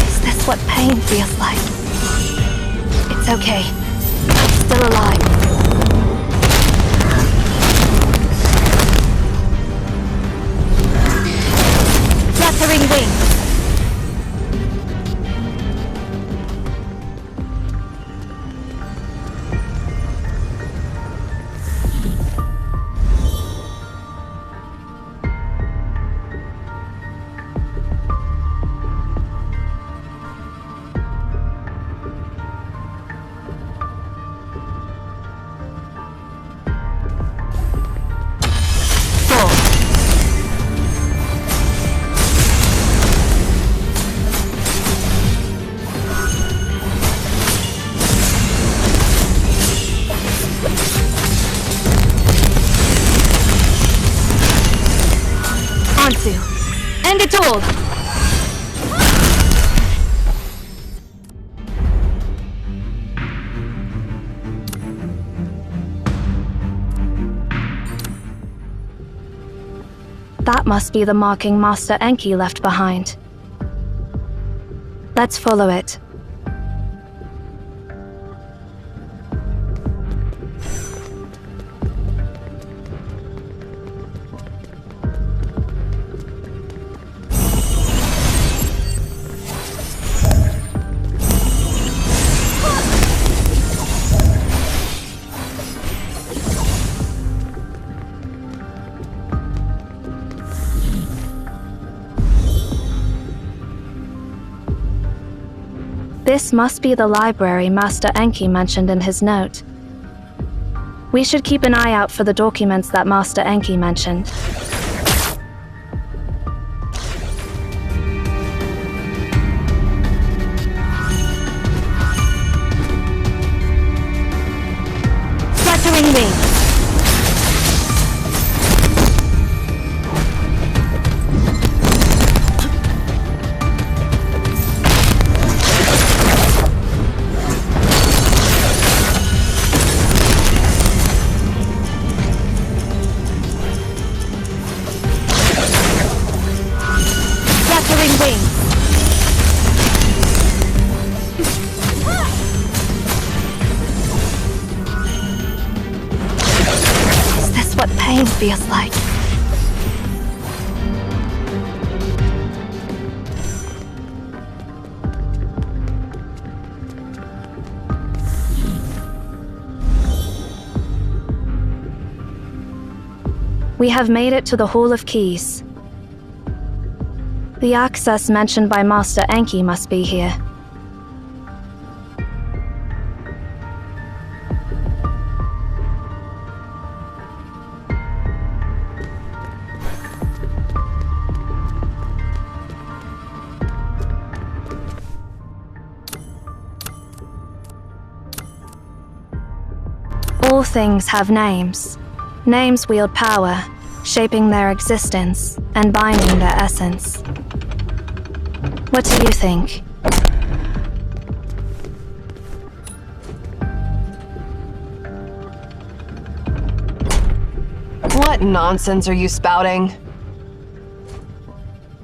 Is this what pain feels like? It's okay. I'm still alive. Fluttering wings. Anzu, end it all! That must be the marking Master Enki left behind. Let's follow it. This must be the library Master Enki mentioned in his note. We should keep an eye out for the documents that Master Enki mentioned. Fluttering wings. Pain feels like. We have made it to the Hall of Keys. The access mentioned by Master Enki must be here. All things have names. Names wield power, shaping their existence and binding their essence. What do you think? What nonsense are you spouting?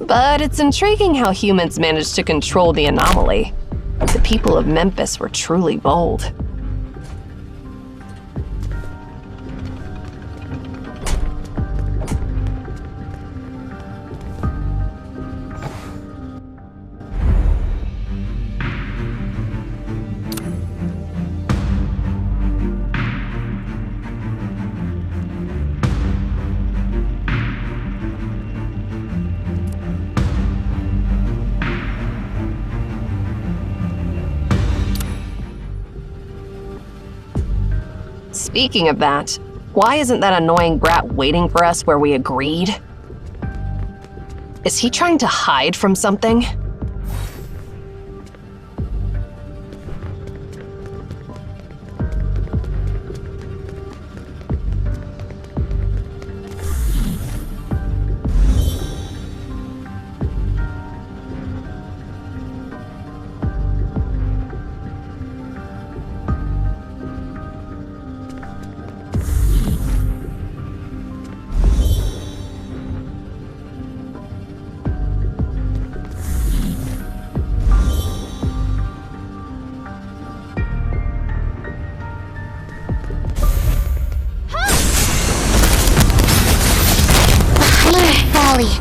But it's intriguing how humans managed to control the anomaly. The people of Memphis were truly bold. Speaking of that, Why isn't that annoying brat waiting for us where we agreed? Is he trying to hide from something?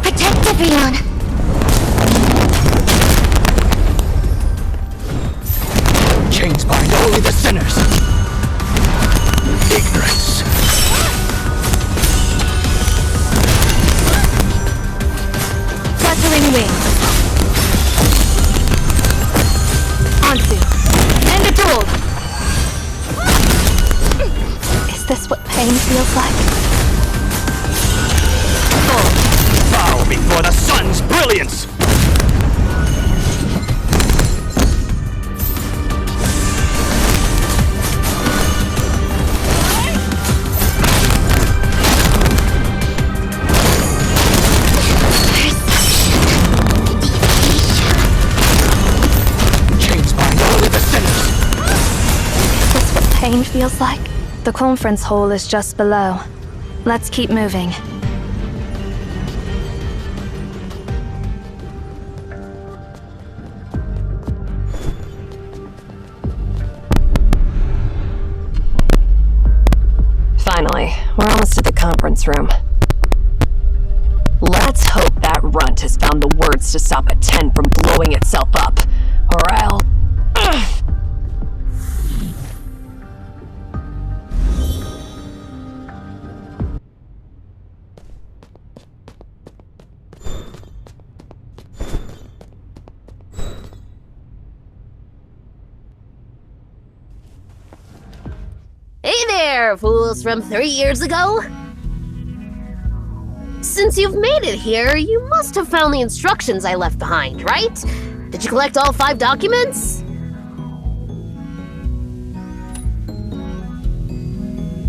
Protect everyone! Chains bind only the sinners. Ignorance. Fluttering wings. Onto. And a duel! Is this what pain feels like? Bow before the sun's brilliance! Chains bind only the sinners. Is this what pain feels like? The conference hall is just below. Let's keep moving. Finally, we're almost at the conference room. Let's hope that runt has found the words to stop a 10 from blowing itself up, or I'll... Hey there, fools from 3 years ago! Since you've made it here, you must have found the instructions I left behind, right? Did you collect all 5 documents?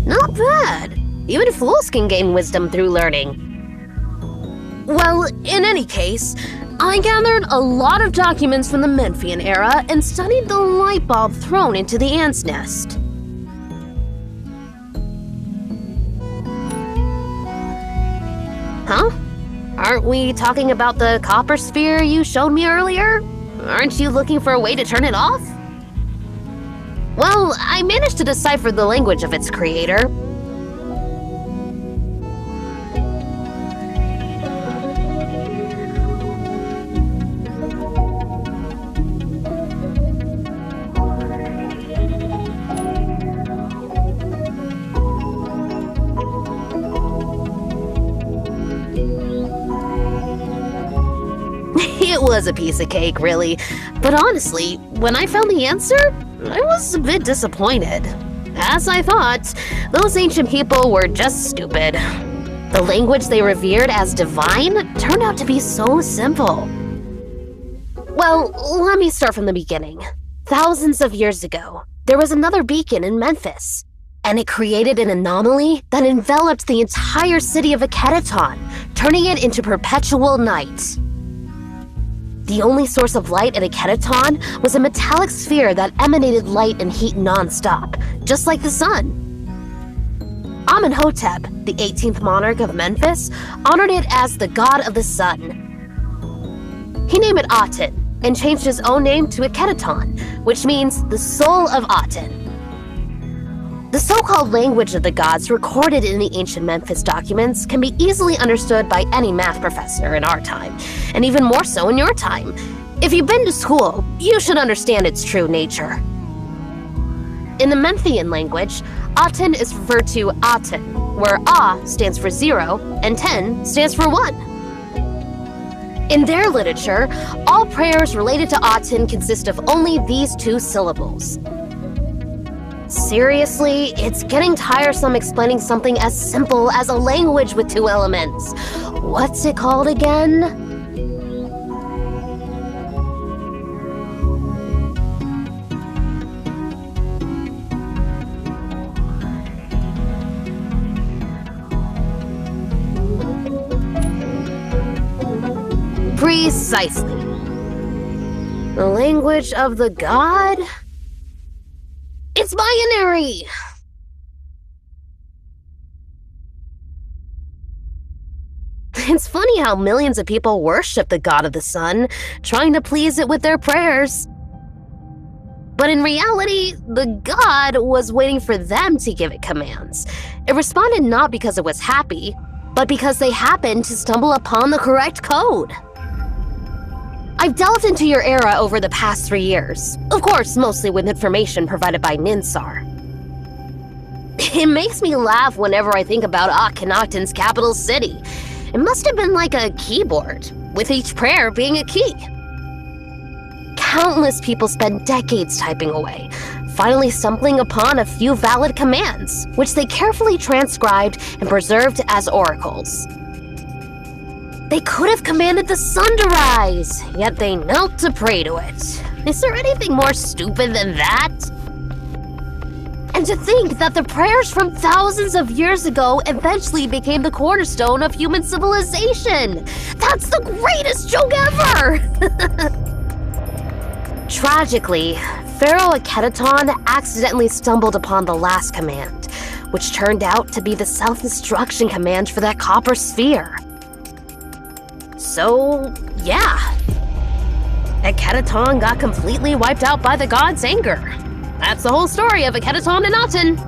Not bad. Even fools can gain wisdom through learning. Well, in any case, I gathered a lot of documents from the Memphian era and studied the light bulb thrown into the ant's nest. Huh? Aren't we talking about the copper sphere you showed me earlier? Aren't you looking for a way to turn it off? Well, I managed to decipher the language of its creator. It was a piece of cake, really. But honestly, when I found the answer, I was a bit disappointed. As I thought, those ancient people were just stupid. The language they revered as divine turned out to be so simple. Well, let me start from the beginning. Thousands of years ago, there was another beacon in Memphis, and it created an anomaly that enveloped the entire city of Akedaton, turning it into perpetual night. The only source of light at Akedaton was a metallic sphere that emanated light and heat non-stop, just like the sun. Amenhotep, the 18th monarch of Memphis, honored it as the god of the sun. He named it Aten, and changed his own name to Akedaton, which means the soul of Aten. The so-called language of the gods recorded in the ancient Memphis documents can be easily understood by any math professor in our time, and even more so in your time. If you've been to school, you should understand its true nature. In the Memphian language, Aten is referred to Aten, where A stands for 0 and 10 stands for 1. In their literature, all prayers related to Aten consist of only these 2 syllables. Seriously, it's getting tiresome explaining something as simple as a language with 2 elements. What's it called again? Precisely. The language of the god? It's binary! It's funny how millions of people worship the god of the sun, trying to please it with their prayers. But in reality, the god was waiting for them to give it commands. It responded not because it was happy, but because they happened to stumble upon the correct code. I've delved into your era over the past 3 years, of course mostly with information provided by Ninsar. It makes me laugh whenever I think about Akhenaten's capital city. It must have been like a keyboard, with each prayer being a key. Countless people spent decades typing away, finally stumbling upon a few valid commands, which they carefully transcribed and preserved as oracles. They could have commanded the sun to rise, yet they knelt to pray to it. Is there anything more stupid than that? And to think that the prayers from thousands of years ago eventually became the cornerstone of human civilization! That's the greatest joke ever! Tragically, Pharaoh Akhenaton accidentally stumbled upon the last command, which turned out to be the self-destruction command for that copper sphere. So, yeah. Akhenaton got completely wiped out by the god's anger. That's the whole story of Akhenaton and Aten.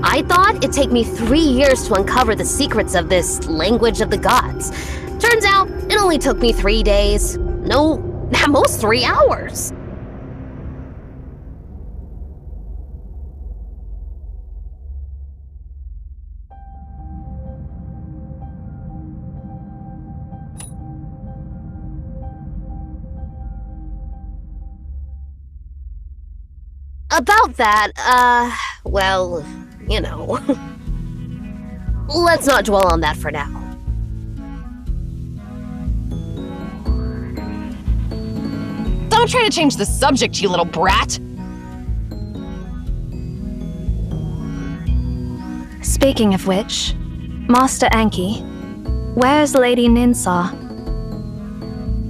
I thought it'd take me 3 years to uncover the secrets of this language of the gods. Turns out, it only took me 3 days. No, at most 3 hours. About that, well, you know. Let's not dwell on that for now. Don't try to change the subject, you little brat! Speaking of which, Master Anki, where's Lady Ninsar?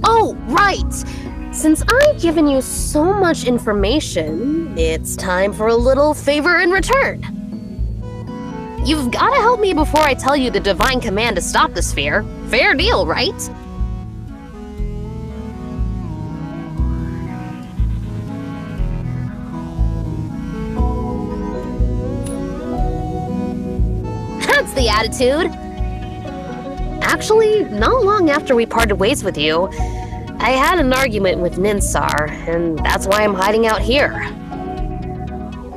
Oh, right! Since I've given you so much information, it's time for a little favor in return. You've gotta help me before I tell you the divine command to stop the sphere. Fair deal, right? That's the attitude. Actually, not long after we parted ways with you, I had an argument with Ninsar, and that's why I'm hiding out here.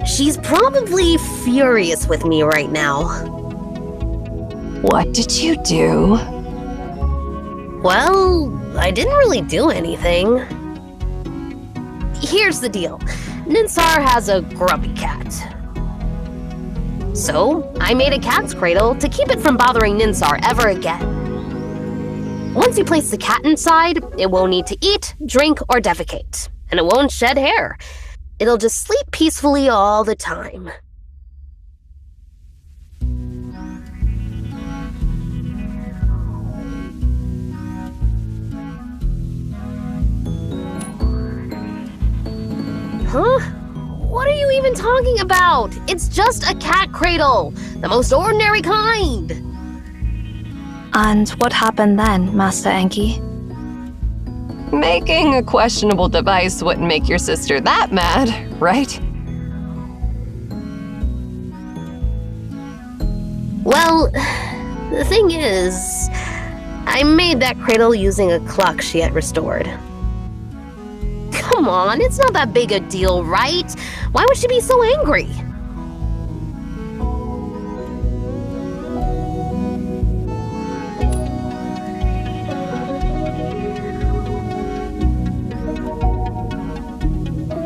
She's probably furious with me right now. What did you do? Well, I didn't really do anything. Here's the deal. Ninsar has a grubby cat. So, I made a cat's cradle to keep it from bothering Ninsar ever again. Once you place the cat inside, it won't need to eat, drink, or defecate. And it won't shed hair. It'll just sleep peacefully all the time. Huh? What are you even talking about? It's just a cat cradle. The most ordinary kind. And what happened then, Master Anki? Making a questionable device wouldn't make your sister that mad, right? Well, the thing is, I made that cradle using a clock she had restored. Come on, it's not that big a deal, right? Why would she be so angry?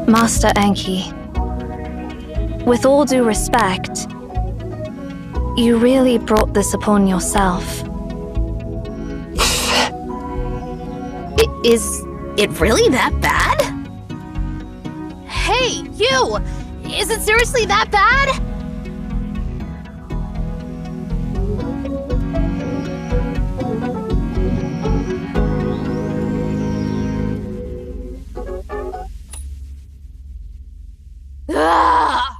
Master Anki, With all due respect, you really brought this upon yourself. Is it really that bad? Hey, you! Is it seriously that bad? Ugh!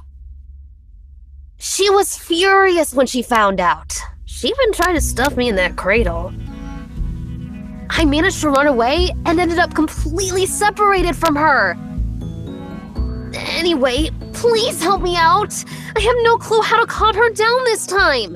She was furious when she found out. She even tried to stuff me in that cradle. I managed to run away and ended up completely separated from her. Anyway, please help me out. I have no clue how to calm her down this time.